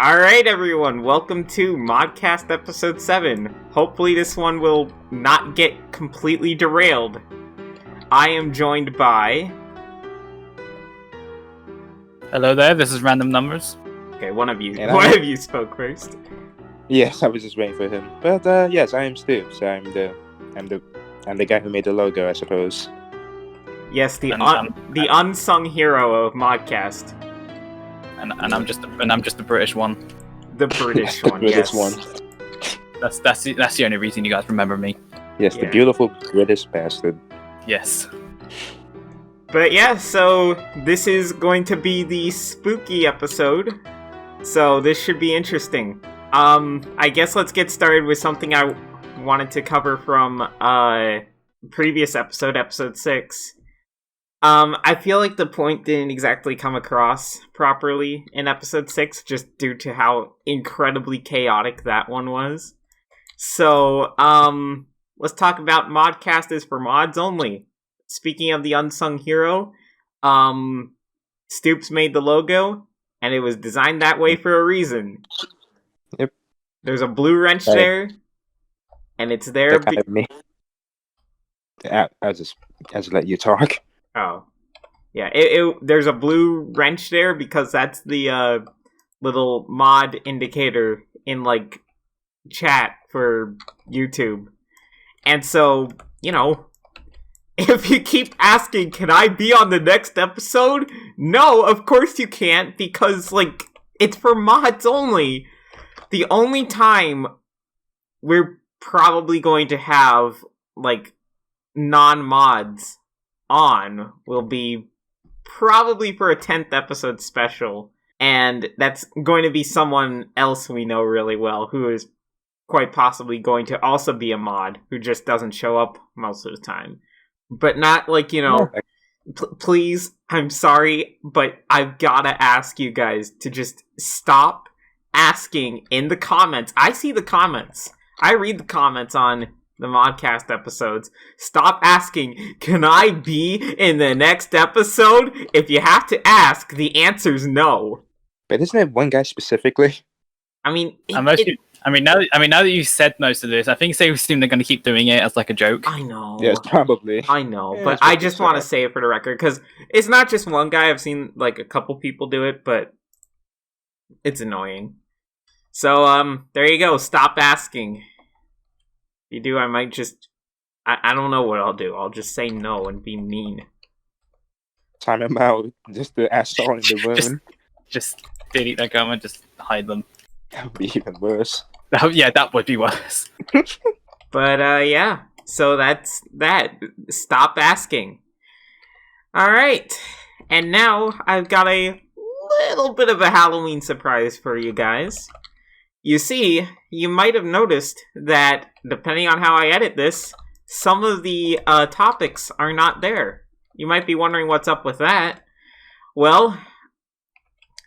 Alright everyone, welcome to Modcast episode 7. Hopefully this one will not get completely derailed. I am joined by... Hello there, this is Random Numbers. Okay, one of you spoke first. Yes, I was just waiting for him. But yes, I am Stooopz. I'm the guy who made the logo, I suppose. Yes, the unsung hero of Modcast. And I'm just the British one. The British The one, British yes. one. That's the only reason you guys remember me. Yes, Yeah. the beautiful British bastard. Yes. But yeah, so this is going to be the spooky episode. So this should be interesting. I guess let's get started with something I wanted to cover from previous episode 6. I feel like the point didn't exactly come across properly in episode 6, just due to how incredibly chaotic that one was. So, let's talk about Modcast is for mods only. Speaking of the unsung hero, Stooopz made the logo, and it was designed that way for a reason. Yep. There's a blue wrench there, and it's there. That kind of me. I'll just let you talk. Oh. Yeah, there's a blue wrench there because that's the little mod indicator in, like, chat for YouTube. And so, if you keep asking, can I be on the next episode? No, of course you can't, because, like, it's for mods only. The only time we're probably going to have, like, non-mods on will be probably for a 10th episode special, and that's going to be someone else we know really well, who is quite possibly going to also be a mod, who just doesn't show up most of the time. But not, like, please, I'm sorry, but I've gotta ask you guys to just stop asking in the comments. I see the comments. I read the comments on the Modcast episodes. Stop asking, can I be in the next episode? If you have to ask, the answer's no. But isn't it one guy specifically? I mean, Now that you said most of this, I think they assume they're going to keep doing it as like a joke. I know. Yes, probably. I know, Yeah, but that's what I they just want to said. say it for the record, because it's not just one guy. I've seen, like, a couple people do it, but it's annoying. So, there you go. Stop asking. If you do, I might just... I don't know what I'll do. I'll just say no and be mean. Time him out just to ask all in the room. Just delete their comment, just hide them. That would be even worse. Yeah, that would be worse. But, yeah. So that's that. Stop asking. Alright. And now I've got a little bit of a Halloween surprise for you guys. You see, you might have noticed that, depending on how I edit this, some of the topics are not there. You might be wondering what's up with that. Well,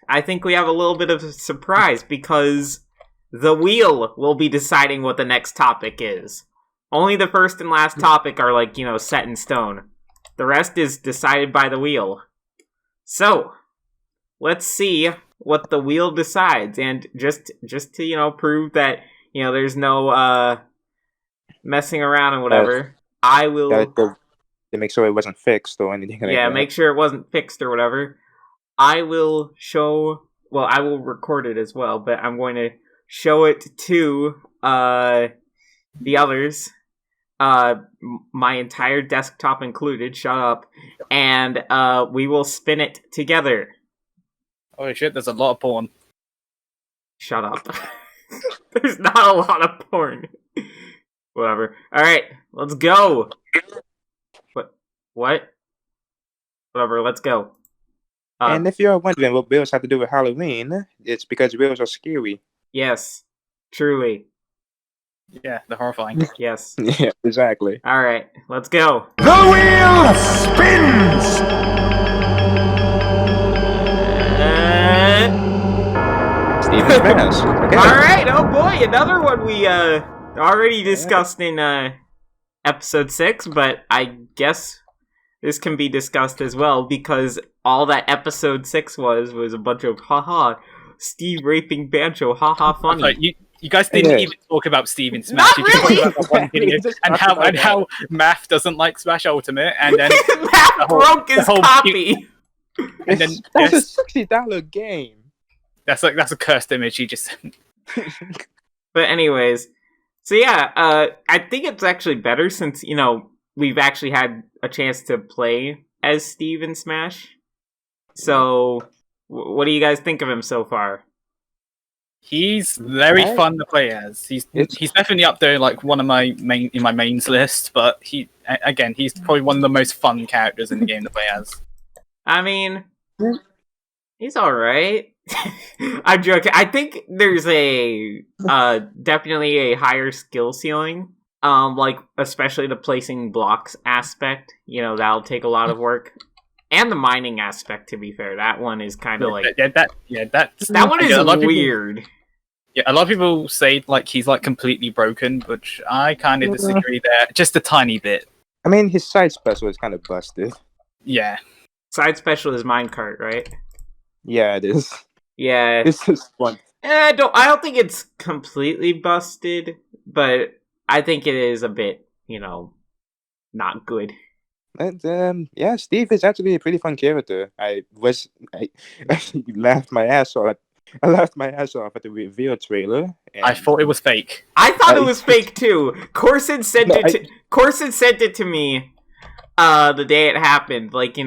I think we have a little bit of a surprise, because the wheel will be deciding what the next topic is. Only the first and last topic are, like, set in stone. The rest is decided by the wheel. So, let's see what the wheel decides, and just to, prove that, there's no, messing around and whatever, I will... To make sure it wasn't fixed or anything like that. Yeah, make sure it wasn't fixed or whatever. I will I will record it as well, but I'm going to show it to, the others, my entire desktop included, shut up, and, we will spin it together. Holy shit, there's a lot of porn. Shut up. There's not a lot of porn. Whatever. Alright, let's go. What? Whatever, let's go. And if you're wondering what wheels have to do with Halloween, it's because wheels are scary. Yes. Truly. Yeah, they're horrifying. Yes. Yeah, exactly. Alright, let's go. The wheel spins! Steven Smash. Okay. Alright, oh boy, another one we already discussed in episode 6, but I guess this can be discussed as well, because all that episode 6 was a bunch of, haha, Steve raping Banjo, haha, funny. Like, you guys didn't even talk about Steve in Smash. Not You just really! talked about one video, and how Math doesn't like Smash Ultimate, and then Matt broke his whole copy! and then That's yes, a $60 game. that's a cursed image he just sent. But anyways, so yeah, I think it's actually better since, we've actually had a chance to play as Steve in Smash. So, what do you guys think of him so far? He's very fun to play as. He's definitely up there, like one of my mains list. But he's probably one of the most fun characters in the game to play as. I mean, he's all right. I'm joking. I think there's definitely a higher skill ceiling. Like especially the placing blocks aspect. That'll take a lot of work. And the mining aspect, to be fair, that one is kind of like that one is weird. A lot of people say like he's like completely broken, but I kind of disagree there, just a tiny bit. I mean, his side special is kind of busted. Yeah, side special is minecart, right? Yeah, it is. Yeah, This is one. I don't think it's completely busted, but I think it is a bit, not good. And yeah, Steve is actually a pretty fun character. I laughed my ass off. I laughed my ass off at the reveal trailer. And I thought it was fake. I thought it was fake too. Corson sent it to me the day it happened. Like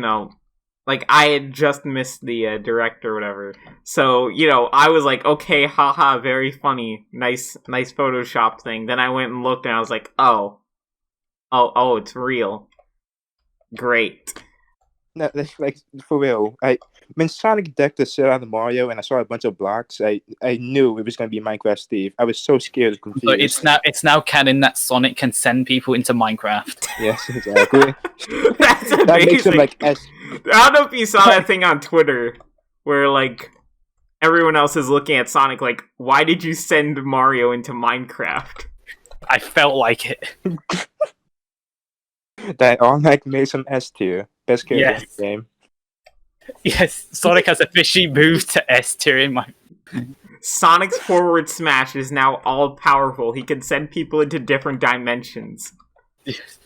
I had just missed the direct or whatever. So, I was like, okay, haha, very funny. Nice Photoshop thing. Then I went and looked and I was like, oh, it's real. Great. No, like for real. When Sonic decked the shit out of Mario and I saw a bunch of blocks, I knew it was going to be Minecraft Steve. I was so scared and confused. So it's now canon that Sonic can send people into Minecraft. Yes, exactly. That's amazing. That makes him like I don't know if you saw that thing on Twitter where like everyone else is looking at Sonic like, why did you send Mario into Minecraft? I felt like it. That OwlMae made some S tier. Best character in the game. Yes, Sonic has officially moved to S tier in my. Sonic's forward smash is now all powerful. He can send people into different dimensions. Yes.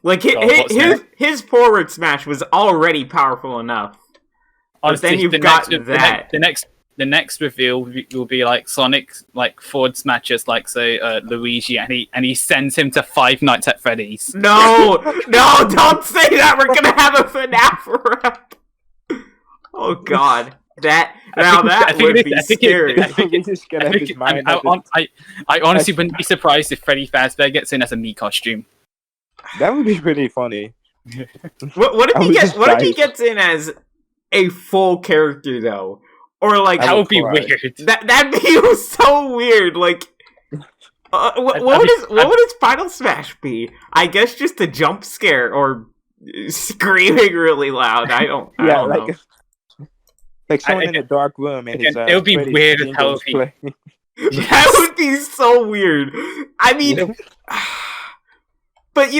Like his forward smash was already powerful enough. But then you've got that. The next reveal will be like Sonic like forward smashes like say Luigi and he sends him to Five Nights at Freddy's. No, don't say that. We're gonna have a FNAF rap. Oh God, that would be scary. I honestly wouldn't be surprised if Freddy Fazbear gets in as a Mii costume. That would be pretty funny. What if he gets in as a full character though? Or like that would be weird. That'd be so weird. Like, what would his final smash be? I guess just a jump scare or screaming really loud. I don't know. Like someone in a dark room and his it would be weird as hell. That would be so weird. I mean, but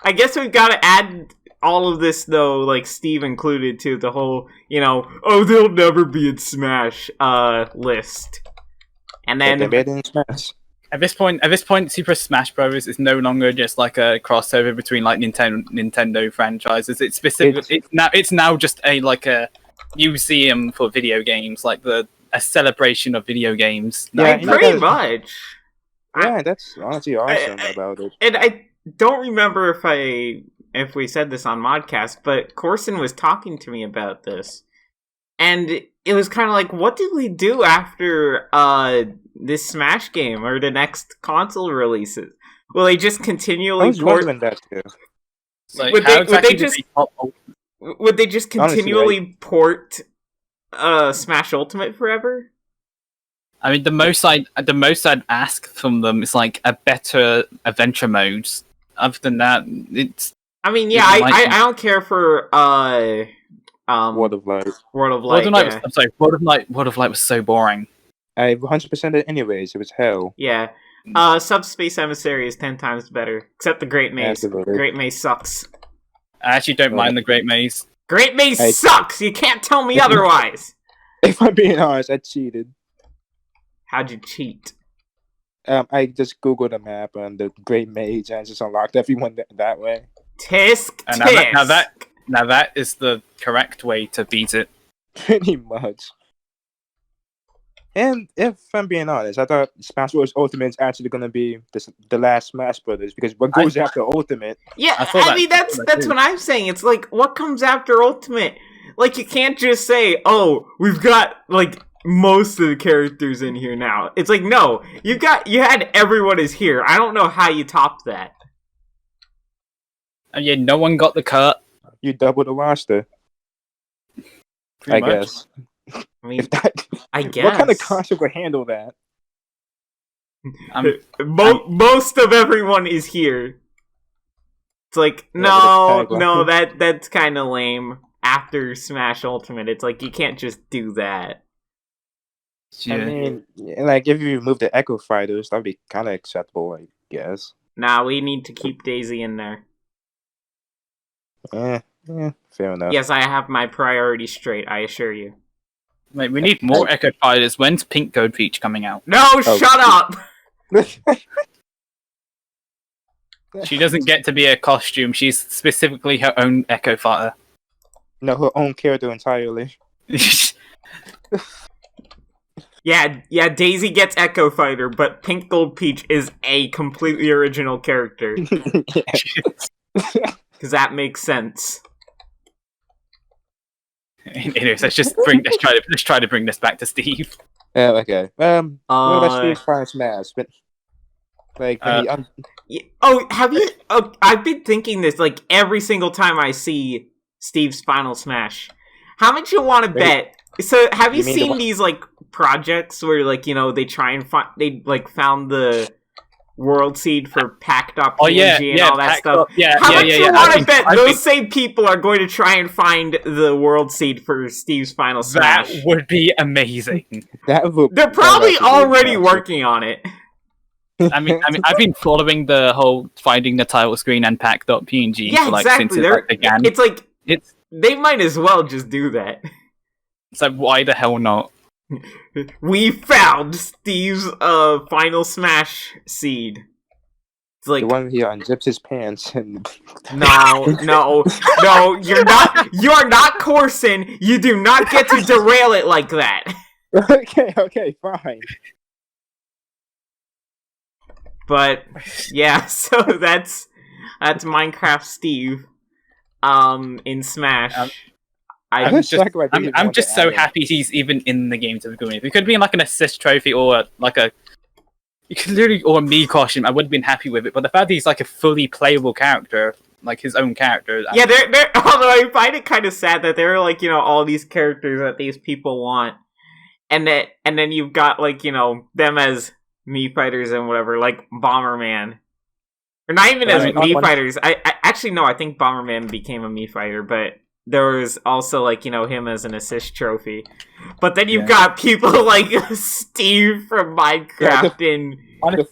I guess we've got to add all of this though, like Steve included, to the whole, they'll never be in Smash list. And then at this point, Super Smash Bros. Is no longer just like a crossover between like Nintendo franchises. It's now just a museum for video games, like a celebration of video games. Yeah, pretty much. Yeah, that's honestly awesome about it. And I don't remember if we said this on Modcast, but Corson was talking to me about this. And it was kind of like, what did we do after this Smash game or the next console releases? Will they just continually port... that too. Like, would they just continually port Smash Ultimate forever? I mean, the most I'd ask from them is like a better adventure mode. Other than that, it's. I mean, yeah, I don't care for World of Light. I'm sorry, World of Light was so boring. I 100% it anyways. It was hell. Yeah. Subspace Emissary is 10 times better, except the Great Maze. Absolutely. Great Maze sucks. I actually don't mind the Great Maze. Great Maze sucks. You can't tell me otherwise. If I'm being honest, I cheated. How'd you cheat? I just googled a map and the Great Mage and just unlocked everyone that way. Tisk, And tisk. now that is the correct way to beat it. Pretty much. And if I'm being honest, I thought Smash Bros. Ultimate is actually going to be the last Smash Brothers because what goes after Ultimate? Yeah, I mean that's what I'm saying. It's like, what comes after Ultimate? Like, you can't just say, "Oh, we've got like most of the characters in here now." It's like, no, you had everyone is here. I don't know how you top that. And yeah, no one got the cut. You double the roster, Pretty I much. guess. I mean, If that, I guess. what kind of console would handle that? Most of everyone is here. It's like, no, that's kind of lame. After Smash Ultimate, it's like, you can't just do that. Yeah. I mean, like, if you remove the Echo Fighters, that'd be kind of acceptable, I guess. Nah, we need to keep Daisy in there. Fair enough. Yes, I have my priorities straight, I assure you. Wait, we need more Echo Fighters. When's Pink Gold Peach coming out? No, shut up! She doesn't get to be a costume. She's specifically her own Echo Fighter. No, her own character entirely. Yeah, Daisy gets Echo Fighter, but Pink Gold Peach is a completely original character. Because that makes sense. Anyways, let's try to bring this back to Steve. Okay. What about Steve's Final Smash? But, like, have you? Oh, I've been thinking this like every single time I see Steve's Final Smash. How much you want to bet? So, have you seen these like projects where like they try and find found the World Seed for Pack.png and all that stuff? How much you want to bet those same people are going to try and find the World Seed for Steve's Final Smash? That would be amazing. They're probably already working on it. I mean, I've been following the whole finding the title screen and Pack.png for like since it began. It's like they might as well just do that. So why the hell not? We found Steve's Final Smash seed. It's like the one he unzips his pants and No, you're not Corson. You do not get to derail it like that. Okay, fine. But yeah, so that's Minecraft Steve in Smash. I'm just so happy he's even in the game to begin with. It could be like an assist trophy or like a me costume. I would have been happy with it, but the fact that he's like a fully playable character, like his own character. Yeah, they're although I find it kind of sad that there are like all these characters that these people want, and then you've got like them as Mii fighters and whatever, like Bomberman. Or not even as Mii fighters. I actually no, I think Bomberman became a Mii fighter, but there was also like him as an assist trophy. But then you've got people like Steve from Minecraft in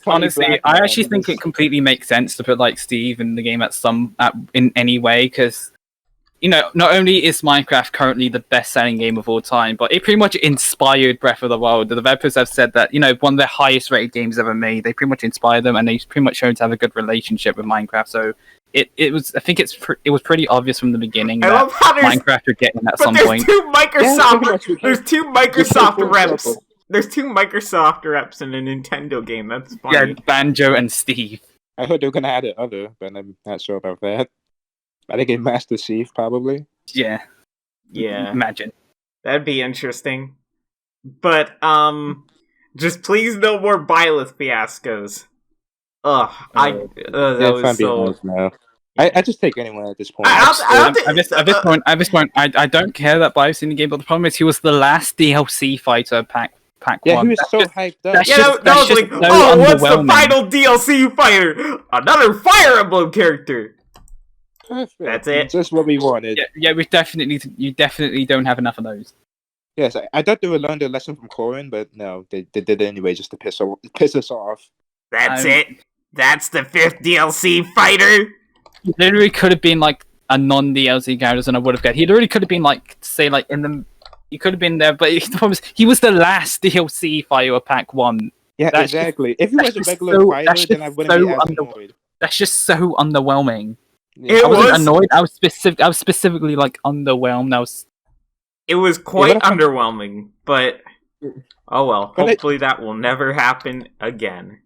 honestly, I actually think it completely makes sense to put like Steve in the game in any way, because not only is Minecraft currently the best-selling game of all time, but it pretty much inspired Breath of the Wild. The developers have said that, one of their highest-rated games ever made. They pretty much inspired them, and they pretty much shown to have a good relationship with Minecraft. So it was, I think it was pretty obvious from the beginning that Minecraft would get in at some point. There's two Microsoft reps. There's two Microsoft reps in a Nintendo game. That's funny. Yeah, Banjo and Steve. I heard they were gonna add it other, but I'm not sure about that. I think in Master Chief, probably. Yeah. Imagine. That'd be interesting. But, just please no more Byleth fiascos. Ugh, that was so... No. I just take anyone at this point. At this point, I don't care that Byleth's in the game, but the problem is he was the last DLC fighter pack yeah, one. He was so hyped up. That was like, what's the final DLC fighter? Another Fire Emblem character! Perfect. That's it. Just what we wanted. Yeah, you definitely don't have enough of those. Yes, I thought they would learn their lesson from Corrin, but no, they did it anyway just to piss us off. That's it. That's the 5th DLC fighter. He literally could have been like a non-DLC character, and I would have got. He literally could have been like, say, like in the, He could have been there, but he was the last DLC Fire Pack 1. Yeah, That's exactly. If he was a just regular so- fighter, that's then I just wouldn't be so as annoyed. That's just so underwhelming. Yeah. It I wasn't was- annoyed. I was specifically like underwhelmed. It was quite what if- underwhelming, but oh well. But Hopefully that will never happen again.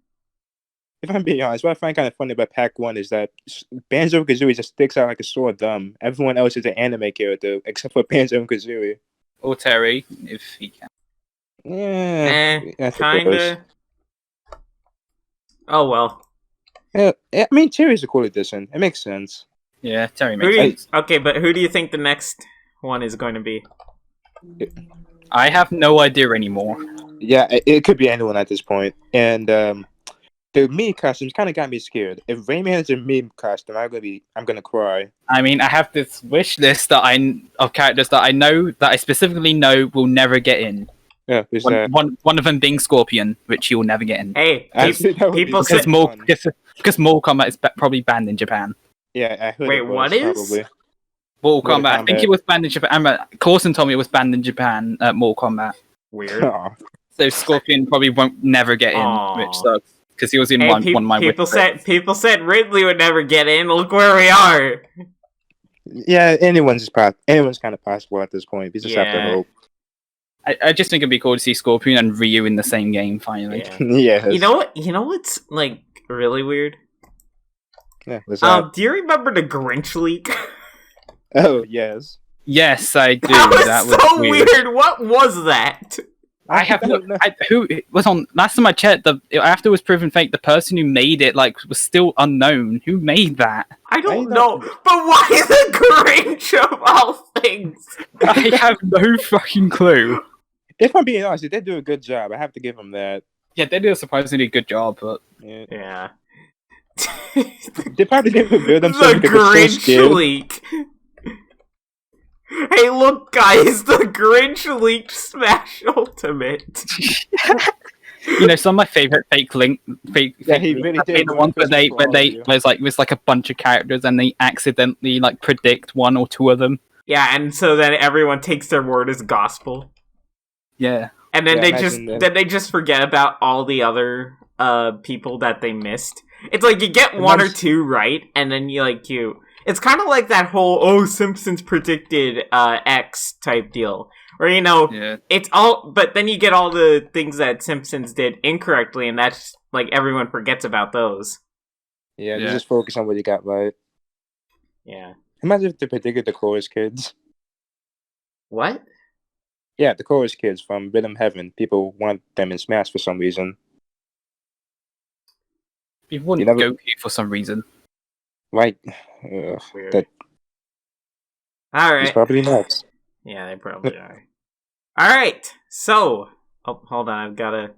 If I'm being honest, what I find kind of funny about Pack 1 is that Banjo-Kazooie just sticks out like a sore thumb. Everyone else is an anime character, except for Banjo-Kazooie. Or Terry, if he can. Yeah, I suppose. Kinda. Oh well. Yeah, I mean, Terry's a cool addition. It makes sense. Yeah, Terry Who makes do you, sense. okay, but who do you think the next one is going to be? I have no idea anymore. Yeah, it could be anyone at this point. And the meme costumes kind of got me scared. If Rayman is a meme costume, I'm gonna cry. I mean, I have this wish list of characters that I specifically know will never get in. Yeah, One of them being Scorpion, which he will never get in. Hey, Actually, that would be people so said fun. Because Mortal Kombat is probably banned in Japan. Yeah, I heard. Wait, it was, what is? probably. Mortal Mortal Kombat. I think Kombat. it was banned in Japan. Coulson told me it was banned in Japan at Mortal Kombat. weird. Aw. So Scorpion probably won't never get in, Aw. which sucks because he was in Hey, one of my people wish lists. said Ridley would never get in. Look where we are. Yeah, anyone's kind of possible at this point. We just have to Yeah. hope. I just think it'd be cool to see Scorpion and Ryu in the same game finally. Yeah. Yes. You know what? You know what's like really weird? Yeah, what's that? Do you remember the Grinch leak? Oh, yes. Yes, I do. That was so weird. What was that? I have no. don't know. Who it was on last time I checked? After it was proven fake, the person who made it was still unknown. Who made that? I don't I know. don't- But why the Grinch of all things? I have no fucking clue. If I'm being honest, they did do a good job. I have to give them that. Yeah, they did a surprisingly good job, but Yeah. Yeah. They probably didn't reveal The themselves because they're so Grinch scared. leak. Hey, look, guys! The Grinch leaked Smash Ultimate. some of my favorite fake Yeah, he really leaks did are the ruin ones where Christmas for all of you. there's like a bunch of characters and they accidentally predict one or two of them. Yeah, and so then everyone takes their word as gospel. Yeah. And then Yeah, imagine that. they just forget about all the other people that they missed. It's like you get one or two right, and then it's kind of like that whole Simpsons predicted X type deal, where Yeah. it's all, but then you get all the things that Simpsons did incorrectly, and that's like everyone forgets about those. Yeah, Yeah. just focus on what you got right. Yeah. Imagine if they predicted the chorus kids. What? Yeah, the chorus kids from Rhythm Heaven. People want them in Smash for some reason. People wouldn't You never- go here for some reason. Like, Weird. that- All he's right. probably nuts. Yeah, they probably are. All right. So, hold on. I've got to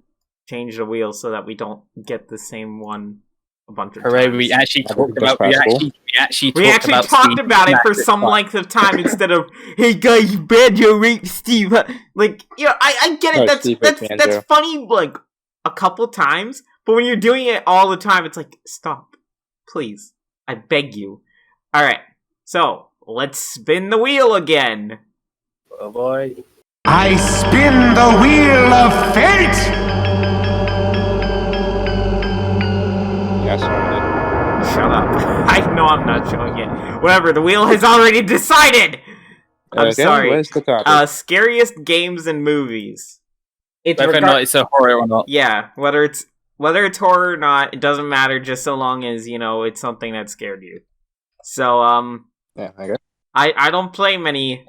change the wheel so that we don't get the same one a bunch of Hooray! times. We actually I hope talked that's about we possible. actually We actually talked about it for some length of time instead of, hey guys, Banjo raped Steve. Like, I get it. Oh, That's Steve that's raped that's Banjo. funny, like a couple times. But when you're doing it all the time, it's like, stop, please, I beg you. All right, so let's spin the wheel again. Oh boy! I spin the wheel of fate! Yeah, I saw it. Shut up. I know I'm not showing it. Whatever. The wheel has already decided. I'm Okay, sorry. Where's the topic? Scariest games and movies. It's Whether or not it's a horror or not. Yeah, whether it's horror or not, it doesn't matter. Just so long as it's something that scared you. So Yeah, I guess. I don't play many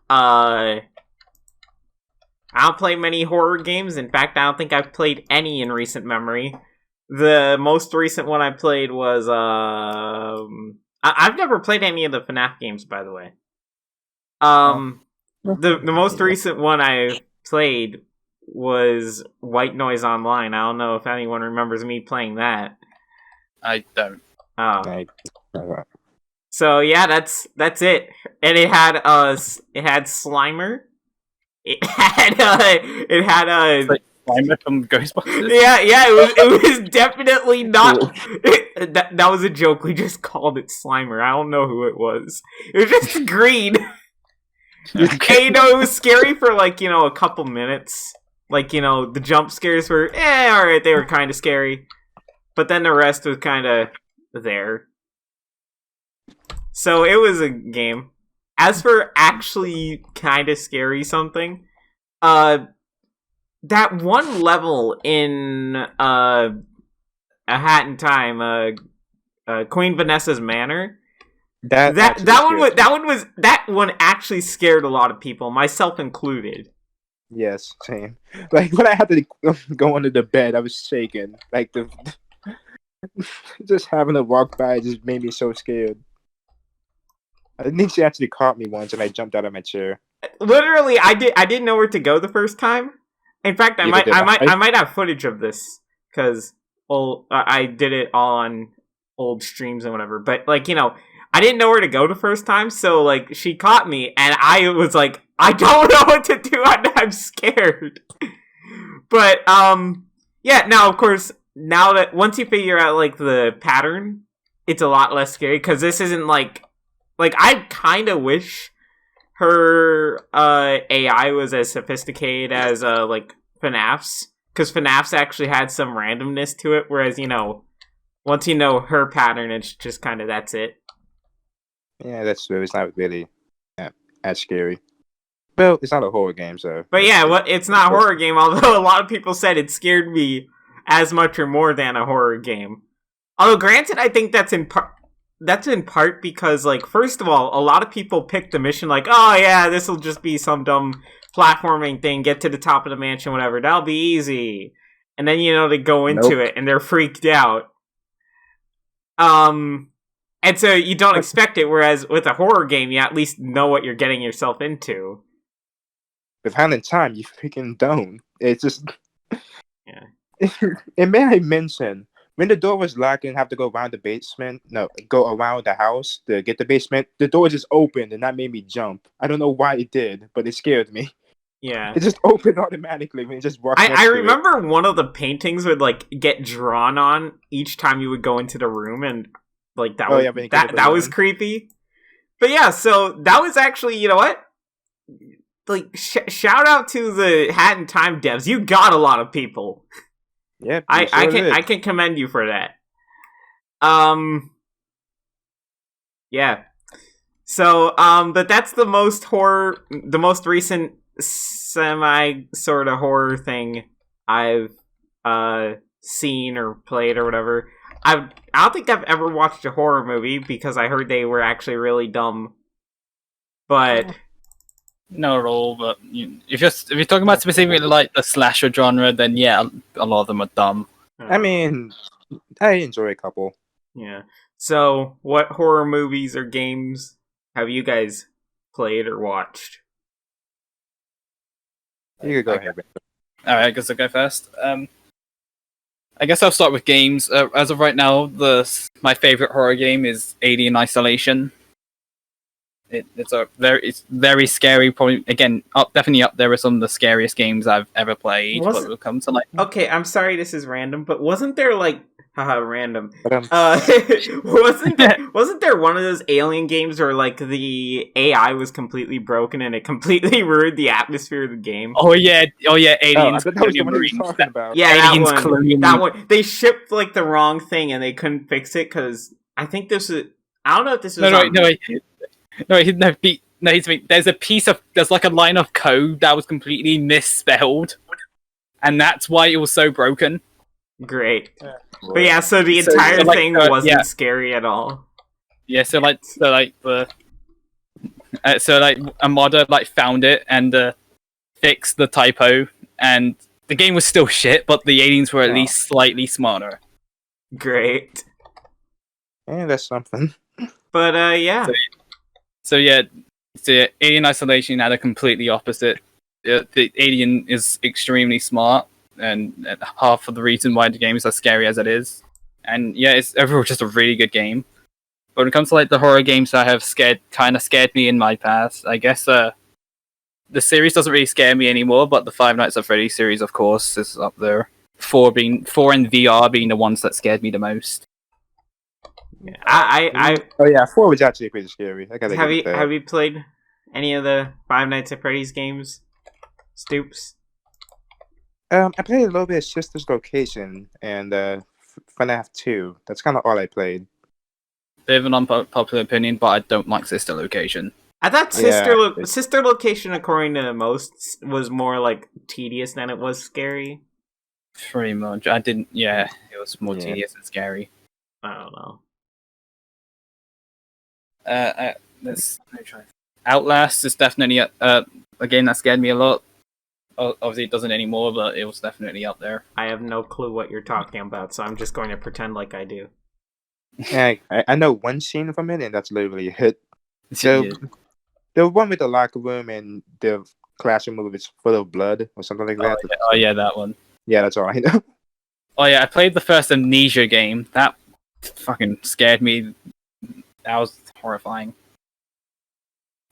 I don't play many horror games. In fact, I don't think I've played any in recent memory. The most recent one I played was I've never played any of the FNAF games, by the way. The most recent one I played was White Noise Online. I don't know if anyone remembers me playing that. I don't. I- So yeah, that's it. And it had Slimer. It had Like Slimer from Ghostbusters. yeah, it was definitely not that was a joke. We just called it Slimer. I don't know who it was. It was just green. Hey, it was scary for like, a couple minutes. Like, the jump scares were, alright, they were kind of scary. But then the rest was kind of there. So it was a game. As for actually kind of scary something, that one level in A Hat in Time, Queen Vanessa's Manor, that one actually scared a lot of people, myself included. Yes, same. Like when I had to go under the bed, I was shaking. Like just having to walk by just made me so scared. I think she actually caught me once, and I jumped out of my chair. Literally, I didn't know where to go the first time. In fact, I might have footage of this because I did it all on old streams and whatever. But like I didn't know where to go the first time, so like she caught me, and I was like, I don't know what to do. I'm scared. But yeah. Now, of course, now that once you figure out like the pattern, it's a lot less scary because this isn't like I kind of wish her AI was as sophisticated as like FNAF's, because FNAF's actually had some randomness to it, whereas once you know her pattern, it's just kind of that's it. Yeah, that's true. It's not really as scary. Well, it's not a horror game, so. But yeah, it's not a horror game, although a lot of people said it scared me as much or more than a horror game. Although, granted, I think that's in part because, like, first of all, a lot of people picked the mission like, oh yeah, this will just be some dumb platforming thing, get to the top of the mansion, whatever, that'll be easy. And then, they go into it and they're freaked out. And so you don't expect it, whereas with a horror game, you at least know what you're getting yourself into. With Hat in Time, you freaking don't. It's just... Yeah. And may I mention, when the door was locked and have to go around the basement, go around the house to get the basement, the door just opened and that made me jump. I don't know why it did, but it scared me. Yeah. It just opened automatically when it just walked. I remember one of the paintings would like get drawn on each time you would go into the room, and like that that was creepy. But yeah, so that was actually, you know what? Like shout out to the Hat in Time devs. You got a lot of people. Yeah, I can commend you for that. Yeah. So, but that's the most recent semi sort of horror thing I've seen or played or whatever. I don't think I've ever watched a horror movie because I heard they were actually really dumb. But not at all. But if you're talking about specifically like the slasher genre, then yeah, a lot of them are dumb. I mean, I enjoy a couple. Yeah. So, what horror movies or games have you guys played or watched? You could go ahead. Alright, I guess I'll go first. I guess I'll start with games. As of right now, my favorite horror game is Alien Isolation. It's very scary. Probably again, definitely up there with some of the scariest games I've ever played. But it'll come to like. Okay, I'm sorry this is random, but wasn't there like random? But, wasn't there one of those Alien games where like the AI was completely broken and it completely ruined the atmosphere of the game? Oh yeah, Aliens. That one. They shipped like the wrong thing and they couldn't fix it because I think this is. I don't know if this is. There's like a line of code that was completely misspelled, and that's why it was so broken. Great. But yeah, so the entire thing wasn't scary at all. Yeah, so a modder like found it and fixed the typo, and the game was still shit, but the aliens were at least slightly smarter. Great. Yeah, that's something. But yeah. So Alien Isolation had a completely opposite. The alien is extremely smart, and half of the reason why the game is as scary as it is. And yeah, it's overall just a really good game. But when it comes to like the horror games that have scared me in my past, I guess the series doesn't really scare me anymore. But the Five Nights at Freddy's series, of course, is up there. 4 and VR being the ones that scared me the most. Yeah, 4 was actually pretty scary. Have you played any of the Five Nights at Freddy's games? Stooopz? I played a little bit of Sister's Location and FNAF 2. That's kind of all I played. Bit of an unpopular opinion, but I don't like Sister Location. I thought Yeah. Sister Location, according to most, was more like tedious than it was scary. Pretty much. I didn't. Yeah, it was more Yeah. tedious and scary. I don't know. Let me try. Outlast is definitely a game that scared me a lot. Obviously, it doesn't anymore, but it was definitely up there. I have no clue what you're talking about, so I'm just going to pretend like I do. Yeah, I know one scene from it, and that's literally it. So, Yeah. the one with the locker room and the classroom is full of blood or something like that. Oh yeah, that one. Yeah, that's all I know. Oh yeah, I played the first Amnesia game. That fucking scared me. That was horrifying.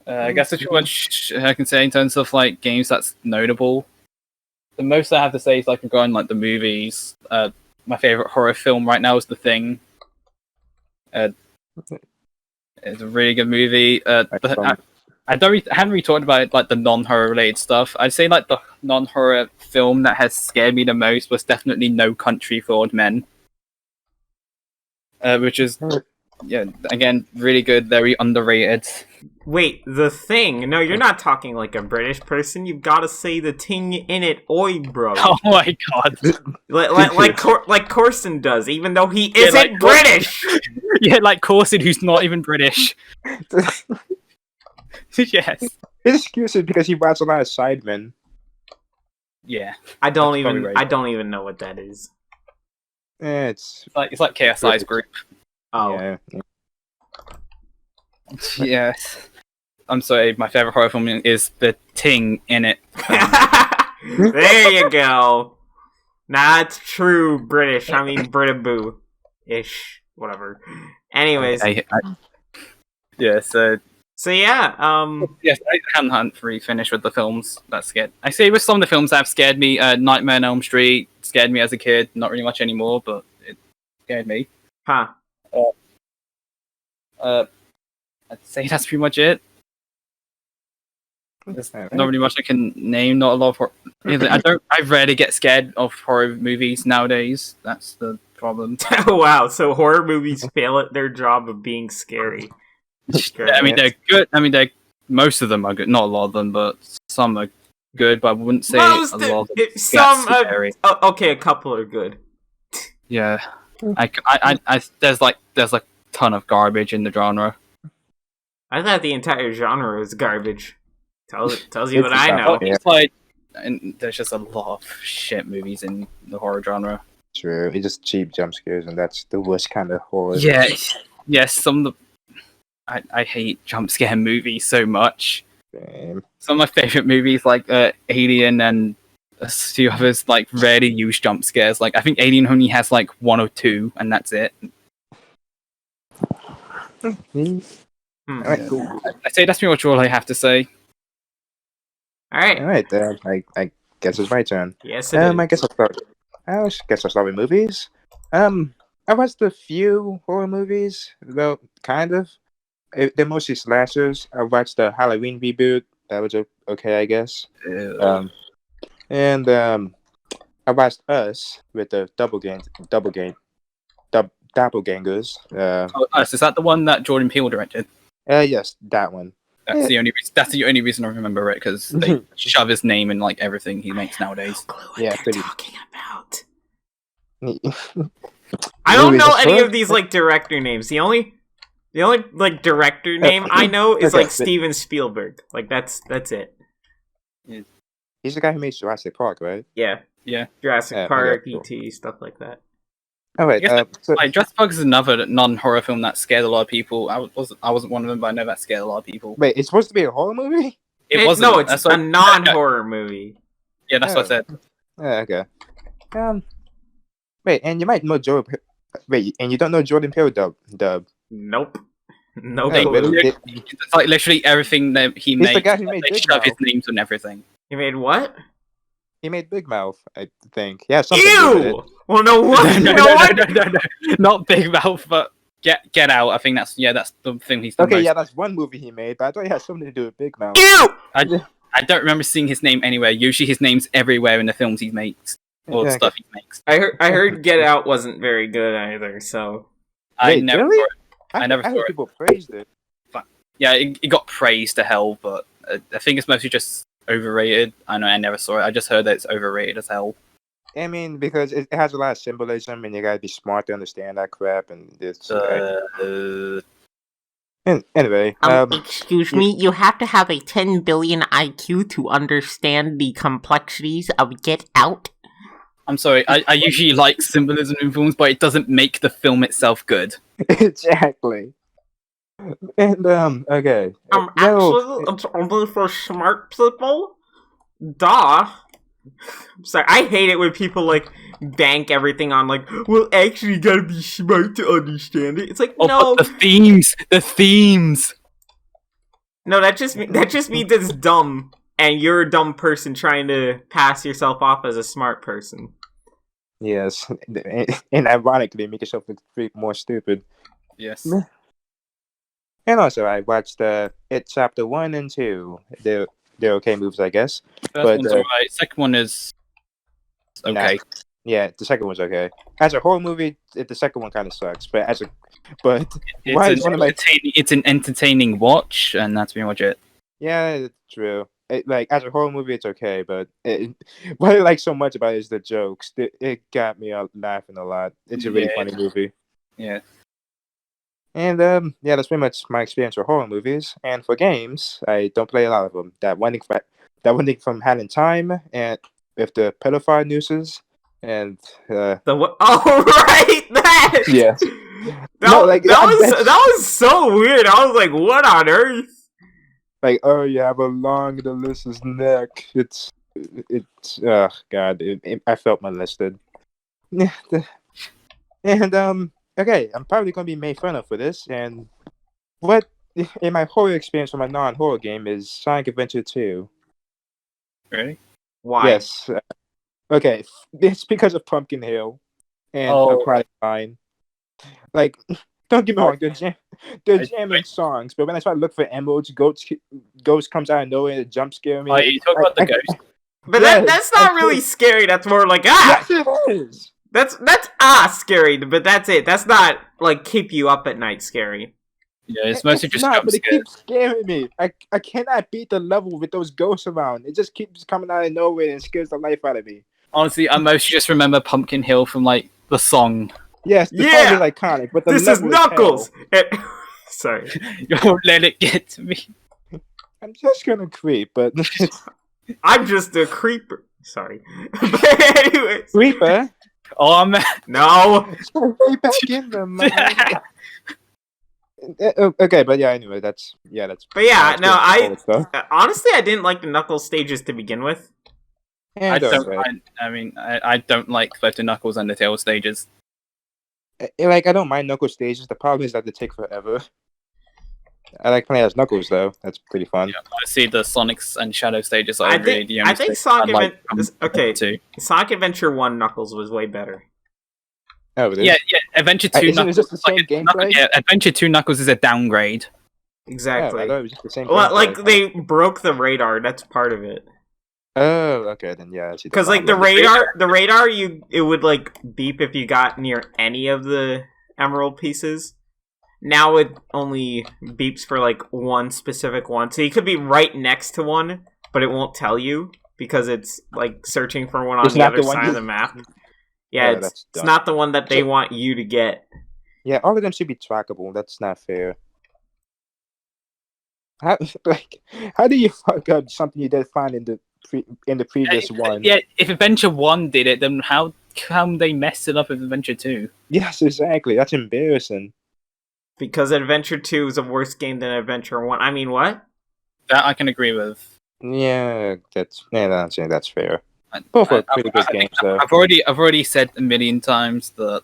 I guess that's too much I can say in terms of like games that's notable. The most I have to say is like regarding like the movies. My favorite horror film right now is The Thing. It's a really good movie. I haven't really talked about like the non-horror related stuff. I'd say like the non-horror film that has scared me the most was definitely No Country for Old Men, which is again really good, very underrated. Wait, The Thing? No, you're not talking like a British person. You've got to say the ting in it, oi, bro. Oh my god! Like Corson does, even though he isn't like British. Yeah, like Corson, who's not even British. Yes. His excuse is because he watched a lot of Sidemen. Yeah. I don't That's probably even. right. I don't even know what that is. It's It's like KSI's group. Oh, yeah. Yes. I'm sorry, my favorite horror film is The Ting in it. there you go. Nah, it's true British. I mean Britaboo-ish. Whatever. Anyways, Yeah, so so yes, I haven't really finished with the films that scared. I say with some of the films that have scared me, Nightmare on Elm Street scared me as a kid, not really much anymore, but it scared me. huh. I'd say that's pretty much it. There's not really much I can name. Not a lot of horror. I rarely get scared of horror movies nowadays. That's the problem. Wow, so horror movies fail at their job of being scary. I mean, they're good. I mean, most of them are good. Not a lot of them, but some are good. But I wouldn't say a lot of them. Some get scary. okay, a couple are good. Yeah, there's a ton of garbage in the genre. I thought the entire genre was garbage. Tells you what I know. It's like, and there's just a lot of shit movies in the horror genre. True. It's just cheap jump scares, and that's the worst kind of horror. Yeah, yes. Some of the I hate jump scare movies so much. Same. Some of my favorite movies, like Alien and a few others, like rarely use jump scares. Like I think Alien only has like 1 or 2, and that's it. Alright, cool. I'd say that's pretty much all I have to say. Alright. Alright, I guess it's my turn. Yes, it is. I guess I'll start with movies. I watched a few horror movies. Well, kind of. They're mostly slashers. I watched the Halloween reboot. That was okay, I guess. And I watched Us with the doppelgangers. Is that the one that Jordan Peele directed? Yes, that one. That's the only reason. That's the only reason I remember it, because they shove his name in like everything he makes nowadays. Clue what Yeah, they're pretty- talking about. I don't know any of these like director names. The only like director name I know is Okay, like Steven Spielberg. Like that's it. He's the guy who made Jurassic Park, right? Yeah. Yeah. Jurassic Yeah, Park, okay, cool. E.T., stuff like that. All right. I guess So, Like Jurassic Park is another non-horror film that scared a lot of people. I wasn't one of them, but I know that scared a lot of people. wait, it's supposed to be a horror movie? It wasn't. No, it's That's a what- non-horror movie. Yeah, that's what I said. Okay. Wait, and you might know Jordan. Wait, and you don't know Jordan Peele dub? Nope. No Hey, clue. really? It's like literally everything that he He's made. the guy who made They Big shove his Mouth. names and everything. You made what? He made Big Mouth, I think. Yeah, something to do with it. Ew! Well, no wonder. no, not Big Mouth, but Get Out. I think that's the thing he's done. Okay, most. yeah, that's one movie he made, but I thought it had something to do with Big Mouth. Ew! I don't remember seeing his name anywhere. Usually his name's everywhere in the films he makes or Yeah, stuff he makes. I heard Get Out wasn't very good either. So I Wait, never really? saw it. I never I saw heard it. people praised it. Yeah, it got praised to hell, but I think it's mostly just overrated. I know I never saw it. I just heard that it's overrated as hell. I mean, because it has a lot of symbolism, and you gotta be smart to understand that crap. And it's anyway. excuse me, you have to have a 10 billion IQ to understand the complexities of Get Out. I'm sorry. I usually like symbolism in films, but it doesn't make the film itself good. Exactly. And okay. Actually, it's only for smart people. Duh. I'm sorry, I hate it when people like bank everything on like, well, actually, you gotta be smart to understand it. It's like, no, But the themes. no, that just means it's dumb, and you're a dumb person trying to pass yourself off as a smart person. Yes, and ironically, make yourself look more stupid. Yes. And also, I watched It Chapter 1 and 2. They're okay movies, I guess. First But, one's alright. Second one is okay. Yeah, the second one's okay. As a horror movie, the second one kind of sucks. But It's an entertaining watch, and that's pretty much it. Yeah, it's true. Like as a horror movie, it's okay. But what I like so much about it is the jokes. It got me laughing a lot. It's a really funny movie. Yeah. And that's pretty much my experience with horror movies. And for games, I don't play a lot of them. That one thing from Hand in Time, and with the pedophile nooses, and the what? Oh, right, that. Yeah. That was so weird. I was like, what on earth? Like, oh, you have a long, delicious neck. It's oh god, I felt molested. And okay, I'm probably gonna be made fun of for this. And what in my horror experience from a non-horror game is Sonic Adventure 2. Really? Why? Yes. Okay, it's because of Pumpkin Hill and Aquatic Mine. Like, don't get me wrong, they're jamming songs, but when I try to look for emeralds, ghost comes out of nowhere and jump scare me. Oh, you talk about the ghost? But that's not really scary. That's more like Yes, it is. That's scary, but that's it. That's not like keep you up at night scary. Yeah, it's mostly just not, jump but it scares. keeps scaring me. I cannot beat the level with those ghosts around. It just keeps coming out of nowhere and scares the life out of me. Honestly, I mostly just remember Pumpkin Hill from like the song. Yes, the song is iconic, but the this is level Knuckles. Sorry, Don't let it get to me. I'm just gonna creep, but I'm just a creeper. Sorry, but anyways, creeper. Oh man, no. Way back in the mind. Okay, but yeah, anyway, that's. But yeah, no, stuff. honestly, I didn't like the Knuckles stages to begin with. Yeah, I don't like both the Knuckles and the Tail stages. I don't mind Knuckles stages. The problem is that they take forever. I like playing as Knuckles though. That's pretty fun. Yeah, I see the Sonics and Shadow stages. I think Sonic Sonic Adventure 1 Knuckles was way better. Oh, it is? Yeah. Adventure 2 Isn't Knuckles it just the same gameplay? Yeah, Adventure 2 Knuckles is a downgrade. Exactly. I thought it was just the same. Well, like they broke the radar. That's part of it. Oh, okay, then yeah. Because like the radar, it would like beep if you got near any of the emerald pieces. Now it only beeps for like one specific one, so you could be right next to one, but it won't tell you because it's like searching for one on the other side of the map. Yeah, it's not the one that they want you to get. Yeah, all of them should be trackable. That's not fair. How do you fuck up something you did find in the previous one? Yeah, if Adventure 1 did it, then how come they messed it up with Adventure 2? Yes, exactly. That's embarrassing. Because Adventure 2 is a worse game than Adventure 1. I mean, what? That I can agree with. Yeah, that's fair. Both are pretty good games, though. I've already said a million times that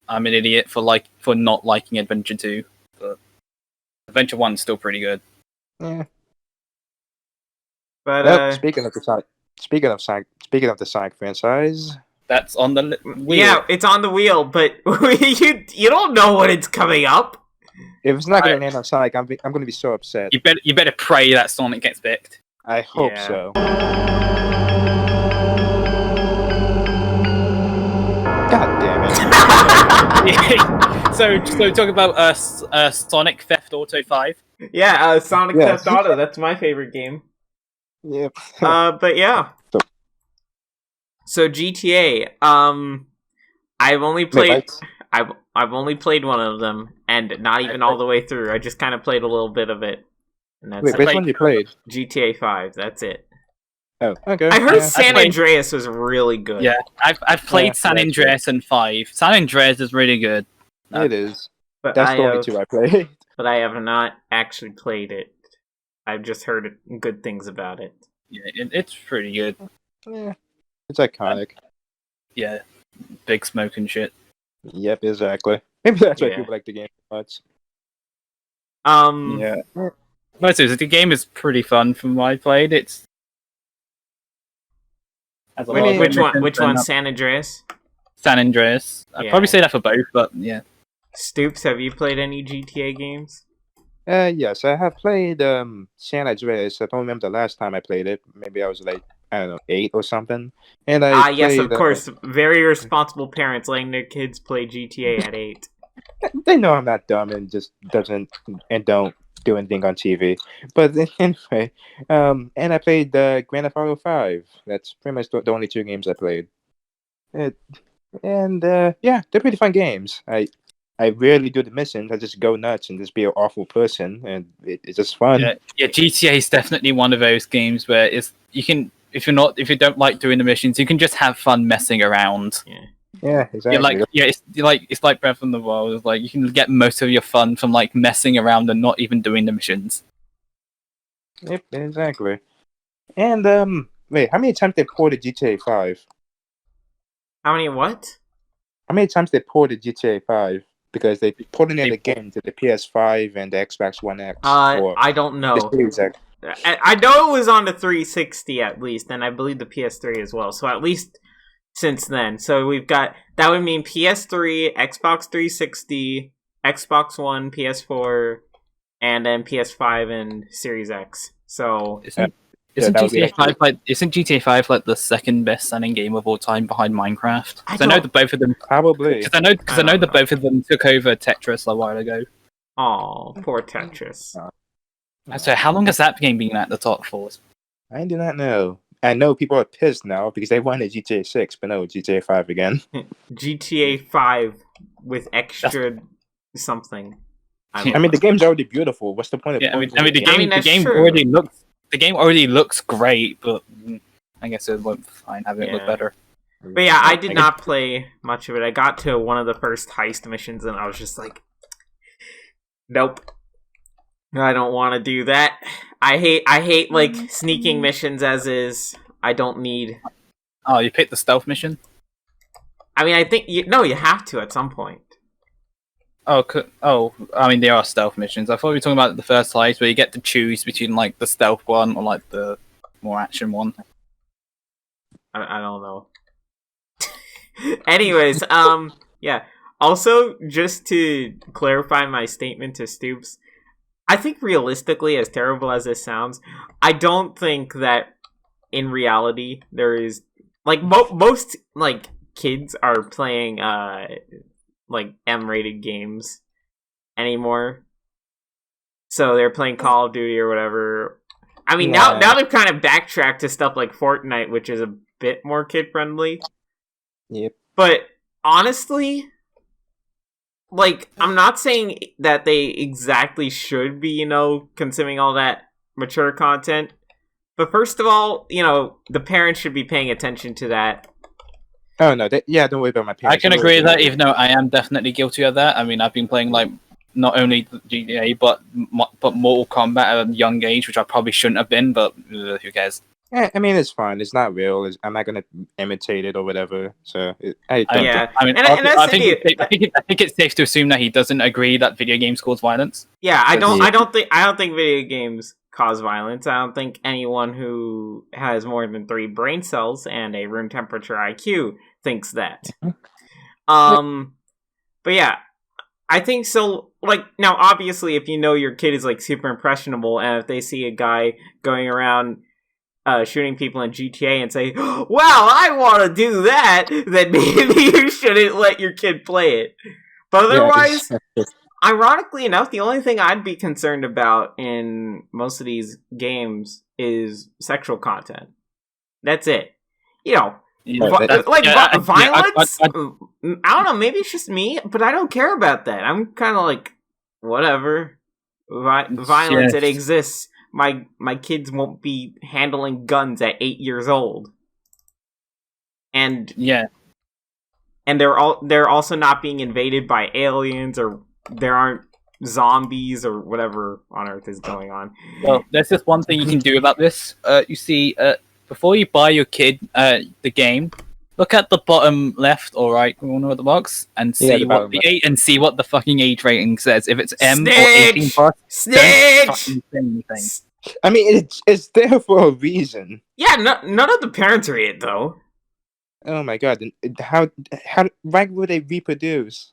I'm an idiot for not liking Adventure 2, but Adventure 1's still pretty good. Yeah. But speaking of the Sonic franchise, That's on the wheel. Yeah, it's on the wheel, but you don't know when it's coming up. If it's not going to land on Sonic, I'm going to be so upset. You better pray that Sonic gets picked. I hope Yeah. so. God damn it. So talk about Sonic Theft Auto 5. Yeah, Sonic Yes. Theft Auto. That's my favorite game. Yep. But yeah. So GTA. I've only played. I've only played one of them, and not even all the way through. I just kind of played a little bit of it, and that's Wait, which one you played? GTA 5. That's it. Oh, okay. I heard Yeah. San Andreas was really good. Yeah, I've played Yeah, San that's Andreas and 5. San Andreas is really good. It is. but That's I the only have, two I played. but I have not actually played it. I've just heard good things about it. Yeah, it's pretty good. Yeah. It's iconic. Yeah, big smoke and shit. Yep, exactly. Maybe that's why Yeah. people like the game so much. Yeah. No, seriously, the game is pretty fun from what I played. It's has a lot of Which one? missions Which and one? San Andreas. San Andreas. I'd Yeah. probably say that for both, but yeah. Stoops, have you played any GTA games? Yes, I have played San Andreas. I don't remember the last time I played it. Maybe I was like, I don't know, 8 or something. And I Yes, of played, course. Very responsible parents letting their kids play GTA at 8. They know I'm not dumb and just don't do anything on TV. But anyway, and I played Grand Theft Auto 5. That's pretty much the only 2 games I played. Yeah, they're pretty fun games. I rarely do the missions. I just go nuts and just be an awful person, and it's just fun. Yeah, GTA is definitely one of those games where you can if you don't like doing the missions, you can just have fun messing around. Yeah, exactly. It's like Breath of the Wild. It's like you can get most of your fun from like messing around and not even doing the missions. Yep, exactly. And wait, how many times they ported GTA 5? How many what? How many times they ported GTA 5? Because they ported it again to the PS5 and the Xbox One X. Or I don't know. the Series X. I know it was on the 360 at least, and I believe the PS3 as well. So at least since then. So we've got, that would mean PS3, Xbox 360, Xbox One, PS4, and then PS5 and Series X. So Isn't that would be GTA 5 like the second best selling game of all time behind Minecraft? I Because I know that both of them. Probably. Because I know that both of them took over Tetris a while ago. oh, poor Tetris. So how long has that game been at the top for? I do not know. I know people are pissed now because they wanted GTA 6, but no, GTA 5 again. GTA 5 with extra something. I mean, the game's already beautiful. What's the point of Yeah, porting I mean it the again? game true. the game already looks great, but I guess it won't fine having it look Yeah. better. But yeah, I did not play much of it. I got to one of the first heist missions and I was just like, nope. I don't want to do that. I hate like sneaking missions as is. I don't need. Oh, you picked the stealth mission? I mean, I think you have to at some point. I mean, there are stealth missions. I thought we were talking about the first heist where you get to choose between like the stealth one or like the more action one. I don't know. Anyways, yeah. Also, just to clarify my statement to Stoops, I think realistically, as terrible as this sounds, I don't think that in reality there is like most like kids are playing like M-rated games anymore. So they're playing Call of Duty or whatever. I mean, now they've kind of backtracked to stuff like Fortnite, which is a bit more kid-friendly. Yep. But honestly, like, I'm not saying that they exactly should be, consuming all that mature content. But first of all, the parents should be paying attention to that. Oh, no. Don't worry about my parents. I can agree with that, even though I am definitely guilty of that. I mean, I've been playing, like, not only GTA, but Mortal Kombat at a young age, which I probably shouldn't have been, but who cares? Yeah, I mean, it's fine. It's not real. I'm not going to imitate it or whatever. So, I think it's safe to assume that he doesn't agree that video games cause violence. Yeah, I don't think video games cause violence. I don't think anyone who has more than 3 brain cells and a room temperature IQ thinks that. But yeah, I think so. Like, now, obviously, if you know your kid is like super impressionable, and if they see a guy going around shooting people in GTA and say, "Wow, I want to do that," then maybe you shouldn't let your kid play it. But otherwise, ironically enough, the only thing I'd be concerned about in most of these games is sexual content. That's it. You know, violence? I don't know, maybe it's just me, but I don't care about that. I'm kind of like, whatever. Violence, it exists. My kids won't be handling guns at 8 years old. And they're also not being invaded by aliens, or there aren't zombies or whatever on Earth is going on. Well, there's just one thing you can do about this. You see, before you buy your kid the game, look at the bottom left or right corner of the box and see what the fucking age rating says. If it's M or 18 plus, don't fucking say anything. I mean, it's there for a reason. Yeah, none of the parents read it though. Oh my god! How why would they reproduce?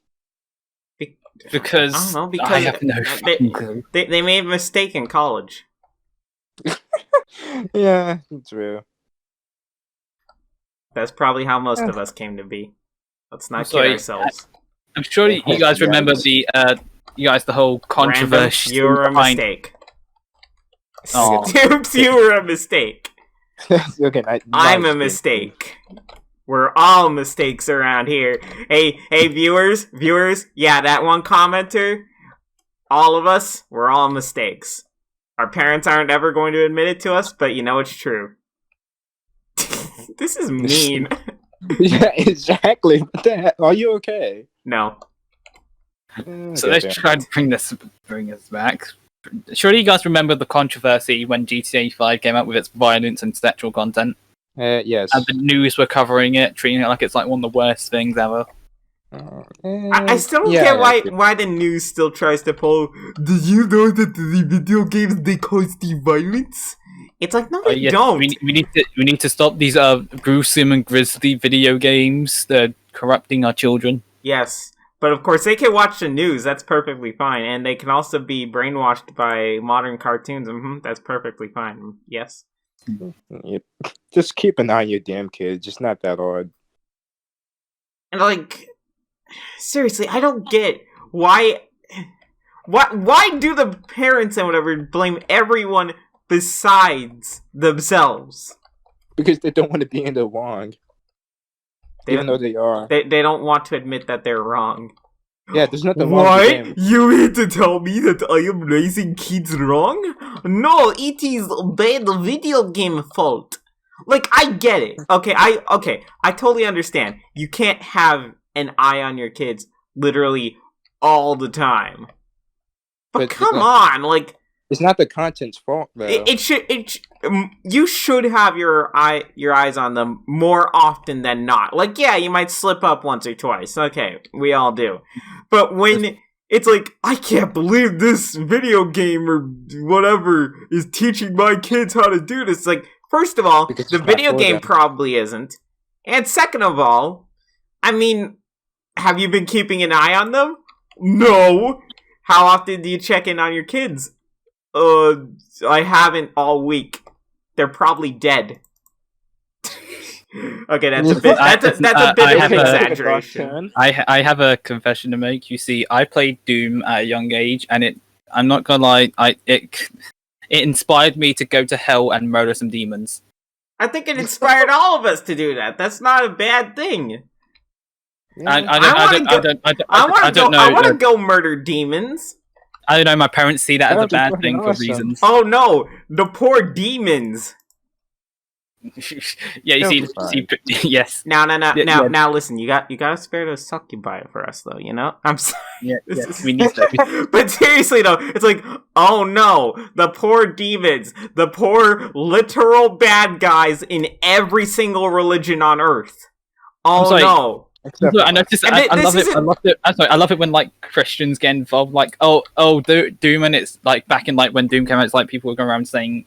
Because I don't know. Because I have no fucking clue. They made a mistake in college. Yeah, true. That's probably how most of us came to be. Let's not kid ourselves. I'm sure you guys remember the whole controversy. You were a mistake. Stooopz, you were a mistake. Okay, I'm a mistake. We're all mistakes around here. Hey, viewers, yeah, that one commenter, all of us, we're all mistakes. Our parents aren't ever going to admit it to us, but you know it's true. This is mean. Yeah, exactly. What the heck? Are you okay? No. So let's try to bring us back. Surely you guys remember the controversy when GTA 5 came out with its violence and sexual content? Yes. And the news were covering it, treating it like it's like one of the worst things ever. I still don't get why the news still tries to pull. Did you know that the video games they cause the violence? It's like, no, they don't. We need to stop these gruesome and grisly video games. They're corrupting our children. Yes, but of course they can watch the news. That's perfectly fine, and they can also be brainwashed by modern cartoons. That's perfectly fine. Yes. Yep. Just keep an eye on your damn kids. It's not that hard. And like, seriously, I don't get why do the parents and whatever blame everyone besides themselves? Because they don't want to be in the wrong. Even though they are. They don't want to admit that they're wrong. Yeah, there's nothing wrong with them. You mean to tell me that I am raising kids wrong? No, it is bad video game fault. Like, I get it. Okay, I totally understand. You can't have an eye on your kids literally all the time. But come on, like, it's not the content's fault, though. You should have your eyes on them more often than not. Like, yeah, you might slip up once or twice. Okay, we all do. But when it's like, I can't believe this video game or whatever is teaching my kids how to do this. Like, first of all, the video game probably isn't. And second of all, I mean, have you been keeping an eye on them? No. How often do you check in on your kids? I haven't all week. They're probably dead. Okay, that's a bit. That's a bit of an exaggeration. I have a confession to make. You see, I played Doom at a young age, and I'm not gonna lie, it inspired me to go to hell and murder some demons. I think it inspired all of us to do that. That's not a bad thing. I don't know. I want to go murder demons. I don't know, my parents see that as a bad thing for reasons. Oh no, the poor demons. Yeah, you see, yes. Now listen, you gotta spare those succubi for us though, you know? I'm sorry. Yeah, we need that. But seriously though, it's like, oh no, the poor demons, the poor literal bad guys in every single religion on Earth. Oh no. I noticed. I love it. I love it when like Christians get involved. Like, Doom, and it's like back in like when Doom came out, it's like people were going around saying,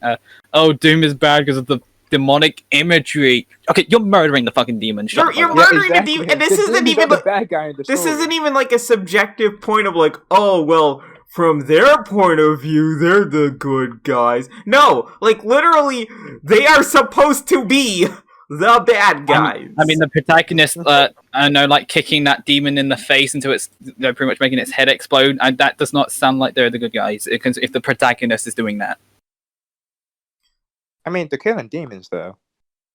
"Oh, Doom is bad because of the demonic imagery. Okay, you're murdering the fucking demon. Shut You're the fuck up. murdering the demon, and this isn't even the bad guy in the this story. isn't even like a subjective point of like, oh well, from their point of view, they're the good guys. No, like literally, they are supposed to be the bad guys. I mean, the protagonist, I know, like kicking that demon in the face until it's pretty much making its head explode. And that does not sound like they're the good guys. If the protagonist is doing that. I mean, they're killing demons though.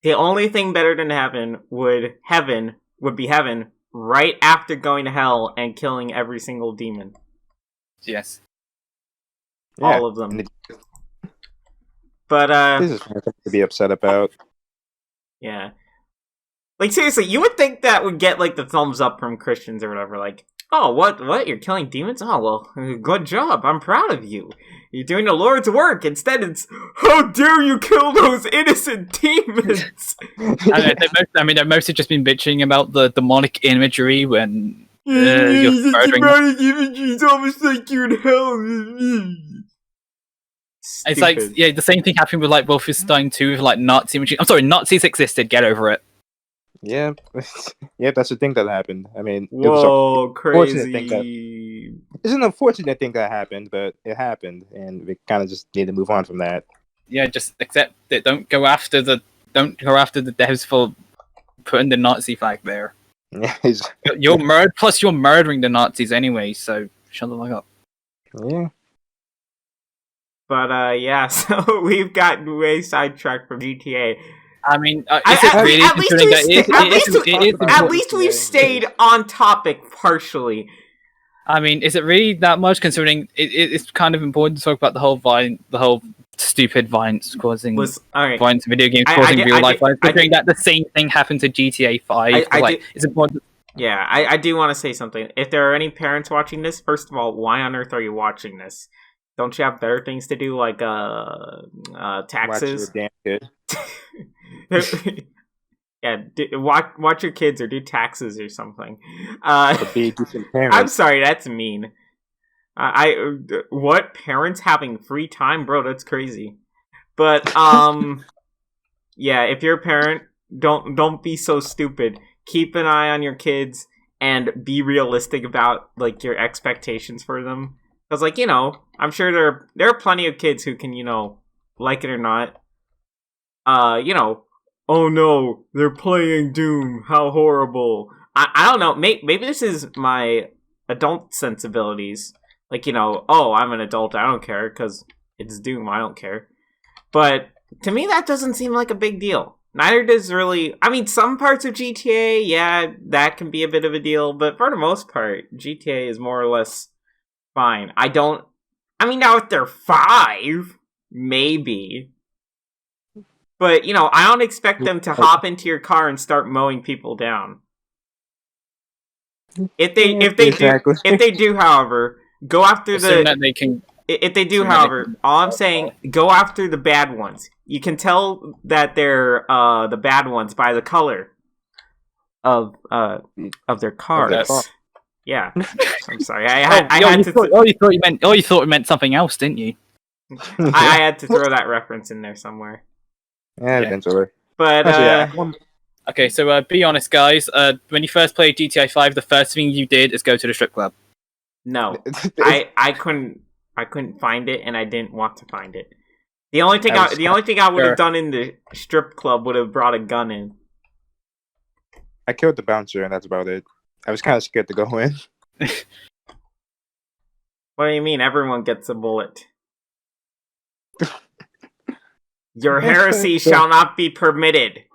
The only thing better than heaven would be heaven right after going to hell and killing every single demon. Yes. All of them. But this is something to be upset about. Yeah. Like seriously, you would think that would get like the thumbs up from Christians or whatever, like, oh, what? You're killing demons? Oh, well, good job. I'm proud of you. You're doing the Lord's work. Instead, it's, how dare you kill those innocent demons? They've mostly just been bitching about the demonic imagery when you're murdering. demonic imagery is almost like you're in hell. It's like, yeah, the same thing happened with like Wolfenstein 2 with like Nazi imagery. I'm sorry, Nazis existed. Get over it. Yeah, yeah, that's the thing that happened. I mean, whoa, crazy! It's an unfortunate thing that happened, but it happened, and we kind of just need to move on from that. Yeah, just accept it. Don't go after the devs for putting the Nazi flag there. Yeah, you're murdering the Nazis anyway, so shut the fuck up. Yeah. But yeah, so we've gotten way sidetracked from GTA. I mean, at least we've stayed on topic partially. I mean, is it really that much? Considering it's kind of important to talk about the whole stupid violence causing violence in video games causing real life violence. Considering that the same thing happened to GTA 5, it's important. Yeah, I do want to say something. If there are any parents watching this, first of all, why on earth are you watching this? Don't you have better things to do, like taxes? Watch your damn kid. Yeah, watch your kids or do taxes or something. Be a decent parent. I'm sorry, that's mean. What, parents having free time, bro? That's crazy. But yeah, if you're a parent, don't be so stupid. Keep an eye on your kids and be realistic about like your expectations for them. Because, like, you know, I'm sure there are plenty of kids who can, you know, like it or not. You know, oh no, they're playing Doom. How horrible. I don't know. Maybe this is my adult sensibilities. Like, you know, oh, I'm an adult. I don't care because it's Doom. I don't care. But to me, that doesn't seem like a big deal. Neither does really. I mean, some parts of GTA, yeah, that can be a bit of a deal. But for the most part, GTA is more or less fine. I mean, now if they're 5, maybe. But, you know, I don't expect them to hop into your car and start mowing people down. If they do, however, go after If they do, however, all I'm saying, go after the bad ones. You can tell that they're the bad ones by the color of their cars. Yeah, I'm sorry. You thought it meant something else, didn't you? I had to throw that reference in there somewhere. Yeah, eventually. But okay, so be honest, guys. When you first played GTA 5, the first thing you did is go to the strip club. No, I couldn't find it, and I didn't want to find it. The only thing I would have done in the strip club would have brought a gun in. I killed the bouncer, and that's about it. I was kind of scared to go in. What do you mean? Everyone gets a bullet. Your heresy shall not be permitted.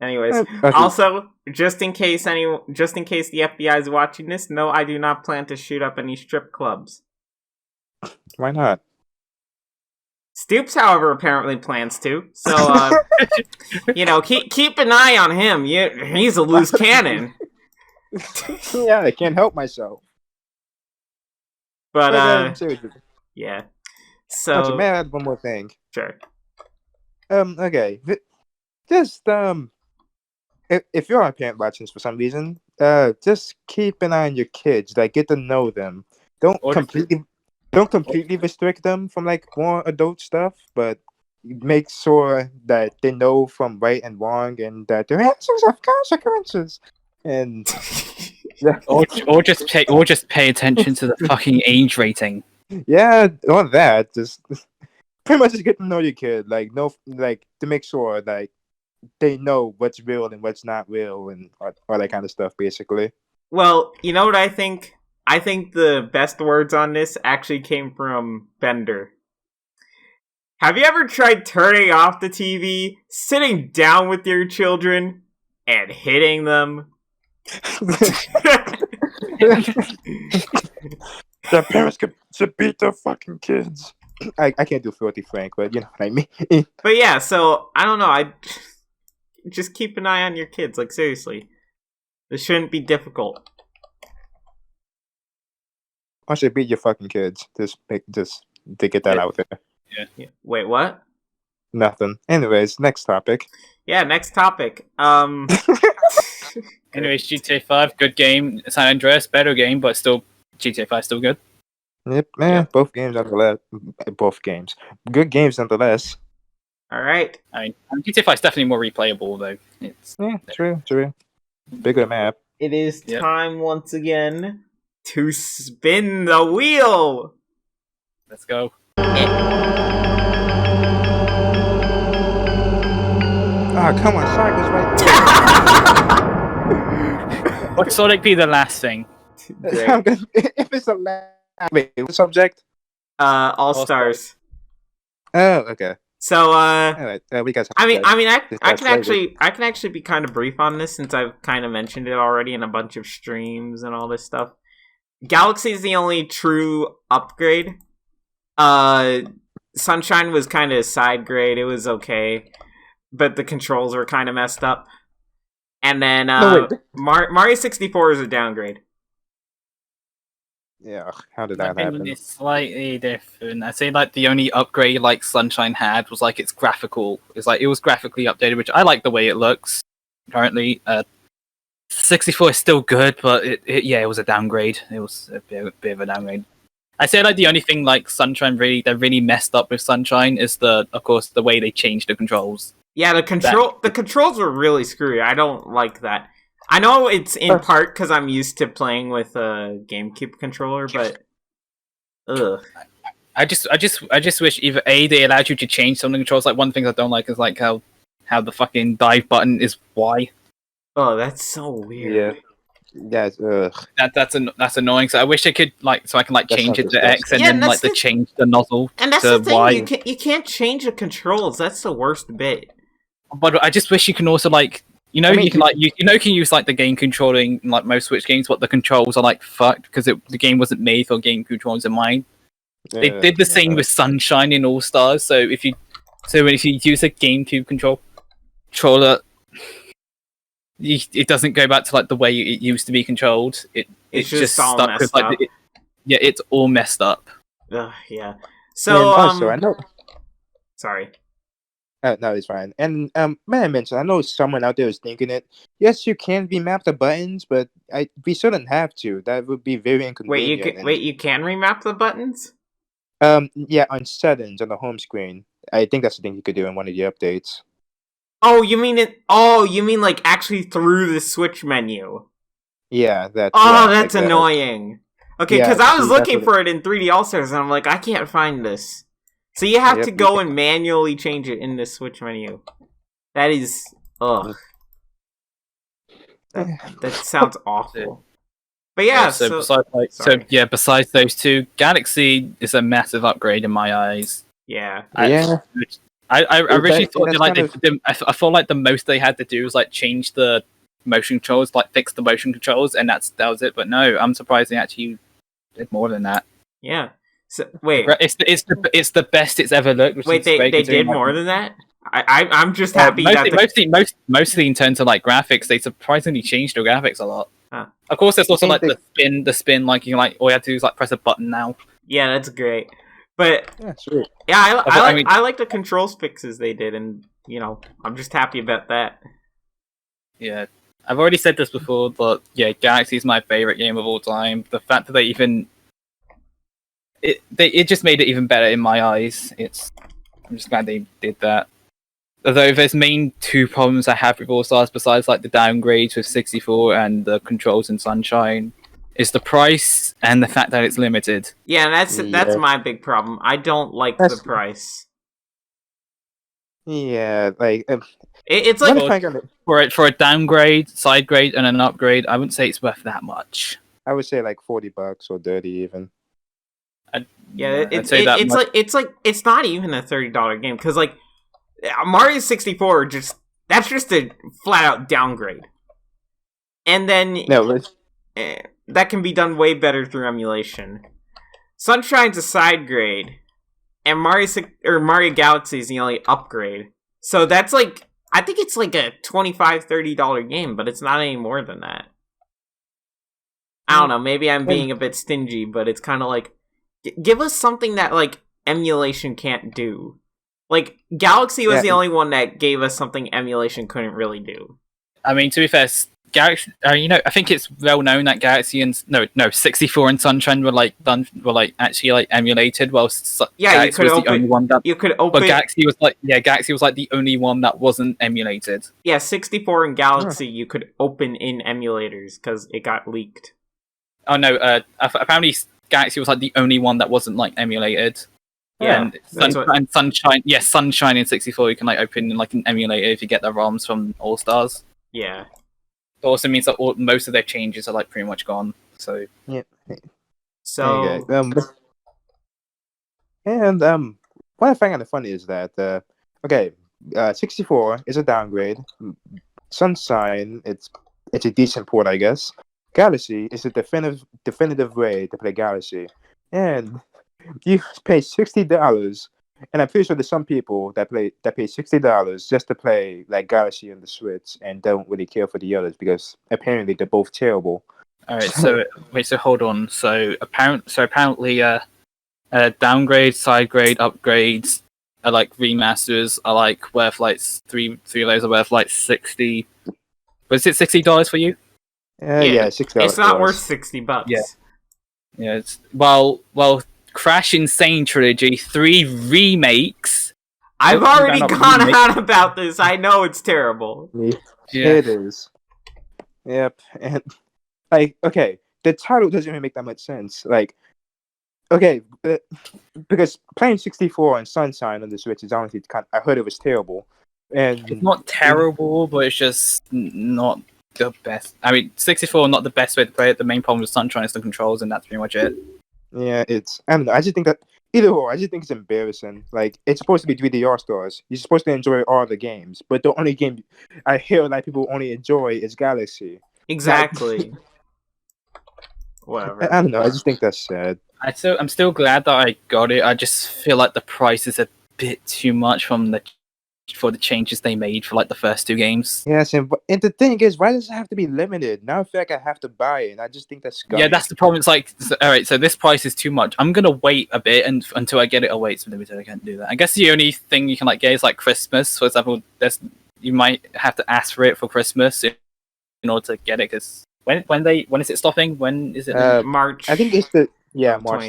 Anyways, also, just in case the FBI is watching this, no, I do not plan to shoot up any strip clubs. Why not? Stooopz, however, apparently plans to. So, you know, keep an eye on him. He's a loose cannon. Yeah, I can't help myself. But yeah. So, may I add one more thing? Sure. Okay. Just if you're a parent watching this for some reason, just keep an eye on your kids. Like, get to know them. Don't completely restrict them from like more adult stuff, but make sure that they know from right and wrong, and that their actions have consequences. And Or just pay attention to the fucking age rating. yeah, all that. Just pretty much just get to know your kid, like to make sure like they know what's real and what's not real, and all that kind of stuff, basically. Well, you know what I think? I think the best words on this actually came from Bender. Have you ever tried turning off the TV, sitting down with your children, and hitting them? The parents should beat their fucking kids. I can't do Filthy Frank, but you know what I mean. But yeah, so I don't know. I just keep an eye on your kids. Like seriously, this shouldn't be difficult. I should beat your fucking kids. Just to get that out there. Yeah. Wait, what? Nothing. Anyways, next topic. Yeah, next topic. Anyways, GTA 5, good game. San Andreas, better game, but still GTA 5 still good. Yep, man. Yeah. Both games nonetheless. Both games. Good games nonetheless. All right. I mean, GTA 5 is definitely more replayable though. It's Yeah, true. Bigger map. It is time once again to spin the wheel. Let's go. Ah, come on, Shark is right there. Would Sonic be the last thing? I'm gonna, if it's a last, wait, the subject. All stars. Oh, okay. So, All right, we guys. I can later. actually be kind of brief on this since I've kind of mentioned it already in a bunch of streams and all this stuff. Galaxy is the only true upgrade. Sunshine was kind of side grade. It was okay, but the controls were kind of messed up. And then Mario 64 is a downgrade. Yeah, how did My that happen? opinion is slightly different. I'd say like the only upgrade like Sunshine had was like its graphical. It's like it was graphically updated, which I like the way it looks currently. 64 is still good, but it was a downgrade. It was a bit of a downgrade. I say like the only thing like Sunshine really messed up with Sunshine is of course the way they changed the controls. Yeah, the controls were really screwy. I don't like that. I know it's in part because I'm used to playing with a GameCube controller, but ugh. I just wish either they allowed you to change some of the controls. Like one thing I don't like is like how the dive button is Y. Oh, that's so weird. Yeah. Yes, That's annoying. So I wish I could so I can change it to X and then change the nozzle and that's to the thing. Y. You can't change the controls. That's the worst bit. But I just wish you can also you can use the game controlling in most Switch games, but the controls are fucked because the game wasn't made for game controls in mind. They did the same with Sunshine in All Stars. So if you use a GameCube controller, it doesn't go back to the way it used to be controlled. It's just stuck with it's all messed up. Yeah. So also, I know. Sorry. No, it's fine. And may I mention, I know someone out there is thinking it. Yes, you can remap the buttons, but we shouldn't have to. That would be very inconvenient. You can remap the buttons? Yeah, on settings on the home screen. I think that's the thing you could do in one of the updates. Oh, you mean it? Oh, you mean actually through the Switch menu? Yeah, that's. Oh, that's annoying. Okay, because I was looking for it in 3D All Stars, and I'm like, I can't find this. So you have to go and manually change it in the Switch menu. That is, ugh. That sounds awful. But yeah, besides those two, Galaxy is a massive upgrade in my eyes. Yeah. I originally thought I felt like the most they had to do was change the motion controls, fix the motion controls, and that was it. But no, I'm surprised they actually did more than that. Yeah. So wait, it's the best it's ever looked. Wait, they did more than that? I'm just happy mostly in terms of graphics, they surprisingly changed the graphics a lot. Huh. Of course, there's also the spin, all you have to do is press a button now. Yeah, that's great. But sure. Yeah, I like the controls fixes they did, and I'm just happy about that. Yeah, I've already said this before, but yeah, Galaxy is my favorite game of all time. The fact that they even it just made it even better in my eyes. I'm just glad they did that. Although there's main two problems I have with All Stars, besides like the downgrades with 64 and the controls in Sunshine, is the price and the fact that it's limited. Yeah, that's my big problem. I don't like the price. Yeah, like it's like for a downgrade, side grade, and an upgrade. I wouldn't say it's worth that much. I would say like $40 or $30 even. It's not even a $30 game because like Mario 64 that's just a flat out downgrade, and then that can be done way better through emulation. Sunshine's a side grade, and Mario Galaxy is the only upgrade. So that's like I think it's like a $25-$30 game, but it's not any more than that. I don't know. Maybe I'm being a bit stingy, but it's kind of like give us something that like emulation can't do. Like, Galaxy was the only one that gave us something emulation couldn't really do. I mean, to be fair, Galaxy, I think it's well known that Galaxy and 64 and Sunshine were actually emulated. Well, Galaxy was the only one that you could open. But Galaxy was the only one that wasn't emulated. Yeah, 64 and Galaxy you could open in emulators because it got leaked. Oh no! Apparently Galaxy was like the only one that wasn't like emulated. Yeah, and Sunshine. Yes, Sunshine in 64 you can like open in like an emulator if you get the ROMs from All Stars. Yeah. It also means that most of their changes are like pretty much gone. So yeah. So what I find kind of funny is that 64 is a downgrade. Sunshine, it's a decent port, I guess. Galaxy is a definitive way to play Galaxy, and you pay $60, and I'm pretty sure there's some people that pay $60 just to play like Galaxy on the Switch and don't really care for the others because apparently they're both terrible. All right, so hold on. So apparently, downgrade, side grade, upgrades, like remasters are like worth like three of those are worth like 60. Was it $60 for you? Yeah, $60. It's not worth $60. Yeah. It's well. Crash Insane Trilogy 3 remakes. I've already gone on about this. I know it's terrible. Yeah. It is. Yep. And like, okay, the title doesn't even make that much sense. Like, okay, because playing 64 and Sunshine on the Switch is honestly I heard it was terrible. And it's not terrible, but it's just not the best. I mean, 64 not the best way to play it. The main problem with Sunshine is the controls, and that's pretty much it. Yeah, I don't know. I just think that either or, I just think it's embarrassing. Like, it's supposed to be 3D All-Stars. You're supposed to enjoy all the games, but the only game I hear like people only enjoy is Galaxy. Exactly. Whatever. I don't know. I just think that's sad. I'm still glad that I got it. I just feel like the price is a bit too much for the changes they made for like the first two games. Yes, and the thing is, why does it have to be limited? Now I feel like I have to buy it, and I just think that's scummy. Yeah, that's the problem. It's like, all right, so this price is too much. I'm gonna wait a bit until I get it. Oh wait, it's limited. I can't do that. I guess the only thing you can like get is like Christmas, for example. You might have to ask for it for Christmas in order to get it. Because when is it stopping? When is it? March. I think it's March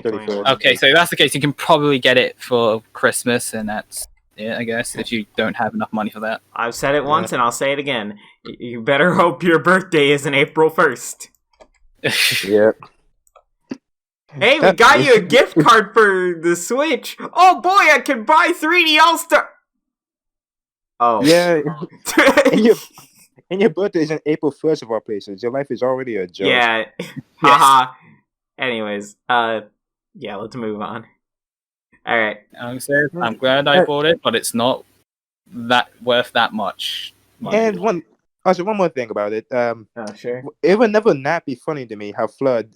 34th. Okay, so if that's the case, you can probably get it for Christmas, and that's. Yeah, I guess, if you don't have enough money for that. I've said it once and I'll say it again. You better hope your birthday isn't April 1st. Yep. Hey, we got you a gift card for the Switch. Oh boy, I can buy 3D All-Star. Oh. Yeah. and your birthday isn't April 1st of all places. Your life is already a joke. Yeah. Haha. Anyways, let's move on. All right. I'm glad I bought it, but it's not that worth that much money. And one more thing about it. Sure. It would never not be funny to me how Flood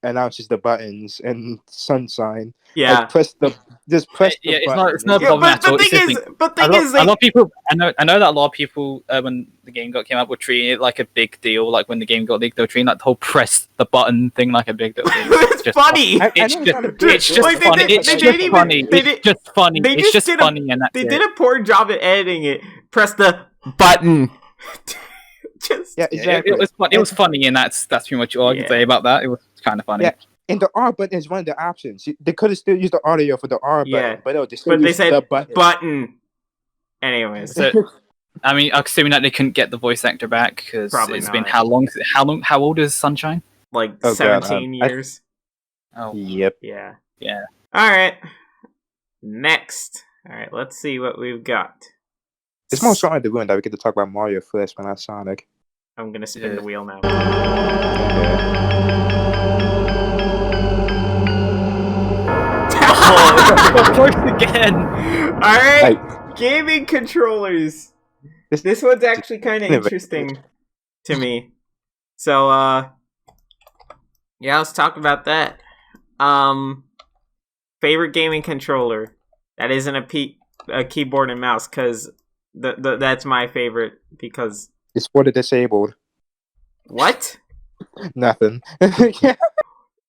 announces the buttons and Sunshine. Yeah. Like, press the button. It's not a problem at all. But the thing is, a lot of people. I know that a lot of people when the game came out were treating it like a big deal. Like when the game got leaked, they were treating that whole press the button thing like a big deal. It's funny. It's just funny. It's just funny, and that's they did a poor job at editing it. Press the button. Yeah, exactly. It was funny, and that's pretty much all I can say about that. It was kind of funny. Yeah. And the R button is one of the options. They could have still used the audio for the R Yeah. button, but no, they still But they used said the button. button. Anyways, So, I mean, assuming that they couldn't get the voice actor back because Probably it's been not. how long? How old is Sunshine? like Oh, God, 17 years. Oh, Yep. Yeah. yeah. All right. Next. All right. Let's see what we've got. It's more Sonic the Ruin that we get to talk about Mario first, but not Sonic. I'm gonna spin Yeah. the wheel now. Oh, close again. All right. Gaming controllers. This one's actually kind of interesting to me. So, yeah, let's talk about that. Favorite gaming controller that isn't a keyboard and mouse, because that's my favorite. Because It's for the disabled. what? Nothing. Wait,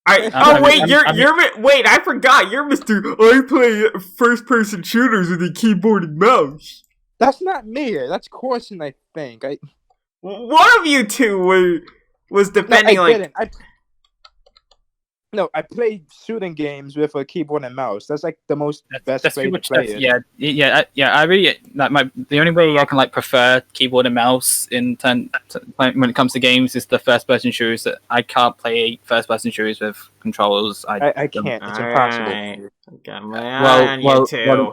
wait, I forgot. You're Mr. I play first-person shooters with a keyboard and mouse. That's not me. That's Corson, I think. One of you two was defending I played shooting games with a keyboard and mouse. That's like the most best That's way pretty to much play it. I really the only way I can prefer keyboard and mouse when it comes to games is the first person shooters. That I can't play first person shooters with controllers. I can't. It's impossible. Right. Got my eye on you too.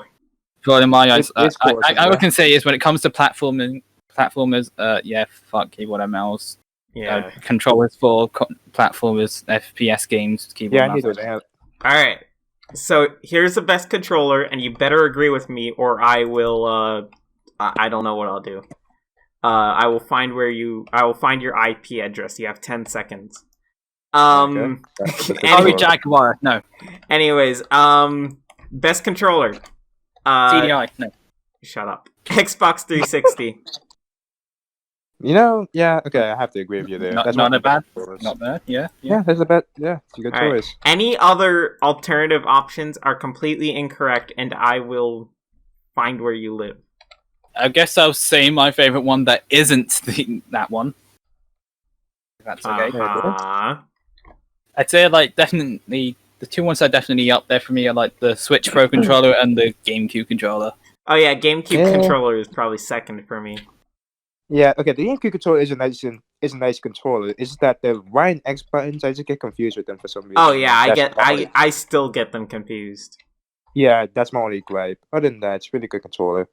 Well, in my eyes, It's I can say is when it comes to platformers, fuck keyboard and mouse. Yeah. Controllers for platformers, FPS games, keyboard. Yeah, I and need mouse. those. Alright. So here's the best controller, and you better agree with me, or I will. I don't know what I'll do. I will find your IP address. You have 10 seconds. Okay. Sorry, Jaguar. No. Anyways, best controller. CDI. No. Shut up. Xbox 360. Yeah, okay, I have to agree with you there. That's Not bad. controllers. Not bad. Yeah. Yeah, that's a bad. Yeah, it's a good All right. choice. Any other alternative options are completely incorrect, and I will find where you live. I guess I'll say my favorite one that isn't that one. If that's okay. I'd say definitely the two ones that are definitely up there for me are the Switch Pro controller and the GameCube controller. Oh yeah, GameCube controller is probably second for me. Yeah, okay. The GameCube controller is a nice controller. It's just that the Y and X buttons, I just get confused with them for some reason. Oh yeah, I still get them confused. Yeah, that's my only gripe. Other than that, it's a really good controller.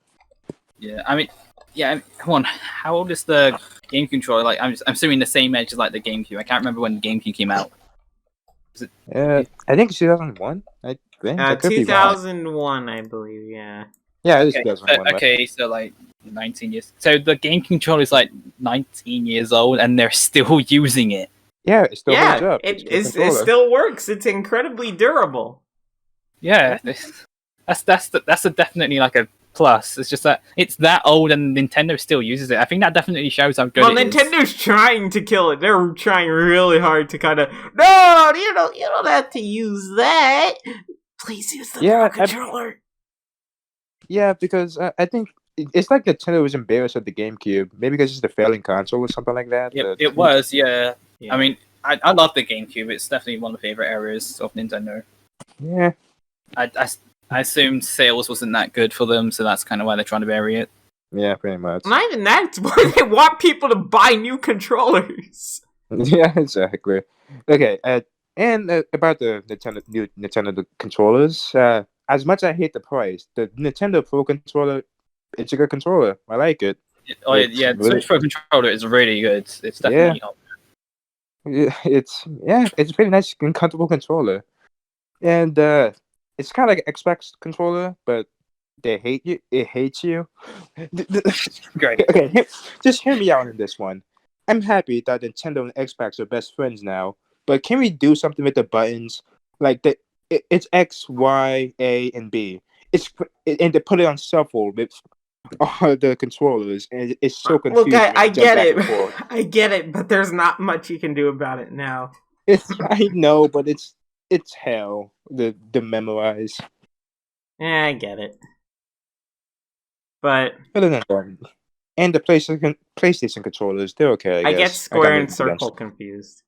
Yeah, come on. How old is the game controller? I'm assuming the same age as the GameCube. I can't remember when the GameCube came out. I think it's 2001. I think. I could be wrong. 2001, I believe. Yeah. Yeah, it is 2001. Okay, so 19 years. So the game controller is 19 years old, and they're still using it. Yeah, it still holds up. It still works. It's incredibly durable. Yeah, that's definitely a plus. It's just that it's that old, and Nintendo still uses it. I think that definitely shows how good it is. Nintendo's trying to kill it. They're trying really hard to kind of no, you don't have to use that. Please use the Pro controller. Yeah, because I think it's like Nintendo was embarrassed with the GameCube. Maybe because it's the failing console or something like that. It was, yeah. I mean, I love the GameCube. It's definitely one of the favorite areas of Nintendo. Yeah. I assumed sales wasn't that good for them, so that's kind of why they're trying to bury it. Yeah, pretty much. Not even that. It's why they want people to buy new controllers. Yeah, exactly. Okay, and about the new Nintendo controllers, as much as I hate the price, the Nintendo Pro controller, it's a good controller. I like it. The Switch Pro controller is really good. It's definitely it's a pretty nice and comfortable controller, and it's kind of like an Xbox controller, but they hate you. It hates you. Great. Okay, just hear me out on this one. I'm happy that Nintendo and Xbox are best friends now, but can we do something with the buttons? It's X, Y, A, and B. And they put it on shuffle with all the controllers, and it's so confusing. Look, I get it. I get it, but there's not much you can do about it now. I know, but it's hell to memorize. Yeah, I get it. But other than that, and the PlayStation controllers, they're okay. I get Square and Circle confused.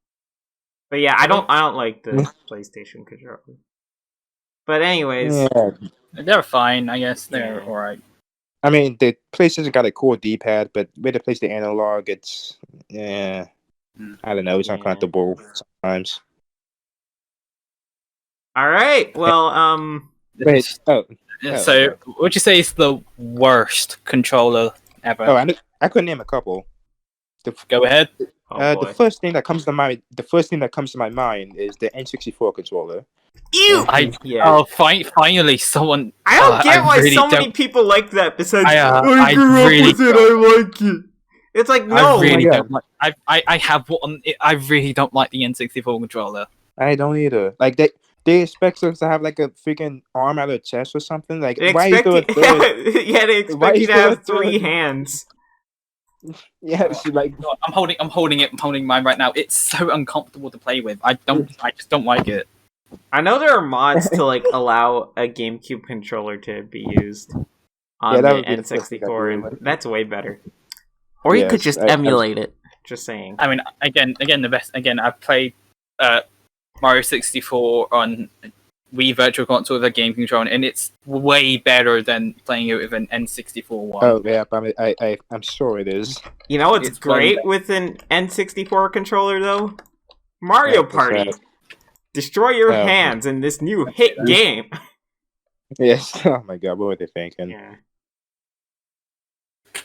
But yeah, I don't like the PlayStation controller. But anyways, Yeah. They're fine, I guess. They're Yeah. alright. I mean, the PlayStation got a cool D-pad, but with the PlayStation analog, it's I don't know, it's Yeah. uncomfortable sometimes. all right. Well, Wait, So, what would you say is the worst controller ever? I couldn't name a couple. Go ahead. oh boy. The first thing that comes to my mind is the N64 controller. Ew. Yeah. Oh, finally, someone. I don't get why really so many don't- people like that. Besides, I grew really up with it. I like it. It's like no. I really God. don't like. I have one. I really don't like the N64 controller. I don't either. Like they expect us to have like a freaking arm out of chest or something. Like They why is expect there a you, third? yeah, they Why expect you is to there a have 3 third? hands. Yeah, it's like No, I'm holding mine right now. It's so uncomfortable to play with. I just don't like it. I know there are mods to like allow a GameCube controller to be used on Yeah, that the would be the first thing I'd N64, do. and that's way better. Or you could Yes, just I- emulate it. Just saying. I mean, again, the best. Again, I've played Mario 64 on Wii Virtual Console with a game controller, and it's way better than playing it with an N64 one. Oh yeah, I'm sure it is. You know what's It's great fun. with an N64 controller though? Mario Yeah, what's Party. that? Destroy your Oh. hands in this new hit game. Yes. Oh my god, what were they thinking? Yeah.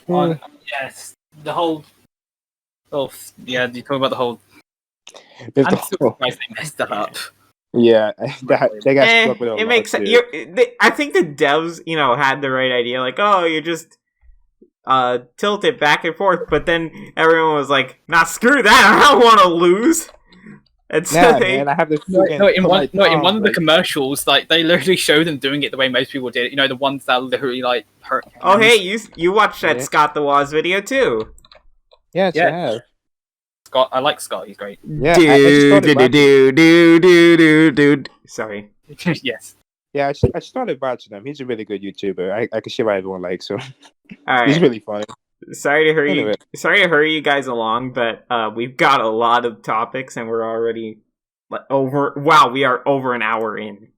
Yes, the whole. Oh yeah, you talk about the whole. There's I'm the so whole- surprised they messed that up. yeah, they got stuck with a It lot makes of sense. shit. I think the devs, had the right idea. Like, oh, you just tilt it back and forth. But then everyone was like, "Nah, screw that! I don't want to lose." And so Nah, they, man, I have this. In one of the like, commercials, like they literally show them doing it the way most people did. The ones that literally like hurt. oh hands. hey, you watched that Yeah. Scott the Woz video too? yes, Yeah. I have. Scott, I like Scott. He's great. Yeah, I just started watching- dude. Sorry. Yes. Yeah, I started watching him. He's a really good YouTuber. I can see why everyone likes him. All He's right. really funny. Sorry to hurry Anyway. you guys along, but we've got a lot of topics and we're already we are over an hour in.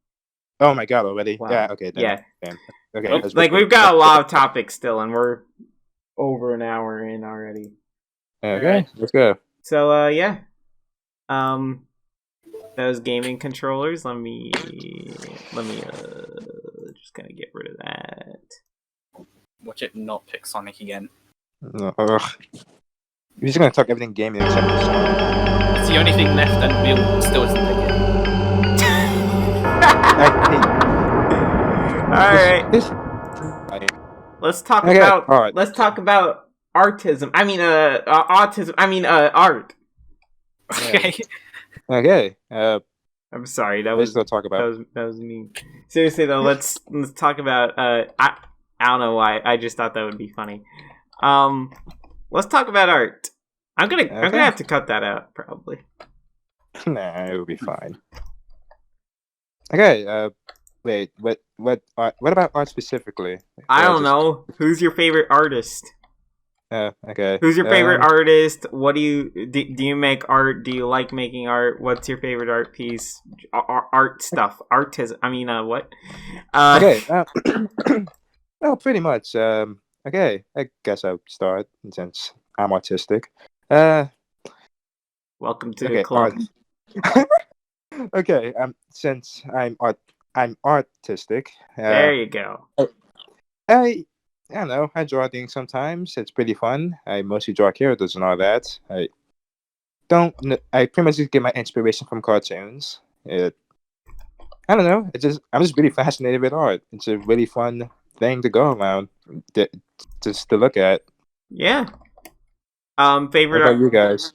Oh my god, already? Wow. Yeah, okay. Then, Yeah. then. Okay. Oh, that's Like good. we've got a lot of topics still and we're over an hour in already. Okay, let's go. So yeah. Those gaming controllers, let me just kind of get rid of that. Watch it not pick Sonic again. Ugh. We're just gonna talk everything gaming except for Sonic. It's the only thing left, and Will still isn't pick Alright. This. Let's talk Okay, about art. let's talk about autism. I mean autism. I mean art. it. Okay. I'm sorry, that Let's was still talk about. that was mean. Seriously though, let's talk about I don't know why. I just thought that would be funny. Let's talk about art. I'm gonna have to cut that out probably. Nah, it will be fine. Okay. Wait. What about art specifically? I Or don't know. Who's your favorite artist? Okay. Who's your favorite artist? What do you make art? Do you like making art? What's your favorite art piece? Art stuff. Artism. I mean, what? Okay. Well, pretty much. Okay. I guess I'll start since I'm autistic. Welcome to Okay. the club. Okay. Since I'm artistic. There you go. I don't know. I draw things sometimes. It's pretty fun. I mostly draw characters and all that. I pretty much just get my inspiration from cartoons. I don't know. I'm just really fascinated with art. It's a really fun thing to go around, just to look at. Yeah. What Favorite about art. you guys?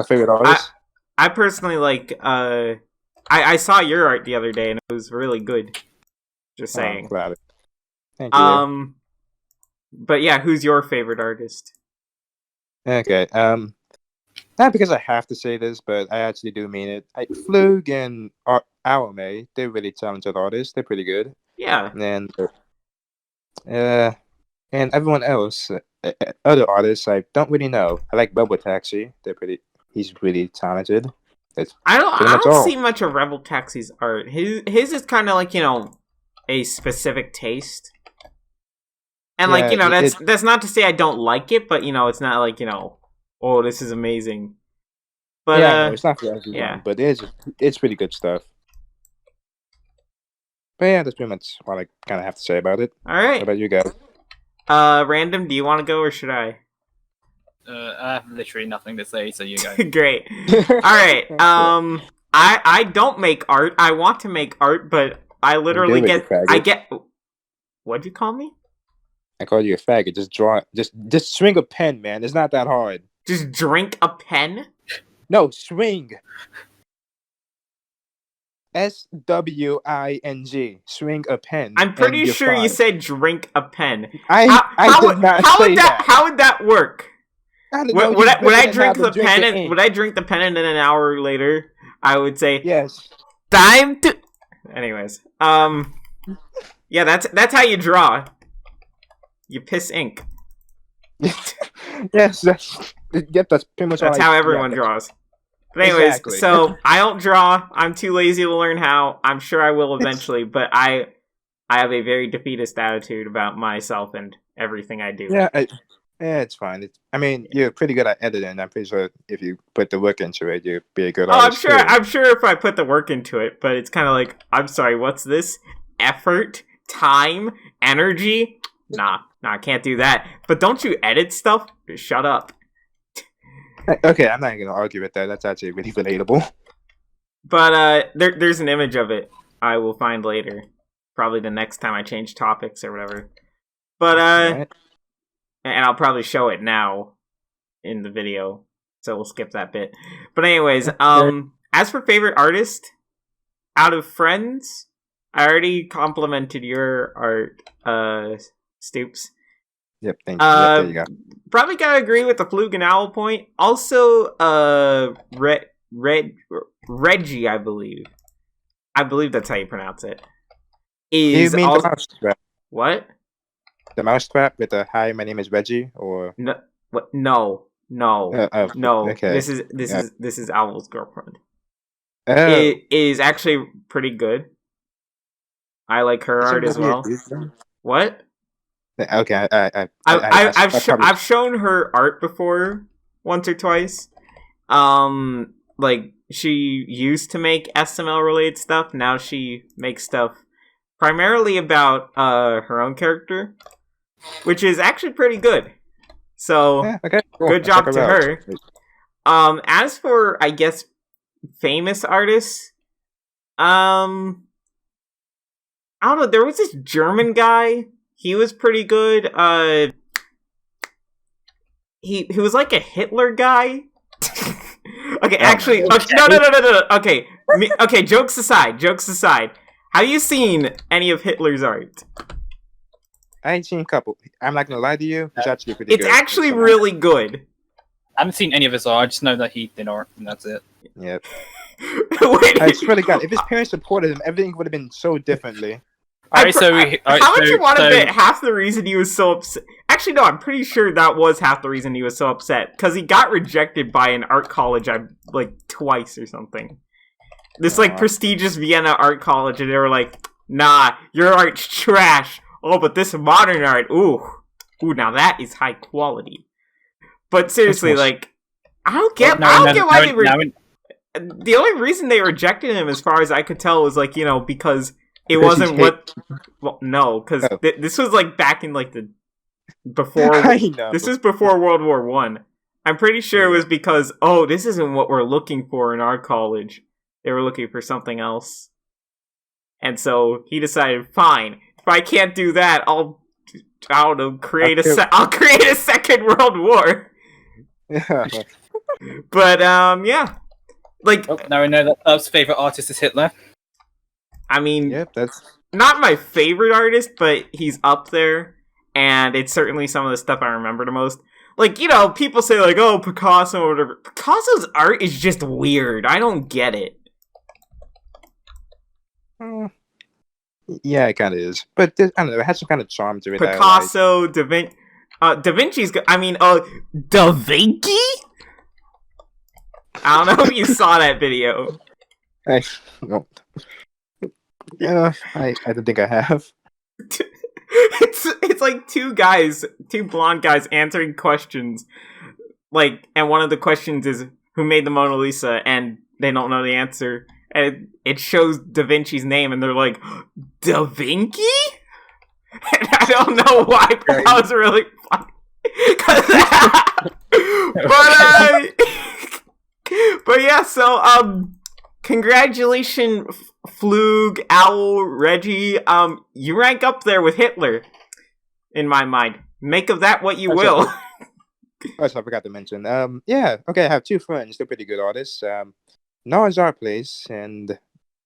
Favorite artist? I personally like. I saw your art the other day and it was really good. Just Oh, I'm saying. glad. Thank you. But yeah, who's your favorite artist? Okay. Not because I have to say this, but I actually do mean it. Flug and OwlMae, they're really talented artists. They're pretty good. Yeah. And everyone else, other artists, I don't really know. I like Bubble Taxi. He's really talented. That's I pretty much don't all. see much of Rebel Taxi's art. His is kind of like, a specific taste. And like, that's not to say I don't like it, but it's not like, oh, this is amazing. But no, it's not for everyone, yeah. but it's pretty good stuff. But yeah, that's pretty much what I kind of have to say about it. All right. What about you guys? Random, do you want to go or should I? I have literally nothing to say, so you go. Great. All right. I don't make art. I want to make art, but I literally get. What'd you call me? I call you a faggot. Just draw. Just swing a pen, man. It's not that hard. Just drink a pen? No, swing. SWING. Swing a pen. I'm pretty sure you said drink a pen. I did not say that. How would that work? Would I drink the pen and then an hour later I would say yes. Time to. Anyways, yeah, that's how you draw. You piss ink. Yes, that's pretty much. That's how everyone draws. But anyways, exactly. So I don't draw. I'm too lazy to learn how. I'm sure I will eventually, but I have a very defeatist attitude about myself and everything I do. Yeah, it's fine. You're pretty good at editing. I'm pretty sure if you put the work into it, you'd be a good artist. I'm sure if I put the work into it, but it's kind of like, I'm sorry, what's this? Effort, time, energy? Nah, I can't do that. But don't you edit stuff? Shut up. Okay, I'm not going to argue with that. That's actually really relatable. But there's an image of it I will find later. Probably the next time I change topics or whatever. But, Right. And I'll probably show it now in the video. So we'll skip that bit. But anyways, as for favorite artist, out of friends, I already complimented your art, Stooopz. Yep, thank you. There you go. Probably gotta agree with the Flug and Owl point. Also, Reggie, I believe. I believe that's how you pronounce it. You mean the mousetrap? What? The mousetrap with the "Hi, my name is Reggie" or no? What? No. No. Okay. This is Owl's girlfriend. Oh. It is actually pretty good. I like her art as well. What? Okay, I've shown her art before once or twice. Like she used to make SML related stuff. Now she makes stuff primarily about her own character, which is actually pretty good. So cool. Good job to her. As for I guess famous artists, I don't know. There was this German guy. He was pretty good. He was like a Hitler guy. Okay, actually, no. Okay, jokes aside. Have you seen any of Hitler's art? I ain't seen a couple. I'm not gonna lie to you. It's actually pretty good. It's actually really good. I haven't seen any of his art. I just know that he did art, and that's it. Yep. Wait. I swear to God, if his parents supported him, everything would have been so differently. How much you want to bet half the reason he was so upset? Actually, no, I'm pretty sure that was half the reason he was so upset. Because he got rejected by an art college, twice or something. This, prestigious Vienna art college, and they were like, nah, your art's trash. Oh, but this modern art, ooh, now that is high quality. But seriously, I don't get why they were... The only reason they rejected him, as far as I could tell, was, because... It wasn't what... Well, no, because this was, back in, the... Before... I know. This was before World War One. I'm pretty sure it was because, this isn't what we're looking for in our college. They were looking for something else. And so, he decided, fine, if I can't do that, I'll create a second World War. But, yeah. Now we know that Earth's favorite artist is Hitler. I mean, yep, that's not my favorite artist, but he's up there, and it's certainly some of the stuff I remember the most. People say, Picasso or whatever. Picasso's art is just weird. I don't get it. Yeah, it kind of is. But, I don't know, it has some kind of charm to it. Picasso, Da Vinci... Da Vinci's... Da Vinci? I don't know if you saw that video. I don't. Yeah, I don't think I have. It's like two blonde guys answering questions, like, and one of the questions is who made the Mona Lisa, and they don't know the answer, and it shows Da Vinci's name, and they're like, Da Vinci? And I don't know why, but that was really funny. But yeah, so congratulations, Flug, Owl, Reggie. You rank up there with Hitler, in my mind. Make of that what you will. Also, I forgot to mention. Yeah, okay, I have two friends. They're pretty good artists. Noah's Art Place and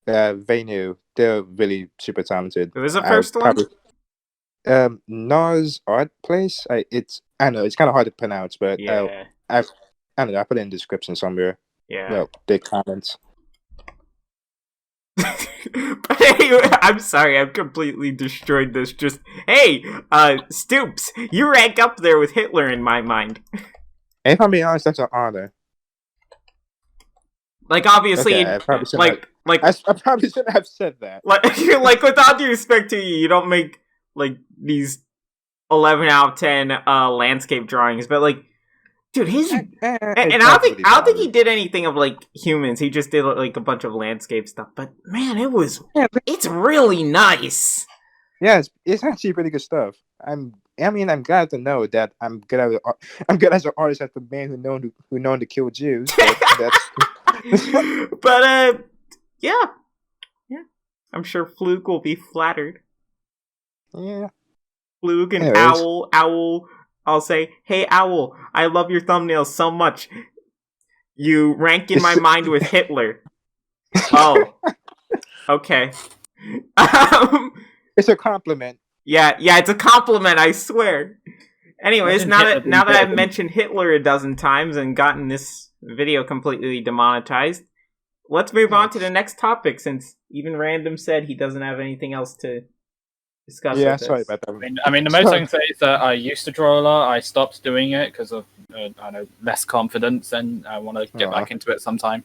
Venu. They're really super talented. Who was the first one? Noah's Art Place. I know it's kind of hard to pronounce, but yeah. I don't know. I put it in the description somewhere. Yeah. Well, the comments. But anyway, I'm sorry, I've completely destroyed this. Just, hey, Stooopz, you rank up there with Hitler in my mind. And if I'm being honest, that's an honor. Like, obviously, Okay, I probably I probably shouldn't have said that. Like, with all due respect to you, you don't make, like, these 11 out of 10 landscape drawings, but, like, dude, and I don't think he did anything of, like, humans. He just did, like, a bunch of landscape stuff. But, man, it's really nice. Yeah, it's actually pretty good stuff. I'm glad to know that I'm good as an artist, as the man who known to kill Jews. But yeah, I'm sure Fluke will be flattered. Yeah, Fluke and Anyways. Owl. I'll say, hey, Owl, I love your thumbnails so much. You rank in my mind with Hitler. Oh, okay. It's a compliment. Yeah, it's a compliment, I swear. Anyways, now that I've mentioned Hitler a dozen times and gotten this video completely demonetized, let's move on to the next topic, since even Random said he doesn't have anything else to discuss. Yeah, with this. sorry about that. I mean, the most I can say is that I used to draw a lot. I stopped doing it because of I don't know, less confidence, and I want to get back into it sometime.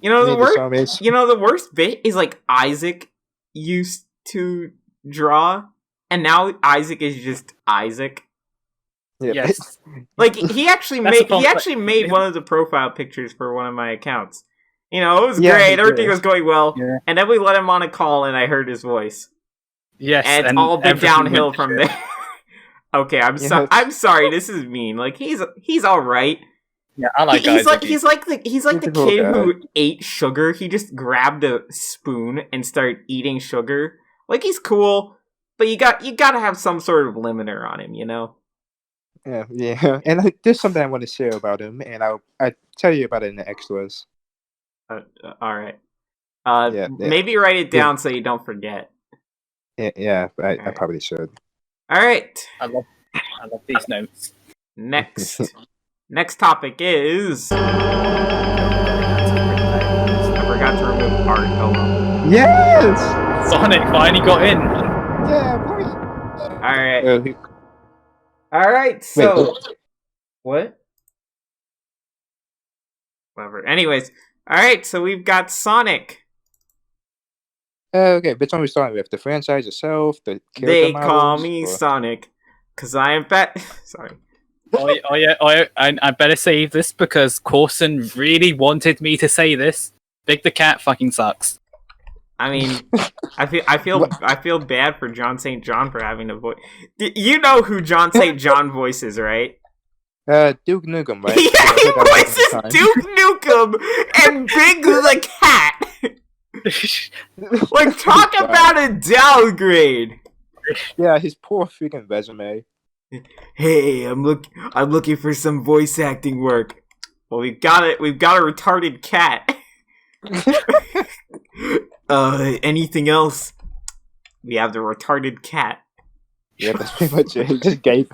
You know, the worst bit is, like, Isaac used to draw, and now Isaac is just Isaac. Yeah, Yes. Like, he actually made one of the profile pictures for one of my accounts. You know, it was great. Everything was going well. Yeah. And then we let him on a call, and I heard his voice. Yes, And it's all been downhill from there. Okay, I'm sorry. This is mean. Like, he's all right. Yeah, I like he's Isaac. he's like the kid who ate sugar. He just grabbed a spoon and started eating sugar. Like, he's cool, but you gotta have some sort of limiter on him, you know? Yeah. And there's something I want to share about him, and I'll tell you about it in the extras. All right. Maybe write it down so you don't forget. Yeah, I probably should. All right. I love these notes. Next topic is. I forgot to remove art. Oh well. Yes. Sonic finally got in. Yeah, boy. All right. All right. So. What? Whatever. Anyways. All right. So we've got Sonic. Okay, which one we starting with? The franchise itself? They call me Sonic, cause I am fat. Sorry. I better save this because Corson really wanted me to say this. Big the Cat fucking sucks. I mean, I feel bad for John St. John for having a voice. You know who John St. John voices, right? Duke Nukem, right? Yeah, he voices Duke Nukem and Big the Cat. Like, talk about a downgrade. Yeah, his poor freaking resume. Hey, I'm looking for some voice acting work. Well, we've got a retarded cat. Anything else? We have the retarded cat. Yeah, that's pretty much it. He just gave.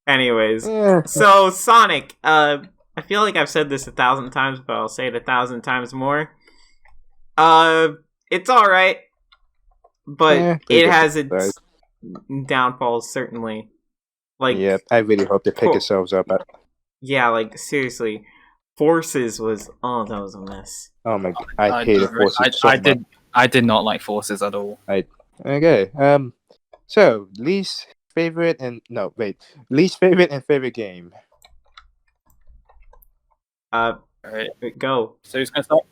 Anyways, so Sonic, I feel like I've said this 1,000 times, but I'll say it 1,000 times more. It's alright, but it has its downfalls, certainly. Like, yeah, I really hope they pick themselves up. Yeah, like, seriously. Forces was that was a mess. Oh my god, I hated Forces so much. I did not like Forces at all. Okay. So least favorite and favorite game. Alright. Go. So who's gonna start?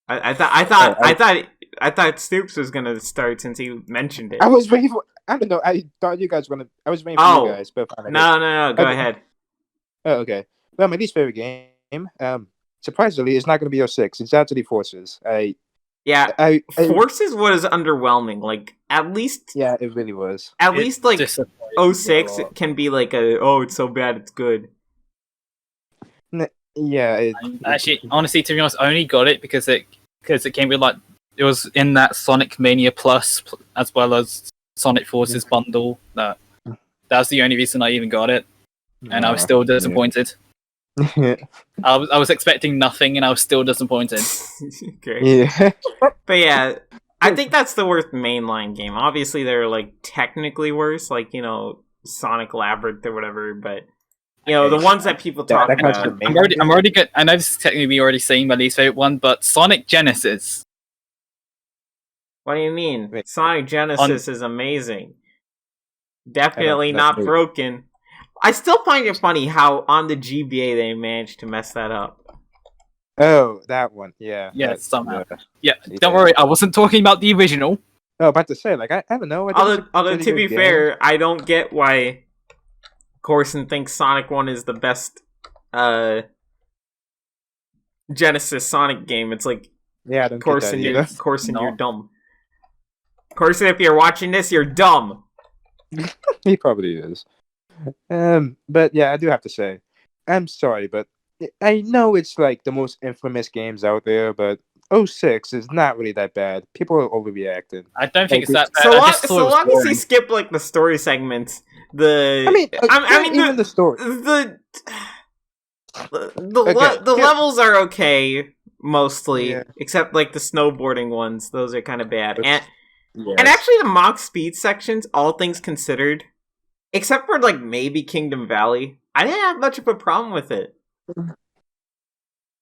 I thought Stooopz was gonna start since he mentioned it. I was waiting for. I don't know. I thought you guys were gonna. I was waiting for you guys, but No. Go ahead. Oh, okay. Well, my least favorite game. Surprisingly, it's not going to be 06. It's actually Forces. Forces was underwhelming. Like at least. Yeah, it really was. At least like 06 it can be like it's so bad it's good. Yeah. Actually, honestly, to be honest, I only got it because it came with like it was in that Sonic Mania Plus as well as Sonic Forces bundle. That's the only reason I even got it, and I was still disappointed. Yeah. I was expecting nothing, and I was still disappointed. Okay. Yeah. But yeah, I think that's the worst mainline game. Obviously, they're like technically worse, like Sonic Labyrinth or whatever. But the ones that people talk about. I'm already good. I know this is technically me already saying my least favorite one, but Sonic Genesis. What do you mean? Sonic Genesis is amazing. Definitely not broken. I still find it funny how on the GBA they managed to mess that up. Oh, that one. Yeah. Yeah, somehow. Yeah, don't worry. I wasn't talking about the original. Oh, about to say, like, I don't know. Although to be fair, I don't get why Corson thinks Sonic 1 is the best Genesis Sonic game. It's like, yeah, I don't Corson, get that you're dumb. Corson, if you're watching this, you're dumb. He probably is. But yeah, I do have to say, I'm sorry, but I know it's like the most infamous games out there, but 06 is not really that bad. People are overreacting. I don't think it's that bad. So long as you skip like the story segments, even the story. The levels are okay mostly, except like the snowboarding ones. Those are kind of bad. And actually, the mock speed sections, all things considered, except for like maybe Kingdom Valley, I didn't have much of a problem with it.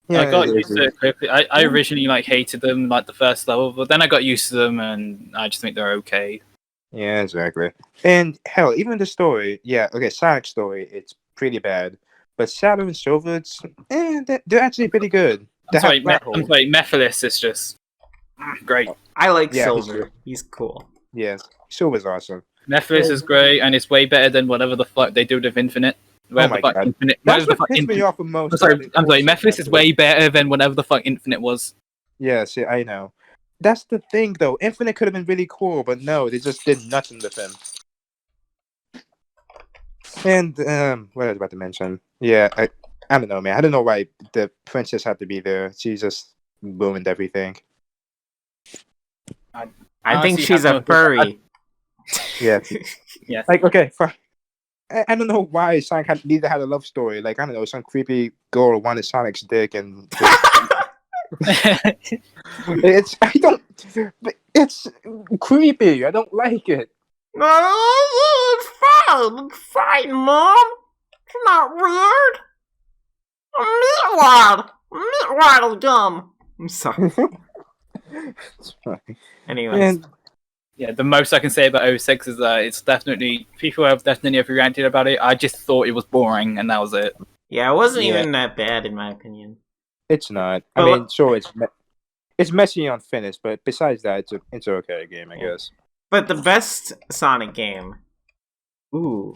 Yeah, I got used to it quickly. I originally hated them like the first level, but then I got used to them, and I just think they're okay. Yeah, exactly. And hell, even the story, Sonic story, it's pretty bad. But Shadow and Silver, they're actually pretty good. I'm sorry, Mephiles is just great. I like Silver. He's cool. Yes, Silver's awesome. Mephiles is great, and it's way better than whatever the fuck they do with Infinite. Oh my god. That's what pissed me off the most. I'm sorry, Mephiles is way better than whatever the fuck Infinite was. Yes, I know. That's the thing, though. Infinite could have been really cool, but no, they just did nothing with him. And, what I was about to mention. Yeah, I don't know, man. I don't know why the princess had to be there. She just ruined everything. I think she's a furry. Yeah. Yes. Like, okay, I don't know why Sonic needed to have a love story. Like, I don't know, some creepy girl wanted Sonic's dick and... it's creepy. I don't like it. It's fine, Mom. It's not weird. Meatwad is dumb. I'm sorry. It's fine. Anyways. Yeah, the most I can say about 06 is that it's definitely... People have definitely overreacted about it. I just thought it was boring, and that was it. Yeah, it wasn't even that bad, in my opinion. It's not. I mean, sure, it's messy and unfinished, but besides that, it's an okay game, I guess. But the best Sonic game... Ooh.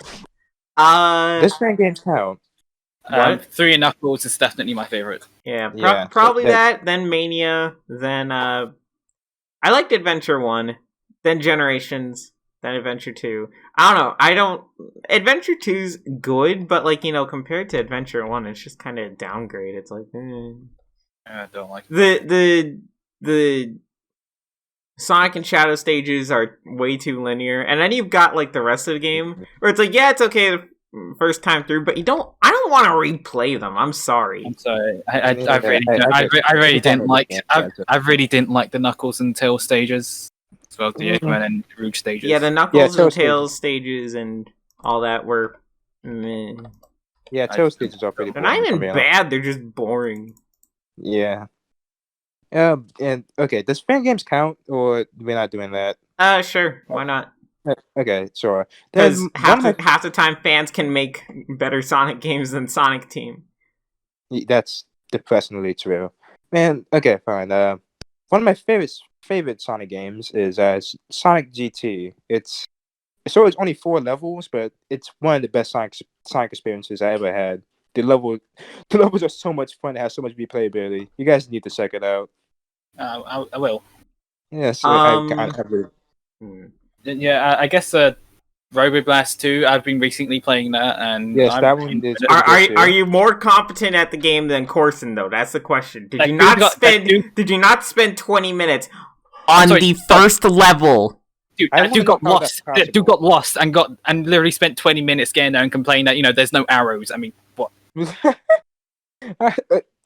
This kind of games count. 3 and Knuckles is definitely my favorite. Yeah, probably that, then Mania, then... I liked Adventure 1. Then Generations, then Adventure 2. I don't know. Adventure 2's good, but compared to Adventure 1, it's just kind of downgrade. It's like, I don't like it. The Sonic and Shadow stages are way too linear, and then you've got the rest of the game where it's it's okay the first time through, but I don't want to replay them. I'm sorry. I'm sorry. I really didn't like the Knuckles and Tails stages. As well, the Eggman and Rouge stages. Yeah, the Knuckles and Tails stages and all that were meh. Yeah, Tail stages are pretty They're boring. not if I'm even being honest. bad. They're just boring. Yeah. And okay, does fan games count, or we're not doing that? Sure. Why not? Okay, sure. Because Then one of half the time fans can make better Sonic games than Sonic Team. that's depressingly true. Man, okay, fine. One of my favorite Sonic games is Sonic GT. It's only 4 levels, but it's one of the best Sonic experiences I ever had. The levels are so much fun. It has so much replayability. You guys need to check it out. I will. Yes, Um, I really. Yeah, I guess Roboblast 2. I've been recently playing that, and Yes, I'm that one is. Are you more competent at the game than Corson though? That's the question. Did That you dude not got- that dude- Did you not spend 20 minutes on sorry, the first level? Dude, I that dude wanna got know how that's lost. That dude got lost and literally spent 20 minutes getting there and complained that there's no arrows. I mean, what?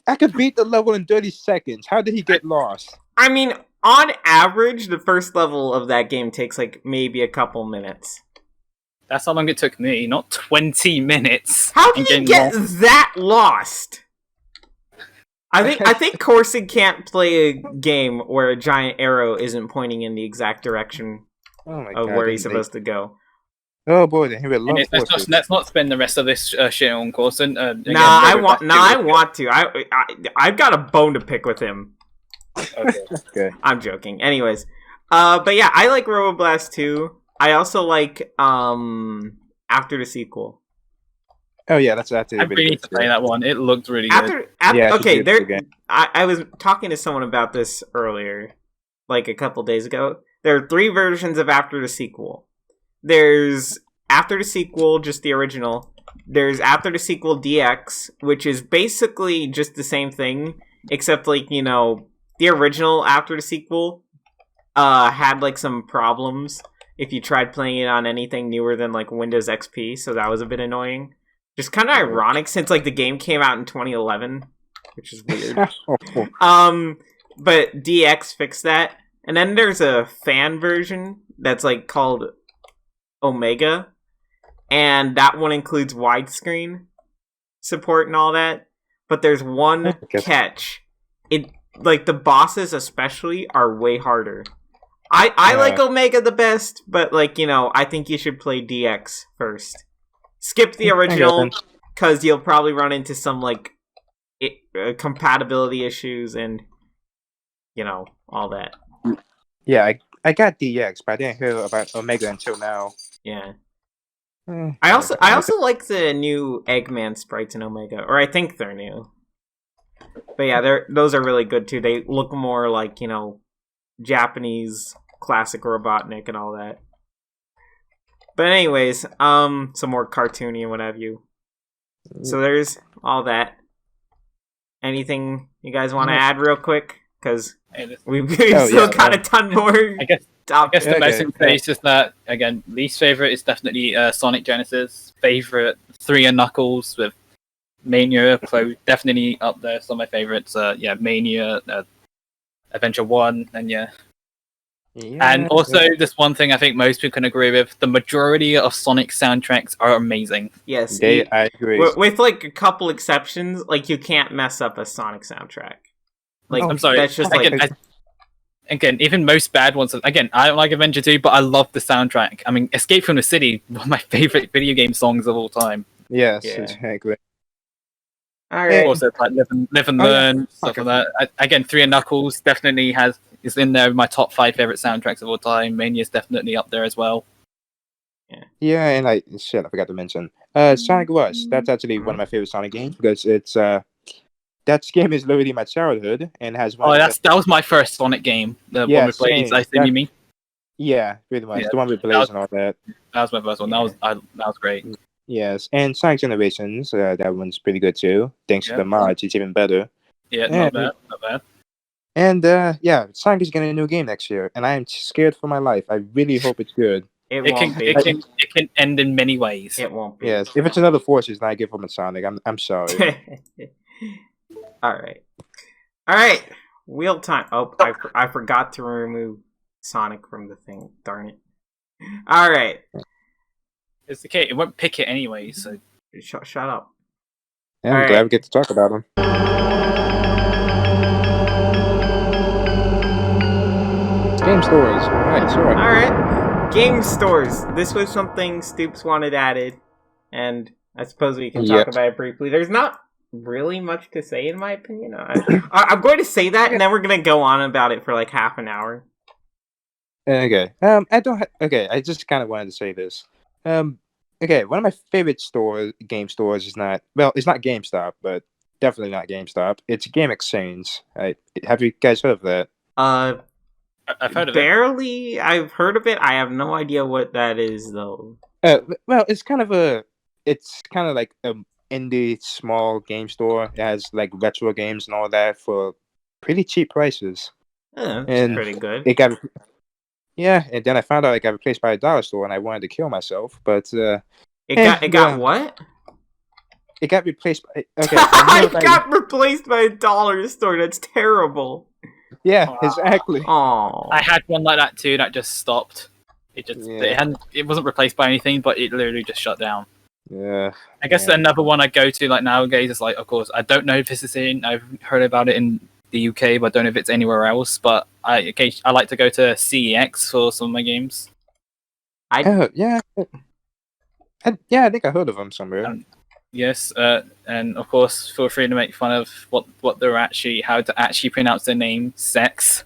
I could beat the level in 30 seconds. How did he get lost? I mean, on average, the first level of that game takes like maybe a couple minutes. That's how long it took me, not 20 minutes. How did he and get getting lost. that lost? I think Corson can't play a game where a giant arrow isn't pointing in the exact direction Oh my of god! where he's supposed to go. Oh boy, then he would love And forces. let's not spend the rest of this shit on Corson. I want to. I've got a bone to pick with him. Okay. I'm joking. Anyways, but yeah, I like Roboblast 2. I also like After the Sequel. Oh yeah, that's actually I really really need good to play too. that one. It looked really good. Yeah, Okay, it's a good game. I was talking to someone about this earlier, like a couple days ago. There are 3 versions of After the Sequel. There's After the Sequel, just the original. There's After the Sequel DX, which is basically just the same thing, except like, the original After the Sequel had like some problems if you tried playing it on anything newer than like Windows XP, so that was a bit annoying. Just kind of ironic since like the game came out in 2011, which is weird. But DX fixed that. And then there's a fan version that's like called Omega, and that one includes widescreen support and all that. But there's one catch. It like the bosses especially are way harder. I like Omega the best, but like, I think you should play DX first. Skip the original because you'll probably run into some like compatibility issues and all that. Yeah, I got DX, but I didn't hear about Omega until now. Yeah. I also like the new Eggman sprites in Omega, or I think they're new. But yeah, those are really good too. They look more like, Japanese classic Robotnik and all that. But anyways, some more cartoony and what have you. So there's all that. Anything you guys want to add real quick? Because we've still got a ton more. I guess the most important is just that, again, least favorite is definitely Sonic Genesis. Favorite, 3 and Knuckles with Mania, definitely up there. Some of my favorites. Mania, Adventure 1, and yeah. And also, this one thing I think most people can agree with: the majority of Sonic soundtracks are amazing. Yes, I agree. With like a couple exceptions, like you can't mess up a Sonic soundtrack. Like, I'm sorry, that's just again, even most bad ones. Again, I don't like Adventure 2, but I love the soundtrack. I mean, Escape from the City, one of my favorite video game songs of all time. Yes, exactly. All right. Also, like Live and Learn, stuff like that. Again, 3 and Knuckles definitely is in there with my top 5 favorite soundtracks of all time. Mania's definitely up there as well. Yeah, and I forgot to mention Sonic Rush. That's actually one of my favorite Sonic games because it's that game is literally my childhood and has one. That was my first Sonic game. The one with Blaze. I think you mean? Yeah, pretty much the one with Blaze and all that. That was my first one. That was great. Yes, and Sonic Generations. That one's pretty good too. Thanks to the mods, it's even better. Yeah, not bad. And Sonic is getting a new game next year, and I am scared for my life. I really hope it's good. It can end in many ways. It won't be. Yes, if it's another Forces, then I give them a Sonic. I'm sorry. All right. Wheel time. Oh, I forgot to remove Sonic from the thing. Darn it. All right. It's okay. It won't pick it anyway. So shut up. I'm All glad right. we get to talk about them. Game stores. Right, sure. All right. Game stores. This was something Stooopz wanted added, and I suppose we can talk Yep. about it briefly. There's not really much to say, in my opinion. I'm going to say that, and then we're going to go on about it for like half an hour. Okay. I just kind of wanted to say this. Okay. One of my favorite game stores is not. Well, it's not GameStop, but definitely not GameStop. It's Game Exchange. Have you guys heard of that? I've heard of it. Barely. I've heard of it. I have no idea what that is, though. Well, it's kind of like an indie small game store. It has like retro games and all that for pretty cheap prices. That's And pretty good. It got. Yeah, and then I found out I got replaced by a dollar store, and I wanted to kill myself. But It got what? it got replaced by. Okay, It got replaced by a dollar store. That's terrible. yeah, exactly. Oh, I had one like that too. That just stopped. It wasn't replaced by anything, but it literally just shut down. Yeah. I guess another one I go to like nowadays is like, of course, I don't know if this is in. I've heard about it in the UK, but I don't know if it's anywhere else. But I like to go to CEX for some of my games. Yeah. I think I heard of them somewhere. Yes, and of course, feel free to make fun of what they're how to actually pronounce their name, sex.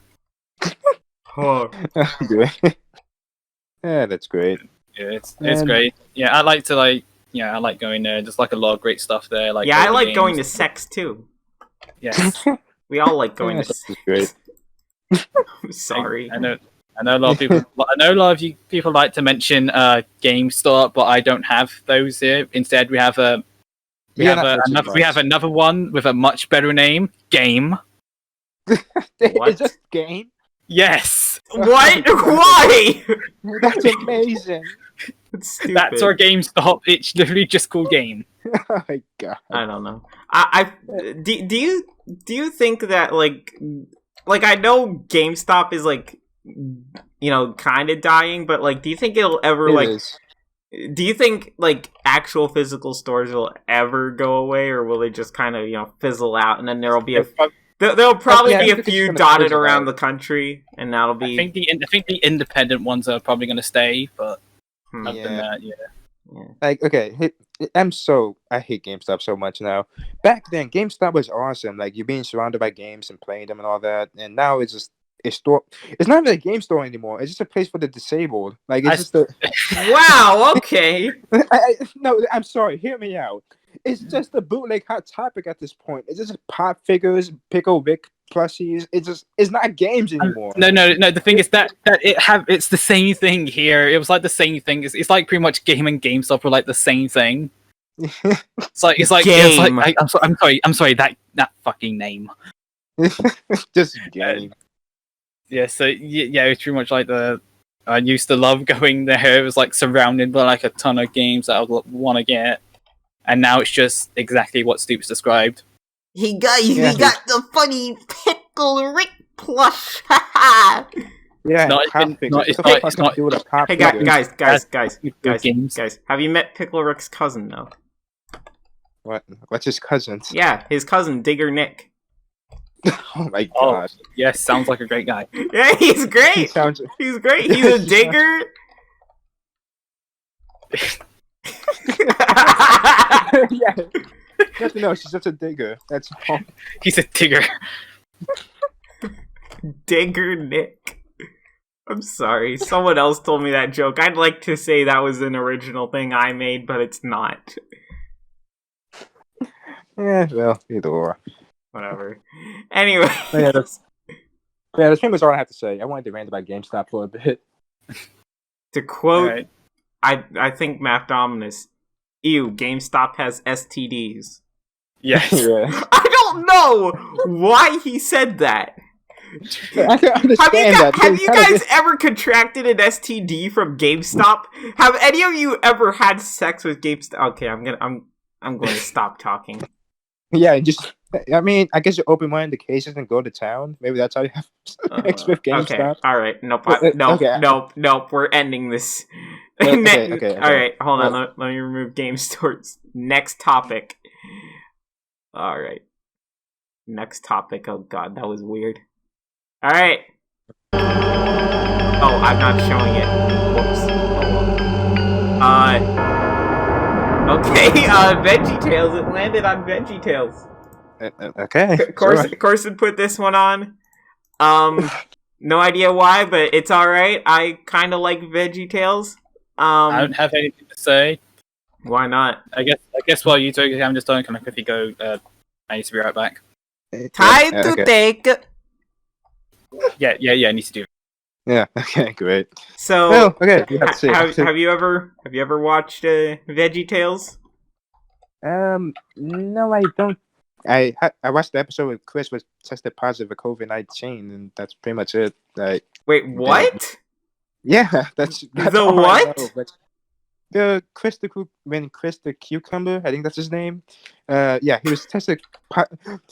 oh. Yeah, that's great. Yeah, it's great. Yeah, I like going there. There's like a lot of great stuff there. Like Yeah, I like going to sex too. Yes, We all like going Yeah, to that's sex. great. I'm sorry. I know a lot of people. I know a lot of you people like to mention GameStop, but I don't have those here. Instead, we have another one with a much better name, Game. What? It's just game. Yes, What? Why? That's amazing. It's stupid. that's our GameStop. It's literally just called Game. Oh my god. I don't know. Do you think that like I know GameStop is like, you know, kind of dying, but like do you think it'll ever do you think like actual physical stores will ever go away, or will they just kind of, you know, fizzle out, and then there'll be there'll probably be a few dotted around the country, and that'll be. I think the independent ones are probably going to stay, but other than that, yeah. Like, okay, I hate GameStop so much now. Back then, GameStop was awesome. Like, you're being surrounded by games and playing them and all that. And now it's just it's not even a game store anymore. It's just a place for the disabled. Like, it's Wow. Okay. No, I'm sorry. Hear me out. It's just a bootleg Hot Topic at this point. It's just pop figures, Pickle Rick plushies. It's not games anymore. No. The thing is that it's the same thing here. It was like the same thing. It's like pretty much Game and GameStop were like the same thing. It's like Game. I'm sorry that fucking name. Just game. Yeah. So yeah, it's pretty much like I used to love going there. It was like surrounded by like a ton of games that I would want to get, and now it's just exactly what Stooopz described. He got the funny Pickle Rick plush. Yeah, Hey guys! Have you met Pickle Rick's cousin though? What's his cousin's? Yeah, his cousin Digger Nick. Oh my god! Yes, sounds like a great guy. Yeah, he's great. He's great. He's a digger. Yeah. Nothing else. She's just a digger. That's all. He's a digger. Digger Nick. I'm sorry. Someone else told me that joke. I'd like to say that was an original thing I made, but it's not. Yeah, well, either or. Whatever. Anyway. That's pretty much all I have to say. I wanted to rant about GameStop for a bit. To quote, Right. I think Matt Dominus, ew, GameStop has STDs. Yes. Yeah. I don't know why he said that. I can understand that. Have you guys ever contracted an STD from GameStop? Have any of you ever had sex with GameStop? Okay, I'm going to stop talking. Yeah, I mean, I guess you open one of the cases and go to town. Maybe that's how you have sex with GameStop. Okay, all right. Nope. Nope. We're ending this. Okay. All right, hold on. Let me remove game stores. Next topic. Alright. Next topic. Oh god, that was weird. Alright. Oh, I'm not showing it. Whoops. Okay, VeggieTales. It landed on VeggieTales. Okay. Corson put this one on. No idea why, but it's alright. I kind of like VeggieTales. I don't have anything to say. Why not? I guess while you talk, I'm just going to quickly go. I need to be right back. Time to take. Yeah. I need to do. Yeah. Okay. Great. So, well, okay. We have to see. Have you ever watched VeggieTales? No, I don't. I watched the episode where Chris was tested positive for COVID-19, and that's pretty much it. Wait, what? Yeah, that's the all what? I know, but the Chris the Cucumber, I think that's his name. Yeah, he was tested.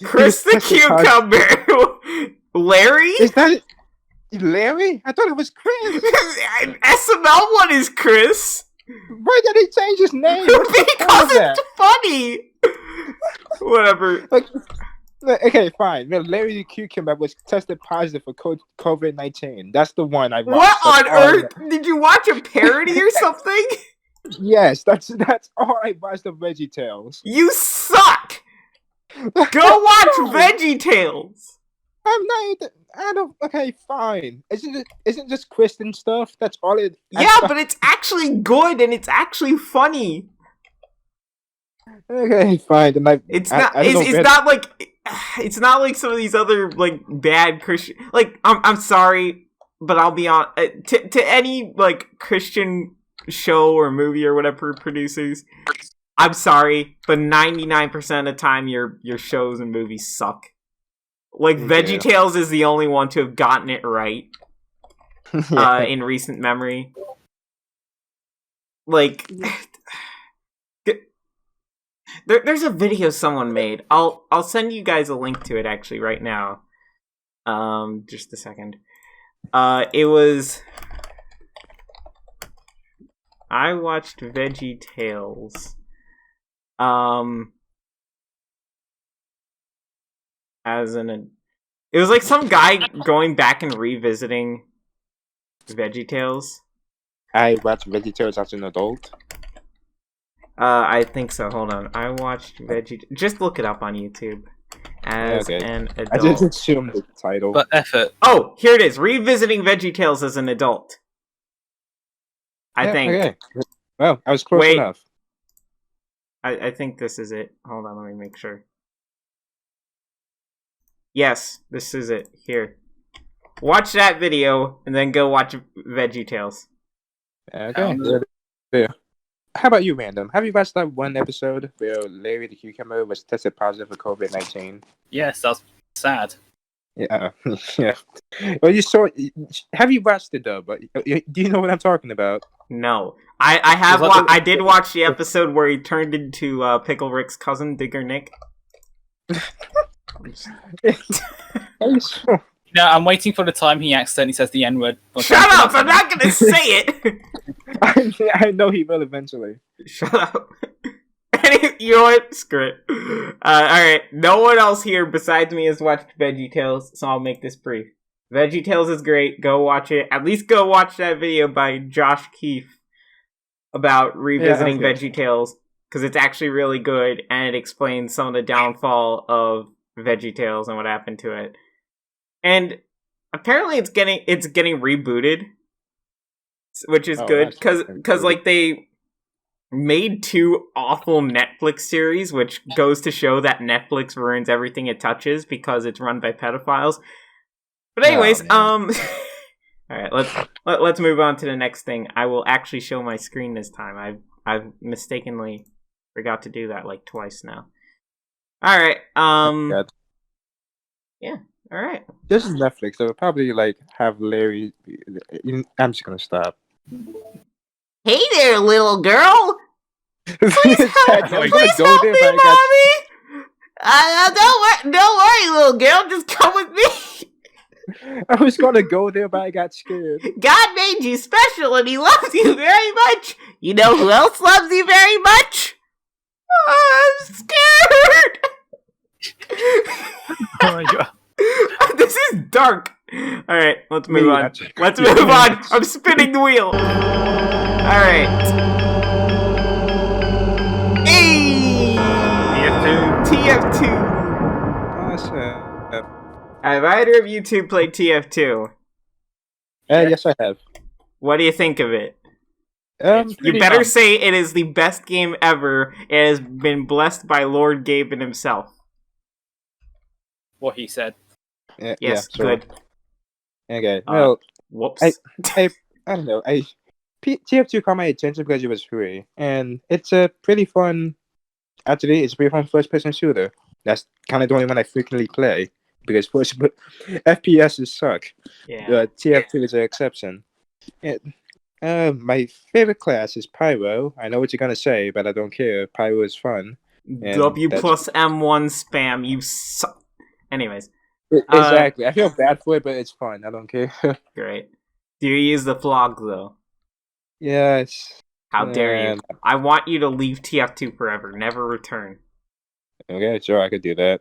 Chris the Cucumber. Larry? Is that Larry? I thought it was Chris. SML one is Chris. Why did he change his name? Because it's funny. Whatever. Okay, fine. Well, Larry the Cucumber was tested positive for COVID-19. That's the one I watched. What on earth? Did you watch a parody or something? Yes, that's all I watched of VeggieTales. You suck. Go watch VeggieTales. I don't. Okay, fine. Isn't just Kristen stuff? That's all it. Yeah, but it's actually good and it's actually funny. Okay, fine. Then it's not like some of these other like bad Christian. Like I'm sorry, but I'll be on to any like Christian show or movie or whatever producers. I'm sorry, but 99% of the time your shows and movies suck. Like VeggieTales is the only one to have gotten it right in recent memory. Like there's a video someone made. I'll send you guys a link to it actually right now. Just a second. It was I watched VeggieTales. It was like some guy going back and revisiting VeggieTales. I watched VeggieTales as an adult. I think so. Hold on. I watched Just look it up on YouTube. As an adult. I just assumed the title. But effort. Oh, here it is. Revisiting VeggieTales as an adult. I think. Okay. Well, I was close enough. I think this is it. Hold on, let me make sure. Yes, this is it. Here. Watch that video, and then go watch VeggieTales. Okay. Yeah. How about you, Random? Have you watched that one episode where Larry the Cucumber was tested positive for COVID-19? Yes, that's sad. Yeah. Yeah. Well, have you watched the dub? Do you know what I'm talking about? No. I did watch the episode where he turned into Pickle Rick's cousin, Digger Nick. No, I'm waiting for the time he accidentally says the N-word. Shut up! I'm not gonna say it! I know he will eventually. Shut up. You know what? Screw it. Alright, no one else here besides me has watched VeggieTales, so I'll make this brief. VeggieTales is great. Go watch it. At least go watch that video by Josh Keefe about revisiting VeggieTales, because it's actually really good, and it explains some of the downfall of VeggieTales and what happened to it. And apparently it's getting rebooted, which is good, because like they made 2 awful Netflix series, which goes to show that Netflix ruins everything it touches because it's run by pedophiles. But anyways, all right, let's move on to the next thing. I will actually show my screen this time. I've mistakenly forgot to do that like twice now. All right, yeah. All right. This is Netflix, so we'll probably like have Larry. I'm just gonna stop. Hey there, little girl. Please help me, mommy. Don't worry, little girl. Just come with me. I was gonna go there, but I got scared. God made you special, and He loves you very much. You know who else loves you very much? I'm scared. Oh my god. This is dark. All right, let's move on. that's- Let's move on. I'm spinning the wheel. All right. Hey! TF2. Awesome. Have either of you two played TF2? Yes, I have. What do you think of it? It's You pretty better fun. say it is the best game ever. It has been blessed by Lord Gaben himself. What he said. Yeah, Yes, yeah, so, good. Okay. Uh, Well, Whoops. I don't know. TF2 caught my attention because it was free, and it's a pretty fun. Actually, it's a pretty fun first-person shooter. That's kind of the only one I frequently play because FPSs suck. Yeah. TF2 is an exception. My favorite class is Pyro. I know what you're gonna say, but I don't care. Pyro is fun. and W that's- plus M1 spam. You suck. Anyways, Exactly. I feel bad for it, but it's fun. I don't care. great. Do you use the flog though? Yes. How dare you? Um, I want you to leave TF2 forever. Never return. Okay, sure, I could do that.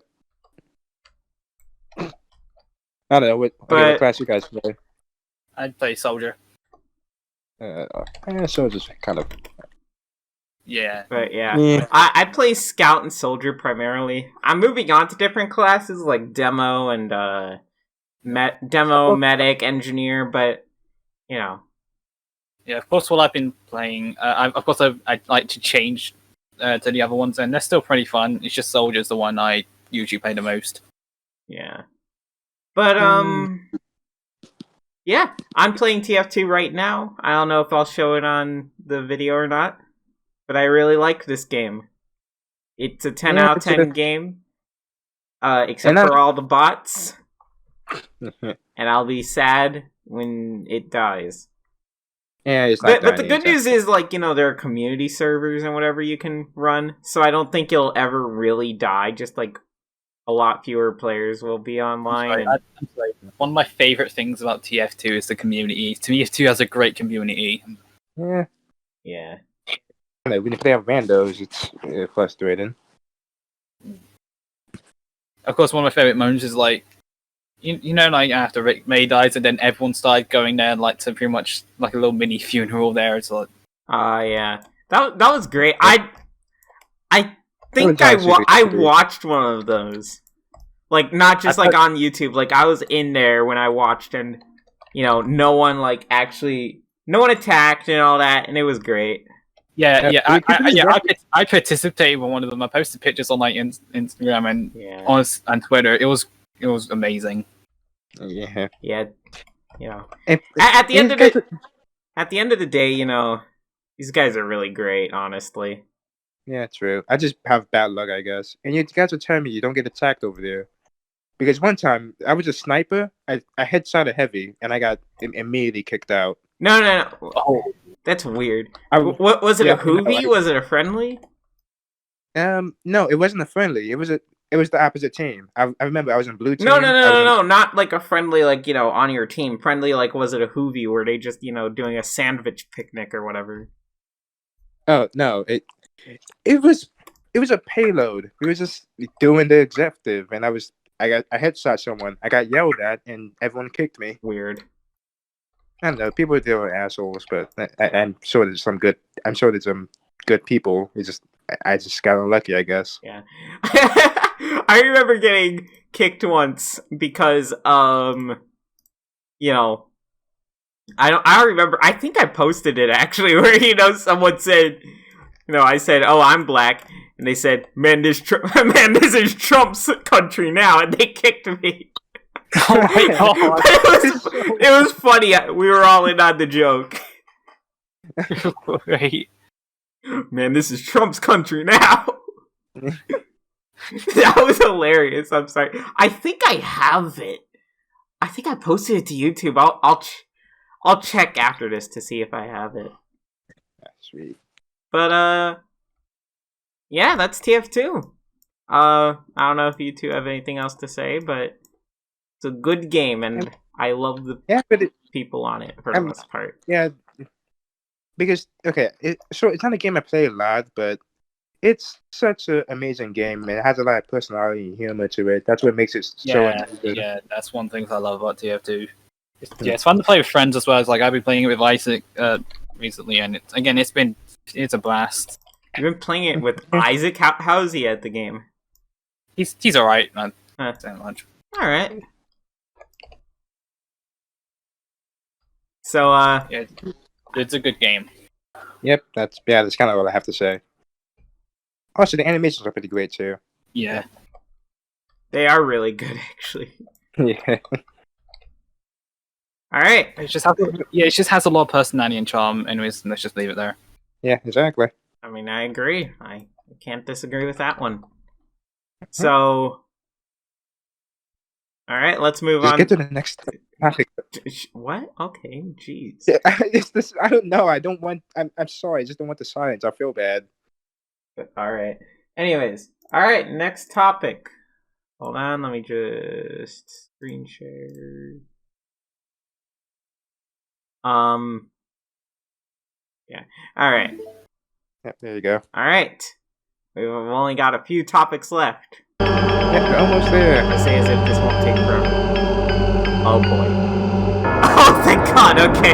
I don't know what But- class you guys play. I'd play soldier. So just kind of. Yeah. But yeah. Yeah. I play Scout and Soldier primarily. I'm moving on to different classes like Demo and Medic, Engineer, but you know. Yeah, of course, while I've been playing, I'd like to change to the other ones, and they're still pretty fun. It's just Soldier's the one I usually play the most. Yeah. But yeah, I'm playing TF2 right now. I don't know if I'll show it on the video or not, but I really like this game. It's a 10 Yeah, out of it's 10 a- game. Except And for all the bots, and I'll be sad when it dies. Yeah, it's not. But the good news is, like, you know, there are community servers and whatever you can run, so I don't think you'll ever really die, just like a lot fewer players will be online. Sorry, and- I'm sorry. One of my favorite things about TF2 is the community. TF2 has a great community. Yeah. Yeah. I don't know, when you play on randos, it's frustrating. Of course, one of my favorite moments is like, you know, like after Rick May dies, and then everyone started going there, like to pretty much like a little mini funeral there. It's like, Yeah. That was great. I think Valentine's I Day. watched one of those. Like, not just I like on YouTube. Like, I was in there when I watched, and you know, no one attacked and all that, and it was great. yeah. Yeah, I participated in one of them. I posted pictures on like Instagram and Yeah. on Twitter. It was amazing. Yeah. Yeah. You know. And- At the end of and- it, at the end of the day, you know, these guys are really great, honestly. Yeah, true. I just have bad luck, I guess. And you guys will tell me you don't get attacked over there. Because one time, I was a sniper, I headshot heavy, and I got immediately kicked out. No. Oh, That's weird. I, What was it? Yeah, A hoovie? no, Was it a friendly? no, it wasn't a friendly. It was the opposite team. I remember I was in blue team. No, I was in- no. Not like a friendly, like, you know, on your team. Friendly, like, was it a hoovie? Were they just, you know, doing a sandwich picnic or whatever? Oh no, it was a payload. We were just doing the objective, and I headshot someone. I got yelled at, and everyone kicked me. Weird. I don't know. People are assholes, but I'm sure there's some good. I'm sure there's some good people. I just got unlucky, I guess. Yeah. I remember getting kicked once because, you know, I don't remember. I think I posted it actually, where, you know, someone said, you know, I said, "Oh, I'm black," and they said, "Man, this is Trump's country now," and they kicked me. oh my god! It was funny. We were all in on the joke. Great. Man, this is Trump's country now. That was hilarious. I'm sorry. I think I have it. I think I posted it to YouTube. I'll check after this to see if I have it. Sweet. But yeah, that's TF2. I don't know if you two have anything else to say, but it's a good game, and I love the Yeah, but people on it for the most part. yeah, because it's not a game I play a lot, but it's such an amazing game, and it has a lot of personality and humor to it. That's what makes it so Yeah, good. yeah, that's one thing I love about TF2. It's fun to play with friends as well. It's like I've been playing it with Isaac recently, and it's a blast. You've been playing it with Isaac? How is he at the game? He's alright, not that much. Alright. So, Yeah, it's a good game. Yep, that's kind of all I have to say. Also, the animations are pretty great too. Yeah. they are really good, actually. Yeah. Alright. It just has a lot of personality and charm. Anyways, let's just leave it there. Yeah, exactly. I mean, I agree. I can't disagree with that one. So, alright, let's move Just on. get to the next topic. What? Okay, jeez. Yeah, I don't know. I'm sorry. I just don't want the silence. I feel bad. Alright. Anyways. Alright, next topic. Hold on, let me just screen share. Yeah. Alright. Yep, there you go. Alright. We've only got a few topics left. Yep, we're almost there. I say as if this won't take forever. Oh boy. Oh, thank God, okay.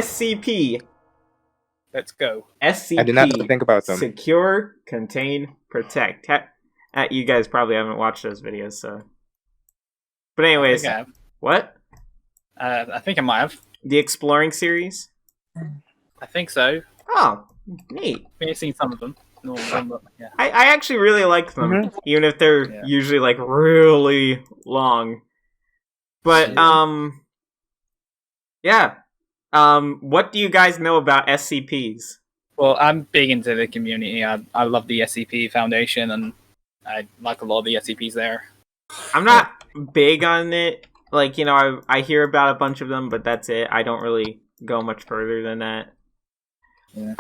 SCP. Let's go. SCP. I did not think about them. Secure, contain, protect. You guys probably haven't watched those videos, so. But anyways, I think I have. What? I think I might have. The Exploring series? I think so. Oh, neat. I've seen some of them. No, but, yeah. I actually really like them, Mhm. even if they're usually like really long. But yeah. What do you guys know about SCPs? Well, I'm big into the community. I love the SCP Foundation, and I like a lot of the SCPs there. I'm not big on it. Like, you know, I hear about a bunch of them, but that's it. I don't really go much further than that. Yeah.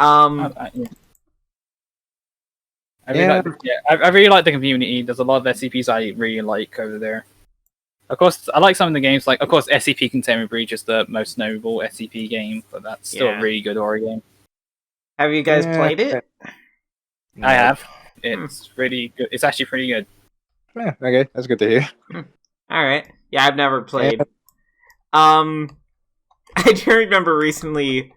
I really like the community. There's a lot of SCPs I really like over there. Of course, I like some of the games. Like, of course, SCP Containment Breach is the most notable SCP game, but that's still a really good horror game. Have you guys played it? I have. It's pretty good. It's actually pretty good. Yeah, okay, that's good to hear. Alright. Yeah, I've never played. I do remember recently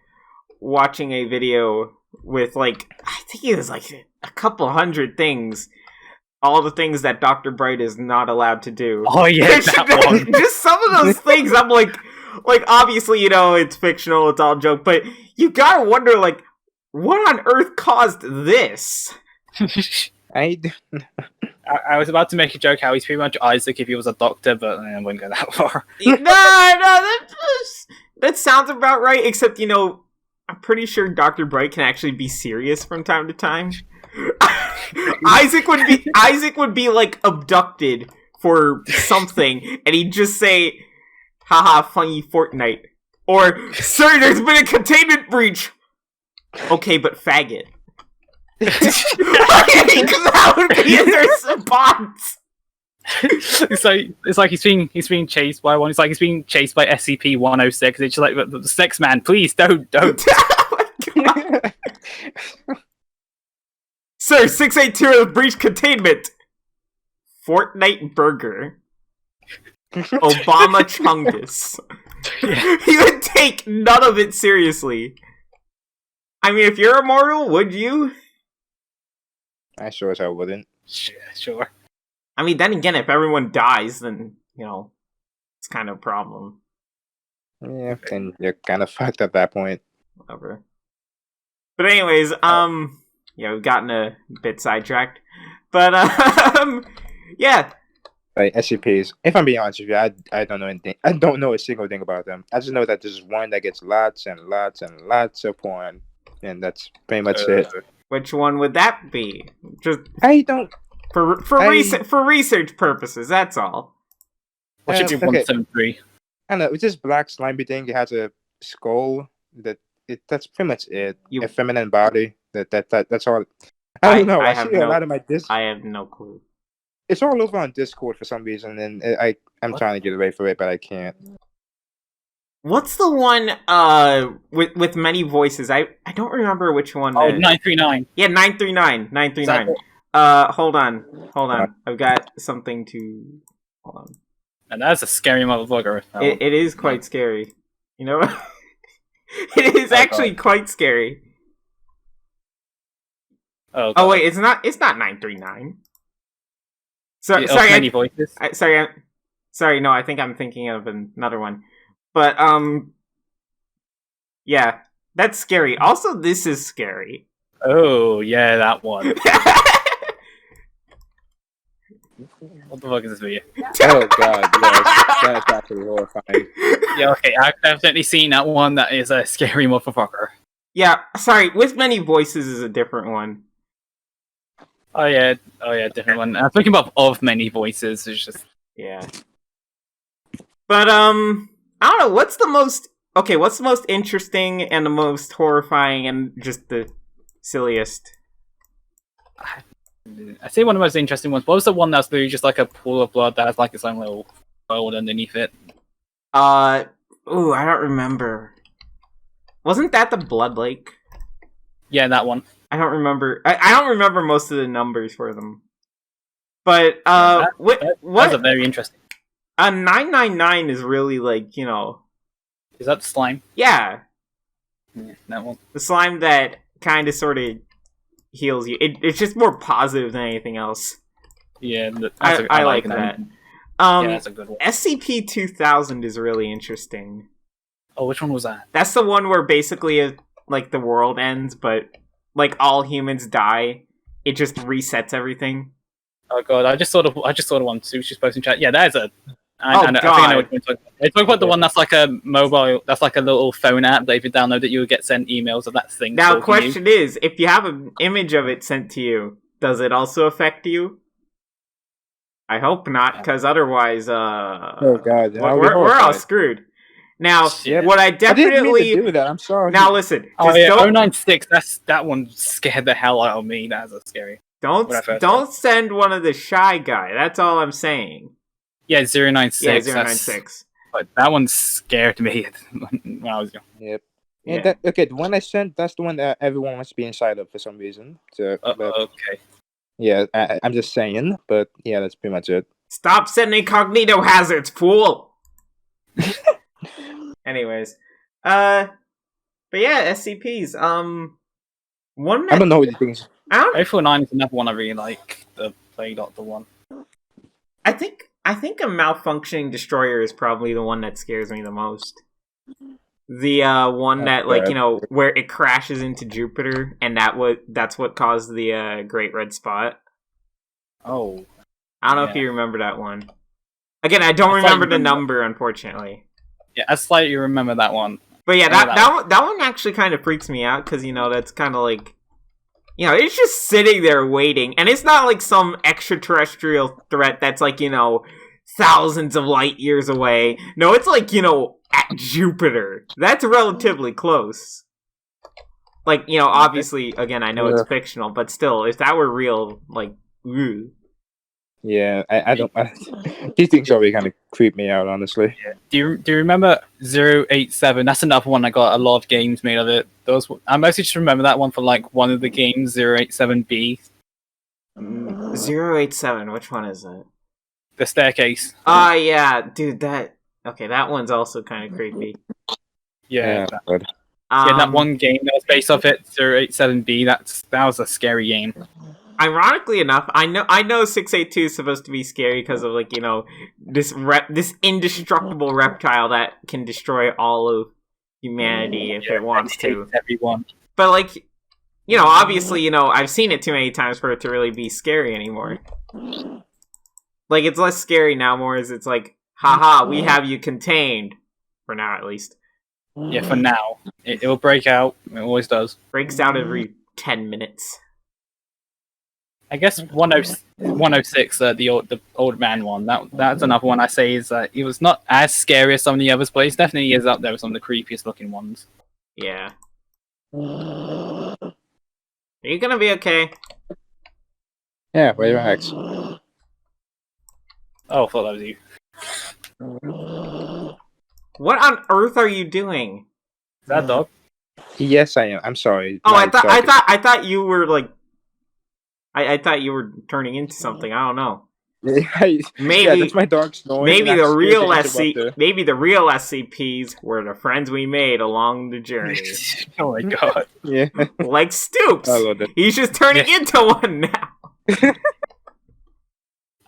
watching a video with, like, I think it was, like, a couple hundred things. All the things that Dr. Bright is not allowed to do. Oh, yeah, that one. Just some of those things, I'm like, obviously, you know, it's fictional, it's all a joke, but you gotta wonder, like, what on earth caused this? I was about to make a joke how he's pretty much Isaac if he was a doctor, but I wouldn't go that far. That sounds about right, except, you know, I'm pretty sure Dr. Bright can actually be serious from time to time. Isaac would be like abducted for something, and he'd just say, "Haha, funny Fortnite," or "Sir, there's been a containment breach." Okay, but faggot. That would be his response. It's like he's being chased by one. It's like he's being chased by SCP-106. It's just like the sex man, please don't. Oh my God. Sir, 682 has breached containment. Fortnite Burger. Obama Chungus. He would take none of it seriously. I mean, if you're immortal, would you? I sure as hell wouldn't. Sure. I mean, then again, if everyone dies, then, you know, it's kind of a problem. Yeah, and you're kind of fucked at that point. Whatever. But anyways, yeah, we've gotten a bit sidetracked. But, yeah. Like, SCPs, if I'm being honest with you, I don't know anything. I don't know a single thing about them. I just know that there's one that gets lots and lots and lots of porn. And that's pretty much it. Which one would that be? Just I don't... For research purposes, that's all. What should be 173? I don't know, it's this black slimy thing. It has a skull. That's pretty much it. A feminine body. That's all. I don't know. I see a lot of my I have no clue. It's all over on Discord for some reason, and I'm trying to get away from it, but I can't. What's the one with many voices? I don't remember which one. Oh, 939. Yeah, 939. 939. Hold on. I've got something to. Hold on. And that's a scary motherfucker. It is quite scary. You know, it is actually quite scary. Oh wait, it's not 939. Sorry, many voices. Sorry. No, I think I'm thinking of another one. But yeah, that's scary. Also, this is scary. Oh yeah, that one. What the fuck is this video? Oh god, yes, that's actually horrifying. Yeah, okay, I've definitely seen that one. That is a scary motherfucker. Yeah, sorry. With many voices is a different one. Oh yeah, different one. I'm thinking of many voices. It's just yeah. But I don't know. What's the most interesting and the most horrifying and just the silliest? I say one of the most interesting ones. What was the one that's literally just like a pool of blood that has like its own little world underneath it? I don't remember. Wasn't that the Blood Lake? Yeah, that one. I don't remember. I don't remember most of the numbers for them. But that's a very interesting. 999 is really like, you know. Is that the slime? Yeah. Yeah, that one. The slime that kind of sort of heals you. It's just more positive than anything else. Yeah, I like that. Yeah, that's a good one. SCP-2000 is really interesting. Oh, which one was that? That's the one where basically like the world ends, but like all humans die. It just resets everything. Oh god, I just saw the one Sushi's posting chat. Yeah, that is a. I think I know what you're talking about. They talk about the one that's like a mobile, that's like a little phone app that if you download it, you will get sent emails of that thing. Now, question is, if you have an image of it sent to you, does it also affect you? I hope not, because otherwise, oh god, we're all screwed. Now, what I definitely didn't mean to do that. I'm sorry. Now, listen. Oh yeah, 096. That one scared the hell out of me. That's a scary. Don't send one of the shy guy. That's all I'm saying. Yeah, 096. Yeah, 096. But that one scared me when I was young. Yep. Yeah. The one I sent, that's the one that everyone wants to be inside of for some reason. So, okay. Yeah, I'm just saying, but yeah, that's pretty much it. Stop sending incognito hazards, fool! Anyways. But yeah, SCPs. One that... I don't know what you think. 049 is another one I really like, the Plague Doctor one. I think a malfunctioning destroyer is probably the one that scares me the most. The one that, like, you know, where it crashes into Jupiter, and that's what caused the Great Red Spot. Oh. I don't know if you remember that one. Again, I don't remember the number, unfortunately. Yeah, I slightly remember that one. But yeah, that one actually kind of freaks me out, because, you know, that's kind of like... You know, it's just sitting there waiting, and it's not like some extraterrestrial threat that's like, you know, thousands of light years away. No, it's like, you know, at Jupiter. That's relatively close. Like, you know, obviously, again, I know it's fictional, but still, if that were real, like, ooh. Yeah, I don't... these things already kind of creep me out, honestly. Yeah. Do you remember 087? That's another one that got a lot of games made of it. I mostly just remember that one for, like, one of the games, 087B. 087, which one is it? The staircase. Yeah, dude, that one's also kind of creepy. Yeah, that one game that was based off it, 087B, that was a scary game. Ironically enough, I know 682 is supposed to be scary because of, like, you know, this indestructible reptile that can destroy all of humanity if it wants to. Everyone. But, like, you know, obviously, you know, I've seen it too many times for it to really be scary anymore. Like, it's less scary now, more as it's like, haha, we have you contained. For now, at least. Yeah, for now. It will break out. It always does. Breaks out every 10 minutes. I guess 106, the old man one. That's another one I say is that it was not as scary as some of the others, but it definitely is up there with some of the creepiest looking ones. Yeah. Are you gonna be okay? Yeah, relax. Oh, I thought that was you. What on earth are you doing? Is that dog? Yes, I am. I'm sorry. Oh, My I dog- thought you were like. I thought you were turning into something. I don't know. Yeah, Maybe that's my dog snoring. maybe and the I'm scared real to interrupt her. maybe the real SCPs were the friends we made along the journey, Oh my god. Yeah. like Stooopz. I love it. He's just turning into one now.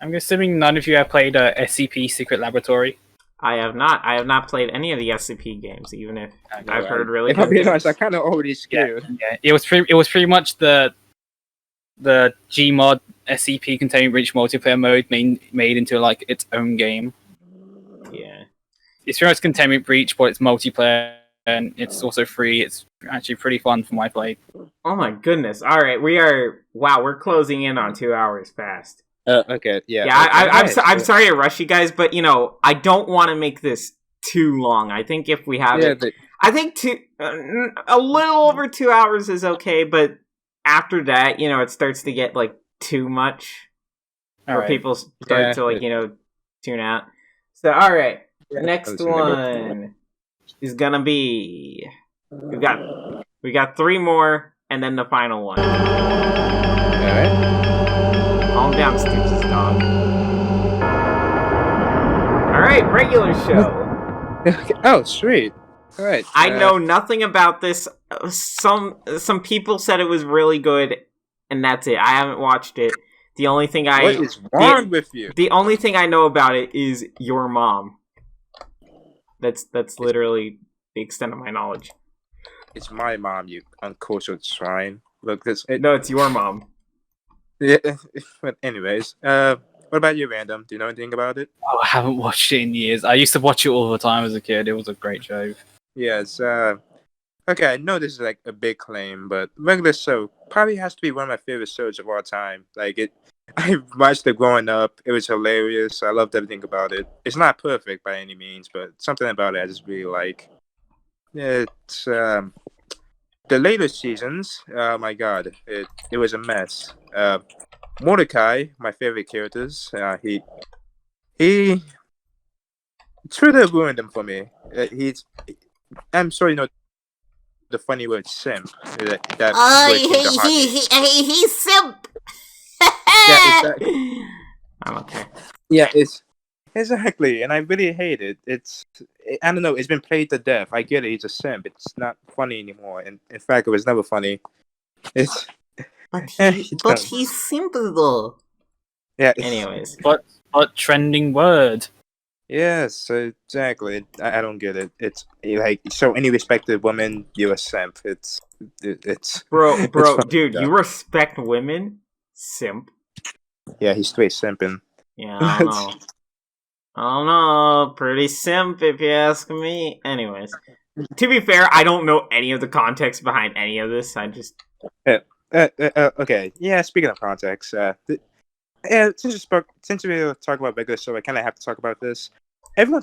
I'm assuming none of you have played SCP Secret Laboratory. I have not played any of the SCP games, even if I've heard really If I'm good being honest, things. I'm kind of already scared. Yeah, it was pretty much the Gmod SCP Containment Breach multiplayer mode made into like its own game. Yeah. It's pretty much Containment Breach, but it's multiplayer and it's also free. It's actually pretty fun for my play. Oh my goodness! All right, we're closing in on 2 hours fast. Okay, yeah. Yeah, Nice. I'm sorry to rush you guys, but I don't want to make this too long. I think if we have I think a little over 2 hours is okay, but after that, it starts to get like too much, where people start to tune out. So, all right, next one is gonna be we got 3 more, and then the final one. Alright. Calm down, Stooopz' dog. Alright, regular show. Oh, sweet. Alright. I know nothing about this. Some people said it was really good, and that's it. I haven't watched it. The only thing What is wrong with you? The only thing I know about it is your mom. That's literally the extent of my knowledge. It's my mom, you uncultured swine. Look, No, it's your mom. Yeah, but anyways, what about you, Random? Do you know anything about it? Oh, I haven't watched it in years. I used to watch it all the time as a kid. It was a great show. Yes, okay, I know this is like a big claim, but regular show probably has to be one of my favorite shows of all time. I watched it growing up. It was hilarious. I loved everything about it. It's not perfect by any means, but something about it I just really like. It's the later seasons. Oh my god, it was a mess. Mordecai, my favorite characters. He truly ruined him for me. I'm sorry, the funny word simp. He's simp. Yeah, exactly. I'm okay. Yeah, it's exactly, and I really hate it. I don't know. It's been played to death. I get it. He's a simp. It's not funny anymore. And in fact, it was never funny. It's He's simple though. Yeah. Anyways, But trending word. Yes, exactly. I don't get it. It's like, so any respected woman, you're a simp. It's bro, it's funny, dude, yeah. you respect women? Simp. Yeah, he's straight simping. Yeah, I don't know. I don't know. Pretty simp, if you ask me. Anyways, to be fair, I don't know any of the context behind any of this. I just Okay. Yeah. Speaking of context, since we were talking about regular show, I kind of have to talk about this. Everyone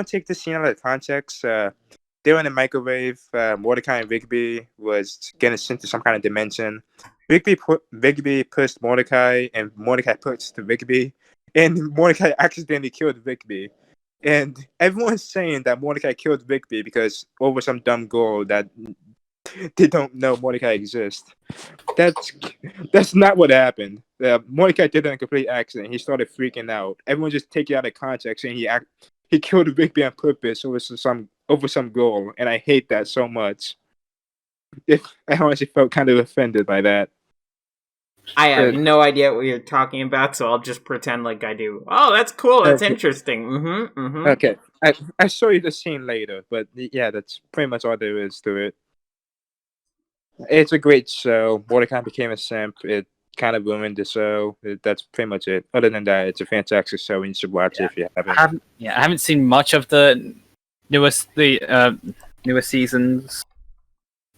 take this scene out of context. They were in a microwave. Mordecai and Rigby was getting sent to some kind of dimension. Rigby pushed Mordecai, and Mordecai pushed Rigby, and Mordecai accidentally killed Rigby. And everyone's saying that Mordecai killed Rigby because over some dumb girl that they don't know Mordecai exists. That's not what happened. Mordecai did it in a complete accident. He started freaking out. Everyone just take it out of context, and he killed Rigby on purpose over some girl, and I hate that so much. I honestly felt kind of offended by that. I have no idea what you're talking about, so I'll just pretend like I do. Oh, that's cool. That's interesting. Okay, I show you the scene later, but yeah, that's pretty much all there is to it. It's a great show. Mordecai became a simp. It kind of ruined the show. That's pretty much it. Other than that, it's a fantastic show, and you should watch it if you haven't. I haven't seen much of the newest seasons,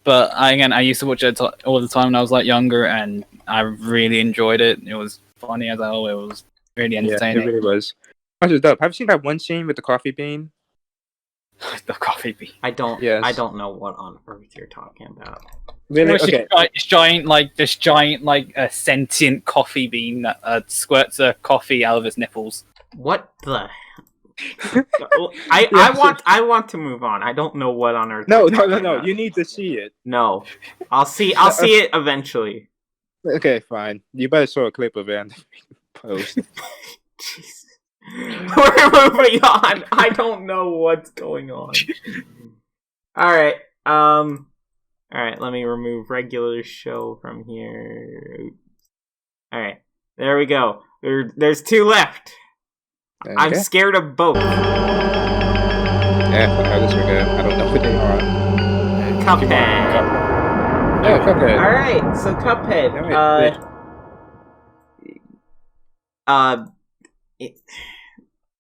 but I used to watch it all the time when I was like younger, and I really enjoyed it. It was funny as hell. It was really entertaining. Yeah, it really was. That's dope. Have you seen that one scene with the coffee bean? The coffee bean. I don't know what on earth you're talking about. Really? Okay. This giant a sentient coffee bean that squirts coffee out of his nipples. What the? I want to move on. I don't know what on earth. No. we're talking about. You need to see it. No, I'll see it eventually. Okay, fine. You better show a clip of it and post. Jeez. We're moving on. I don't know what's going on. Alright. Alright, let me remove regular show from here. Alright. There we go. There's 2 left. Okay. I'm scared of both. Yeah, how this one go? I don't know what they are. Cuphead. Yeah, Cuphead. Alright, so Cuphead.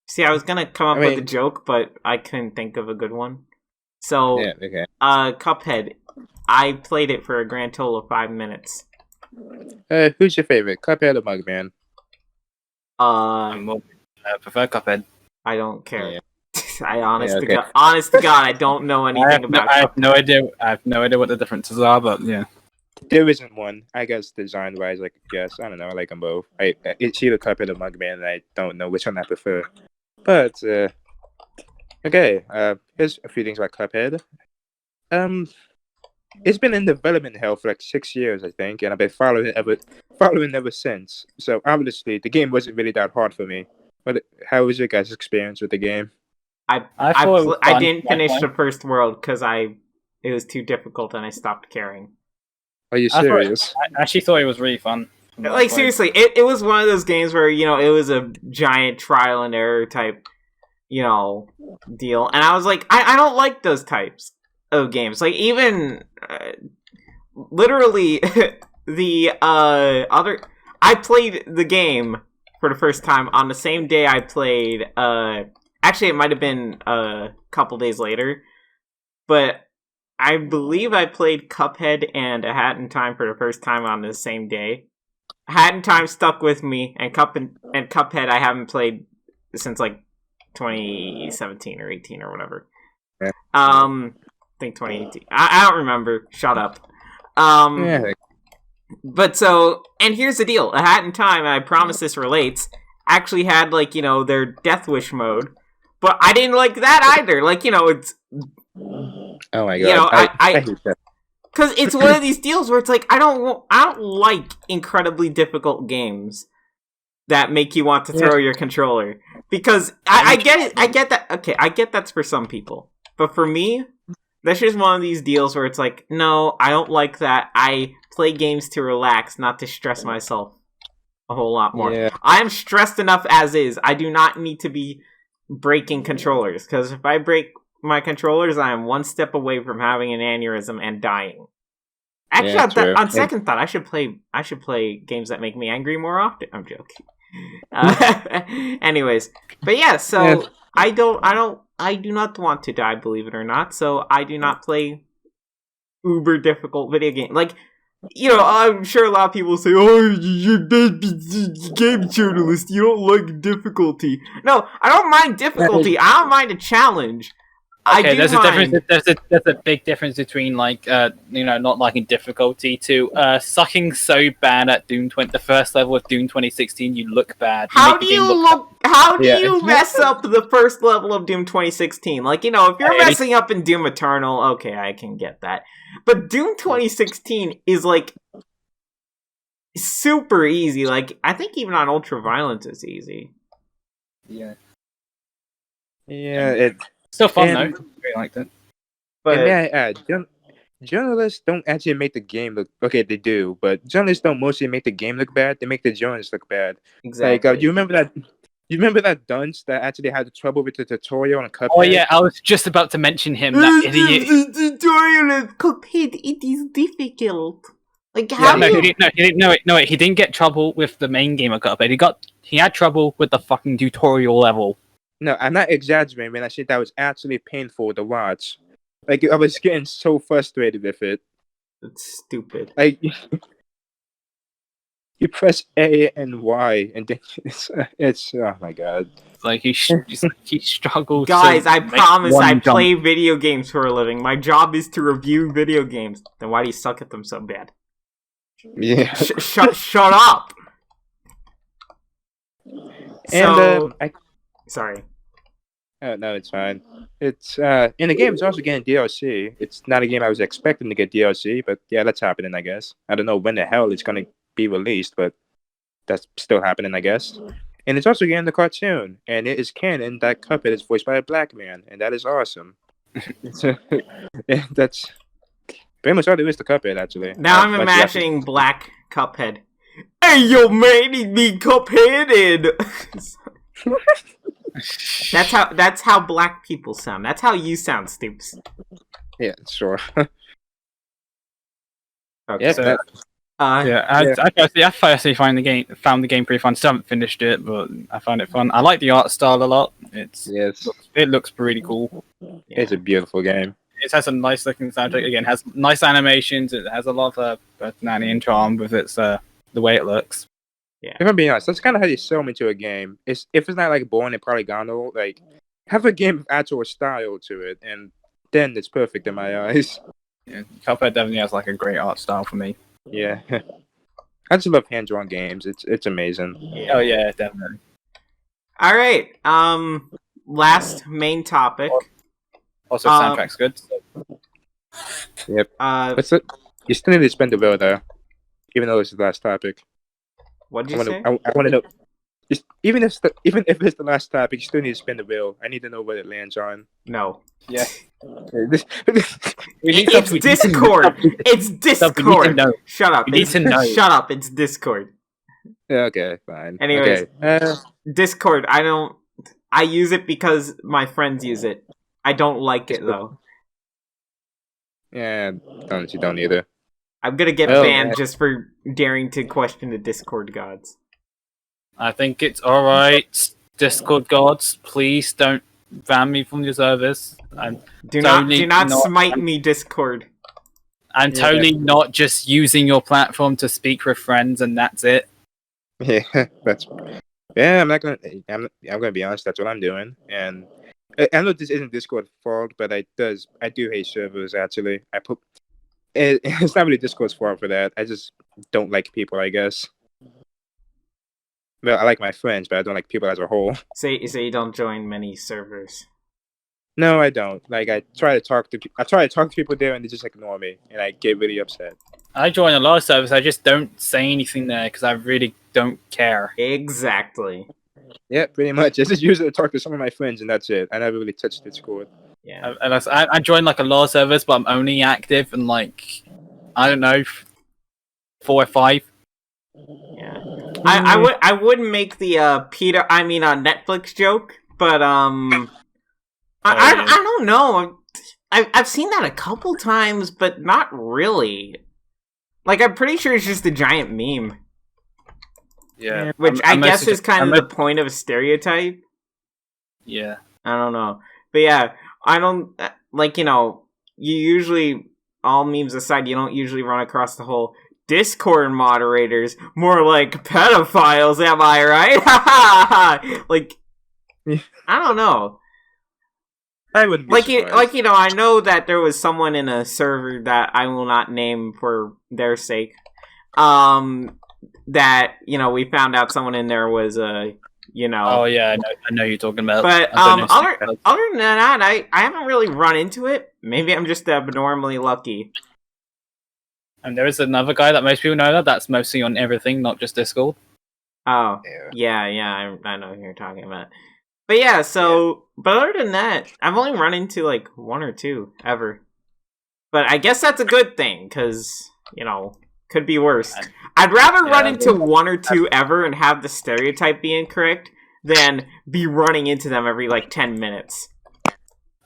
See, I was gonna come up with a joke, but I couldn't think of a good one. So, yeah, okay. Cuphead. I played it for a grand total of 5 minutes. Who's your favorite, Cuphead or Mugman? I prefer Cuphead. I don't care. Yeah. honest to God, I don't know anything about. I have no idea. I have no idea what the differences are, but yeah. There isn't one. I guess design-wise, I don't know. I like them both. It's either Cuphead or Mugman, and I don't know which one I prefer. But okay. Here's a few things about Cuphead. It's been in development hell for like 6 years, I think, and I've been following ever since. So obviously, the game wasn't really that hard for me. But how was your guys' experience with the game? I didn't finish the first world because it was too difficult and I stopped caring. Are you serious? I actually thought it was really fun. Like seriously, it was one of those games where it was a giant trial and error type, deal, and I was like, I don't like those types of games. Like even literally the other, I played the game for the first time on the same day I played. Actually, it might have been a couple days later, but I believe I played Cuphead and A Hat in Time for the first time on the same day. A Hat in Time stuck with me, and Cuphead I haven't played since like 2017 or 18 or whatever. Yeah. I think 2018. I don't remember. Shut up. Yeah. But so, and here's the deal: A Hat in Time, and I promise this relates, actually had like their Death Wish mode, but I didn't like that either. Like it's. Oh my god! I hate that. Because it's one of these deals where it's like I don't like incredibly difficult games that make you want to throw your controller. Because I get it. I get that. Okay, I get that's for some people, but for me, that's just one of these deals where it's like, no, I don't like that. I play games to relax, not to stress myself a whole lot more. Yeah. I am stressed enough as is. I do not need to be breaking controllers, because if I break my controllers, I am one step away from having an aneurysm and dying. Actually, on second thought, I should play games that make me angry more often. I'm joking. Anyways, but yeah, so I do not want to die, believe it or not. So I do not play uber difficult video games. Like, I'm sure a lot of people say, "Oh, you're a game journalist. You don't like difficulty." No, I don't mind difficulty. I don't mind a challenge. Okay, there's a big difference between not liking difficulty to sucking so bad at the first level of Doom 2016 you look bad. How do you mess up the first level of Doom 2016? Like, if you're messing up in Doom Eternal, okay, I can get that. But Doom 2016 is like super easy. Like, I think even on Ultraviolence it's easy. Yeah. Yeah, still fun though. I really liked it. But may I add, journalists don't actually make the game look. Okay, they do, but journalists don't mostly make the game look bad. They make the journalists look bad. Exactly. Like, you remember that dunce that actually had trouble with the tutorial on Cuphead? Oh yeah, I was just about to mention him. That idiot. The tutorial on Cuphead, it is difficult. Like, how? Yeah, he didn't get trouble with the main game of Cuphead. He had trouble with the fucking tutorial level. No, I'm not exaggerating when I say that was actually painful to watch. Like, I was getting so frustrated with it. It's stupid. Like, you press A and Y, and then it's oh my god. Like, he struggles. Guys, I promise I play video games for a living. My job is to review video games. Then why do you suck at them so bad? Yeah. Shut up! And, Sorry. No, it's fine. It's in the game. It's also getting DLC. It's not a game I was expecting to get DLC, but yeah, that's happening. I guess I don't know when the hell it's gonna be released, but that's still happening, I guess. And it's also getting the cartoon, and it is canon that Cuphead is voiced by a black man, and that is awesome. Yeah, that's pretty much all there is to Cuphead, actually. Now I'm imagining Black Cuphead. Hey, yo, man, he be Cupheaded. That's how black people sound. That's how you sound, Stooopz. Yeah, sure. Okay. Yeah, So, I personally found the game pretty fun. Still haven't finished it, but I found it fun. I like the art style a lot. It looks pretty cool. It's a beautiful game. It has a nice looking soundtrack. Again, has nice animations. It has a lot of personality and charm with its the way it looks. Yeah. If I'm being honest, that's kind of how you sell me to a game. If it's not like boring and polygonal, like have a game with actual style to it, and then it's perfect in my eyes. Yeah, Cuphead definitely has like a great art style for me. Yeah, I just love hand-drawn games. It's amazing. Yeah. Oh yeah, definitely. All right. Last main topic. Also, soundtrack's good. So. Yep. What's it? You still need to spend the bill though, even though it's the last topic. What'd you say? I want to know. Even if it's the last topic, you still need to spend the bill. I need to know what it lands on. No. Yeah. This, It's Discord. It's Discord. Shut up. We need to know. Shut up. It's Discord. okay, fine. Anyways, okay. Discord. I use it because my friends use it. I don't like it though. Yeah, you don't either. I'm gonna get banned just for daring to question the Discord gods. I think it's alright. Discord gods, please don't ban me from your service. Do not smite me, Discord. I'm totally not just using your platform to speak with friends and that's it. Yeah, I'm gonna be honest. That's what I'm doing, and I know this isn't Discord's fault, but I do hate servers. Actually, it's not really Discord's fault for that. I just don't like people, I guess. Well, I like my friends, but I don't like people as a whole. So you don't join many servers. No, I don't. Like I try to talk to people there, and they just ignore me, and I get really upset. I join a lot of servers. I just don't say anything there because I really don't care. Exactly. Yeah, pretty much. I just use it to talk to some of my friends, and that's it. I never really touched Discord. Yeah. And I join like a lot of servers, but I'm only active in like, I don't know, 4 or 5. Yeah. I would make the Netflix joke, but I don't know. I've seen that a couple times, but not really. Like I'm pretty sure it's just a giant meme. Yeah. Which I guess is kind of the point of a stereotype. Yeah. I don't know. But yeah, I don't you usually, all memes aside, you don't usually run across the whole Discord moderators, more like pedophiles, am I right? Like, I don't know. I wouldn't be surprised. I know that there was someone in a server that I will not name for their sake. That, we found out someone in there was Oh yeah, I know you're talking about. But other than that, I haven't really run into it. Maybe I'm just abnormally lucky. And there is another guy that most people know that's mostly on everything, not just Discord. Oh, yeah, I know who you're talking about. But yeah, but other than that, I've only run into like 1 or 2 ever. But I guess that's a good thing, because, could be worse. I'd rather run into 1 or 2 ever and have the stereotype be incorrect than be running into them every like 10 minutes.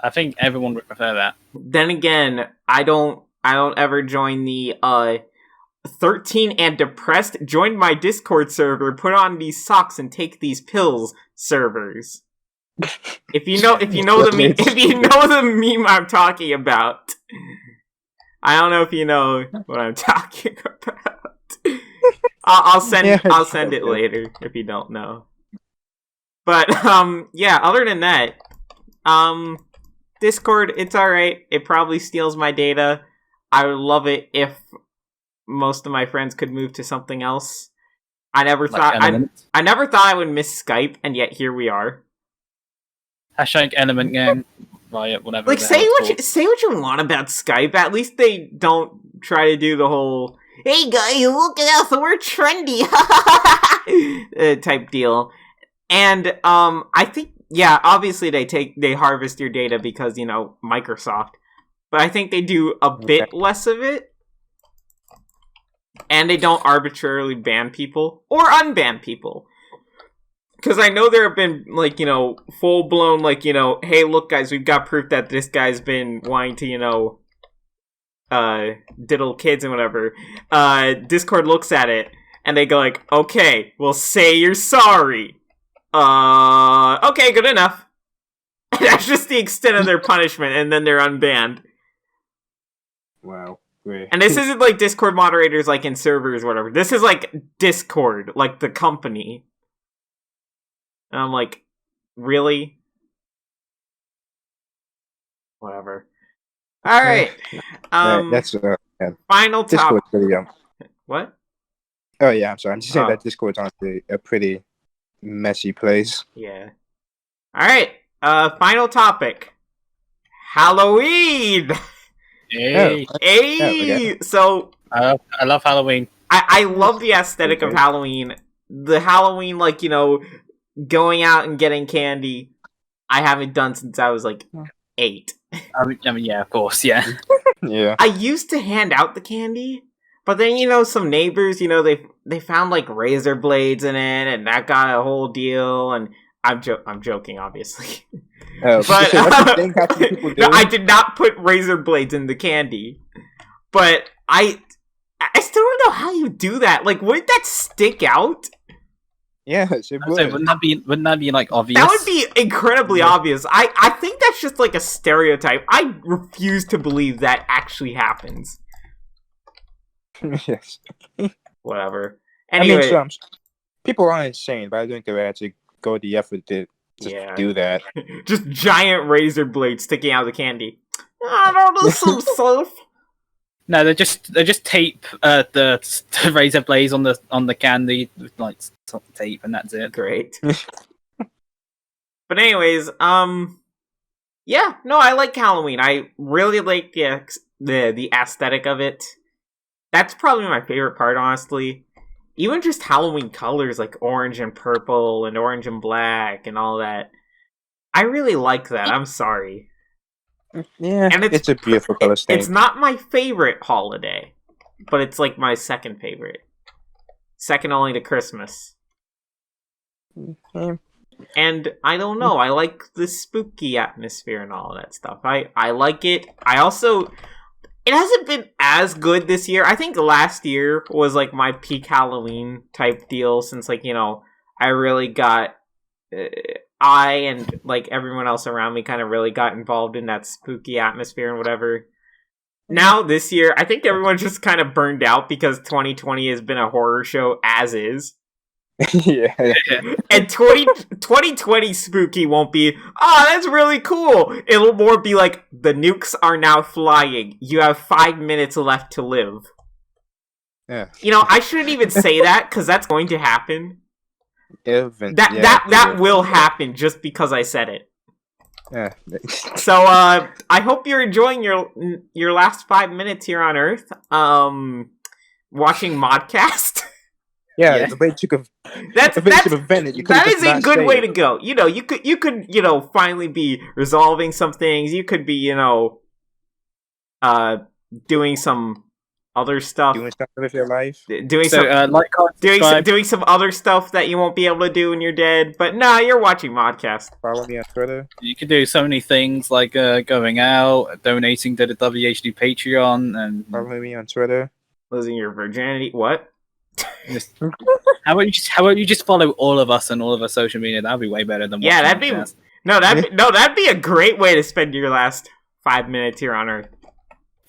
I think everyone would prefer that. Then again, I don't ever join the 13 and depressed, join my Discord server, put on these socks and take these pills servers. If you know the meme I'm talking about. I don't know if you know what I'm talking about. I'll send it later if you don't know. But other than that, Discord, it's alright. It probably steals my data. I would love it if most of my friends could move to something else. I never thought I would miss Skype, and yet here we are. Hashtag Element Gang. Riot, whatever. Like, say what you want about Skype. At least they don't try to do the whole "Hey guys, look at us, we're trendy" type deal. And I think obviously they harvest your data because Microsoft, but I think they do a bit less of it, and they don't arbitrarily ban people or unban people. Because I know there have been, full-blown, hey, look, guys, we've got proof that this guy's been wanting to, diddle kids and whatever. Discord looks at it, and they go okay, well, say you're sorry. Okay, good enough. That's just the extent of their punishment, and then they're unbanned. Wow. Great. And this isn't, Discord moderators, in servers or whatever. This is, Discord, the company. And I'm really? Whatever. Alright. That's final topic. What? Oh yeah, I'm sorry. I'm just saying that Discord's honestly a pretty messy place. Yeah. Alright. Final topic. Halloween! Hey. Hey! So I love Halloween. I love the aesthetic of Halloween. The Halloween, going out and getting candy, I haven't done since I was 8. I mean, yeah, of course, yeah. Yeah. I used to hand out the candy, but then some neighbors, they found razor blades in it, and that got a whole deal. And I'm joking, obviously. Oh, but people do? No, I did not put razor blades in the candy. But I still don't know how you do that. Wouldn't that stick out? Yes, it would. Wouldn't that be obvious? That would be incredibly obvious. I think that's just a stereotype. I refuse to believe that actually happens. Yes. Whatever. Anyway, I mean, people are insane, but I think they would actually go the effort to do that. Just giant razor blades sticking out of the candy. I don't know, some stuff. No, they just tape the razor blades on the candy with tape, and that's it. Great. But anyways, yeah, no, I like Halloween. I really like the aesthetic of it. That's probably my favorite part, honestly. Even just Halloween colors like orange and purple and orange and black and all that. I really like that. I'm sorry. Yeah, and it's a beautiful color scheme. It's not my favorite holiday, but it's my second favorite. Second only to Christmas. Mm-hmm. And I don't know, I like the spooky atmosphere and all that stuff. I like it. It hasn't been as good this year. I think last year was my peak Halloween type deal since I really got I and everyone else around me kind of really got involved in that spooky atmosphere and whatever. Now this year, I think everyone's just kind of burned out because 2020 has been a horror show as is. Yeah. And 2020 spooky won't be, that's really cool. It'll more be the nukes are now flying. You have 5 minutes left to live. Yeah. I shouldn't even say that because that's going to happen. That will happen just because I said it. Yeah. So I hope you're enjoying your last 5 minutes here on Earth. Watching Modcast. Yeah, the way you could. That is a good way to go. You could finally be resolving some things. You could be doing some other stuff. Doing stuff with your life. Doing some other stuff that you won't be able to do when you're dead. But nah, you're watching Modcast. Follow me on Twitter. You can do so many things like going out, donating to the WHD Patreon, and follow me on Twitter. Losing your virginity. What? How about you just follow all of us on all of our social media? That'd be way better than that'd be a great way to spend your last 5 minutes here on Earth.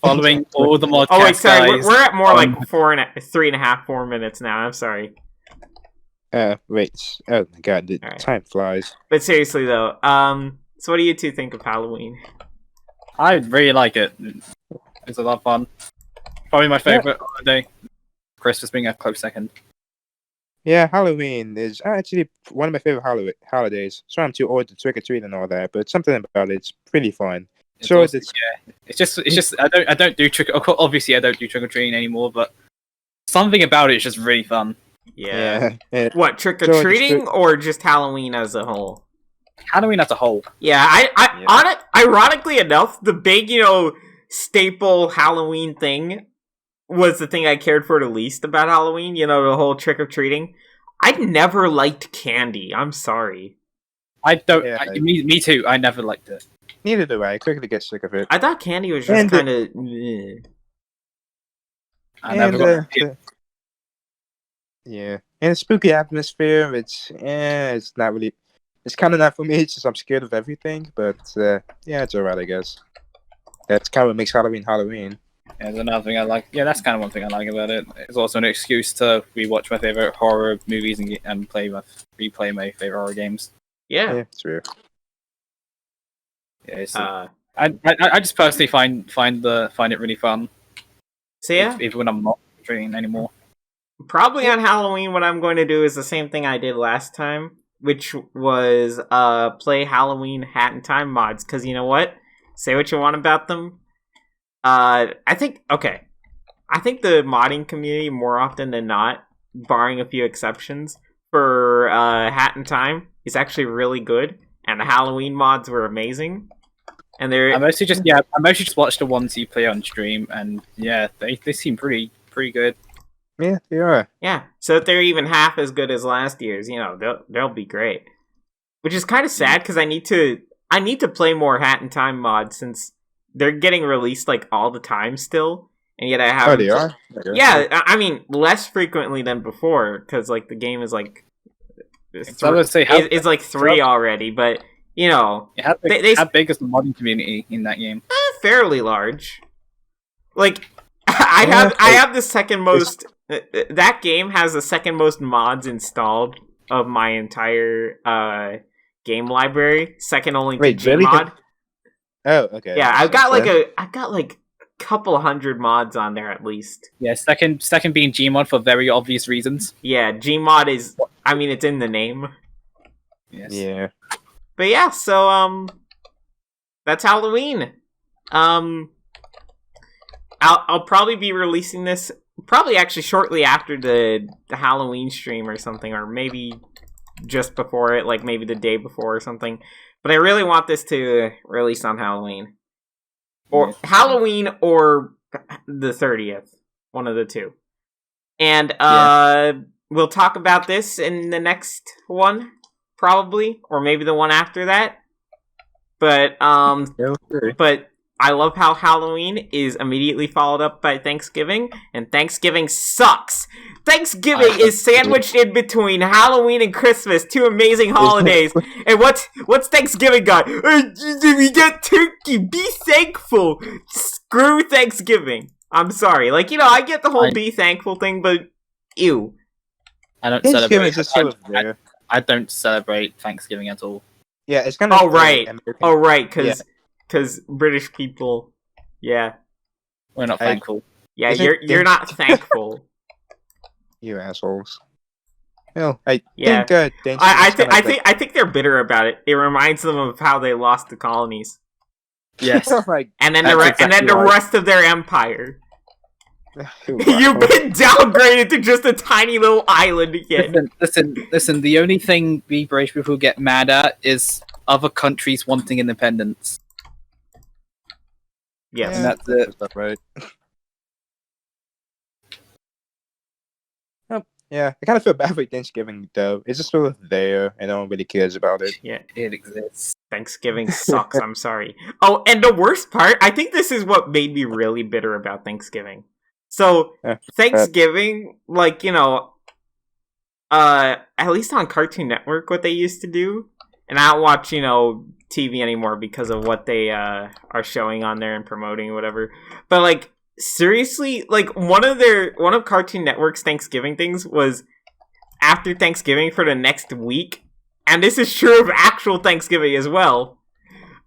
Following all the Modcast. Oh wait, sorry, guys. We're at more 3.5, 4 minutes now. I'm sorry. Wait. Oh my god, time flies. But seriously though, so what do you two think of Halloween? I really like it. It's a lot of fun. Probably my favorite holiday. Christmas being a close second. Yeah, Halloween is actually one of my favorite holidays. So I'm too old to trick or treat and all that, but something about it's pretty fun. It's So also, it's just I don't do trick. Obviously, I don't do trick or treating anymore, but something about it is just really fun. Yeah. yeah. What, trick or So treating or just Halloween as a whole? Halloween as a whole. Yeah, ironically enough, the big, staple Halloween thing was the thing I cared for the least about Halloween, the whole trick or treating. I never liked candy. I'm sorry. I don't. Yeah. Me too. I never liked it. Neither do I. I quickly get sick of it. I thought candy was just kind of. I never got it. Yeah, in a spooky atmosphere, it's not really. It's kind of not for me. It's just I'm scared of everything. But yeah, it's alright, I guess. That's kind of what makes Halloween Halloween. Yeah, there's another thing I like. Yeah, that's kind of one thing I like about it. It's also an excuse to rewatch my favorite horror movies and replay my favorite horror games. Yeah. Yeah, it's real. Yeah, I just personally find it really fun. So yeah, even when I'm not drinking anymore. Probably on Halloween, what I'm going to do is the same thing I did last time, which was play Halloween Hat in Time mods. Because you know what? Say what you want about them. I think the modding community, more often than not, barring a few exceptions, for Hat in Time is actually really good, and the Halloween mods were amazing. And I mostly just watch the ones you play on stream, and yeah, they seem pretty good. Yeah, they are. Yeah, so if they're even half as good as last year's, they'll be great. Which is kind of sad because I need to play more Hat in Time mods since they're getting released like all the time still, and yet I haven't. Oh, they are. Yeah, I mean less frequently than before because like the game is like. I would say it's like 3 already, but how big is the modding community in that game? Fairly large. Like I have the second most. That game has the second most mods installed of my entire game library. Second only to Gmod. Oh, okay. Yeah, I've got like a couple hundred mods on there at least. Yeah, second being Gmod for very obvious reasons. Yeah, Gmod is. I mean, it's in the name. Yes. Yeah. But yeah, so that's Halloween. I'll probably be releasing this probably actually shortly after the Halloween stream or something, or maybe just before it, like maybe the day before or something. But I really want this to release on Halloween. Or Halloween or the 30th. One of the two. And we'll talk about this in the next one, probably. Or maybe the one after that. But but I love how Halloween is immediately followed up by Thanksgiving, and Thanksgiving sucks. Thanksgiving is sandwiched in between Halloween and Christmas, two amazing holidays. And what's Thanksgiving got? We got turkey. Be thankful. Screw Thanksgiving. I'm sorry. Like, I get the whole be thankful thing, but ew. I don't celebrate. I don't celebrate Thanksgiving at all. Yeah, it's kind of. Oh right, because British people, yeah, we're not thankful. Yeah, you're not thankful. You assholes. Well, I think they're bitter about it. It reminds them of how they lost the colonies. Yes, and then the rest of their empire. You've been downgraded to just a tiny little island again. Listen. The only thing we British people get mad at is other countries wanting independence. Yes, and that's it. That's right. Yeah, I kind of feel bad for Thanksgiving though. It's just sort of there, and no one really cares about it. Yeah, it exists. Thanksgiving sucks. I'm sorry. Oh, and the worst part, I think this is what made me really bitter about Thanksgiving. So Thanksgiving, like at least on Cartoon Network, what they used to do, and I don't watch TV anymore because of what they are showing on there and promoting or whatever. But like seriously, like one of Cartoon Network's Thanksgiving things was after Thanksgiving for the next week, and this is true of actual Thanksgiving as well.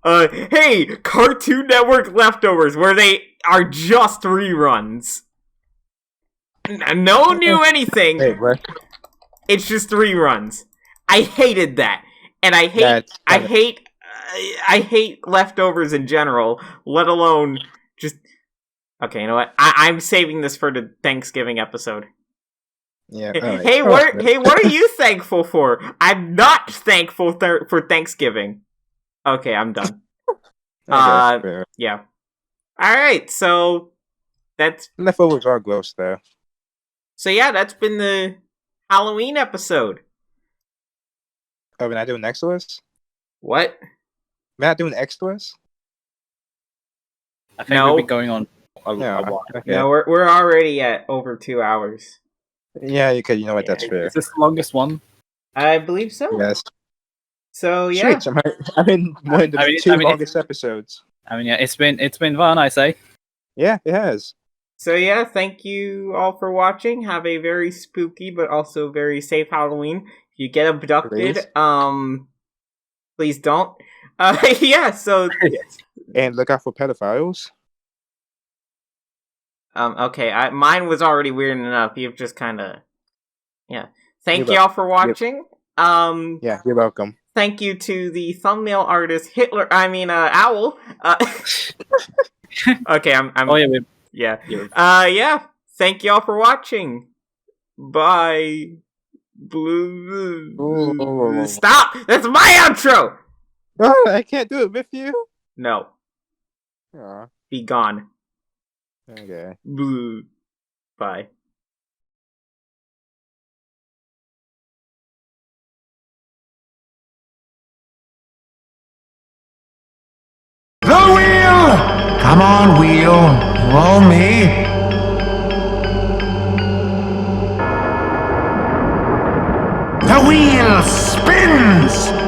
Hey, Cartoon Network leftovers, where they are just reruns. No new anything. Hey, what? it's just reruns. I hated that, and I hate leftovers in general. Let alone just. Okay, you know what? I'm saving this for the Thanksgiving episode. Yeah. Right. Hey, what are you thankful for? I'm not thankful for Thanksgiving. Okay, I'm done. Fair. Yeah. All right, so that's Leftovers are gross, though. so. Yeah, that's been the Halloween episode. Oh, we're not doing extras? What? We're not doing extras? I think No. we've been going on a while. Okay. No, we're already at over 2 hours. Yeah, you know what? Yeah. That's fair. Is this the longest one? I believe so. Yes. So yeah. Sweet. I'm in one of the two longest episodes. I mean, yeah, it's been fun, I say. Yeah, it has. So yeah, thank you all for watching. Have a very spooky but also very safe Halloween. If you get abducted, please don't. Yeah, so And look out for pedophiles. okay, mine was already weird enough. You've just kind of yeah. Thank You're y'all for watching. Yeah, you're welcome. Thank you to the thumbnail artist Owl. Okay, I'm Oh yeah, yeah. Yeah. Thank y'all for watching. Bye. Stop! That's my outro! Oh, I can't do it with you. No. Aw, Be gone. okay. Bye. The wheel! Come on, wheel. Roll me. The wheel spins!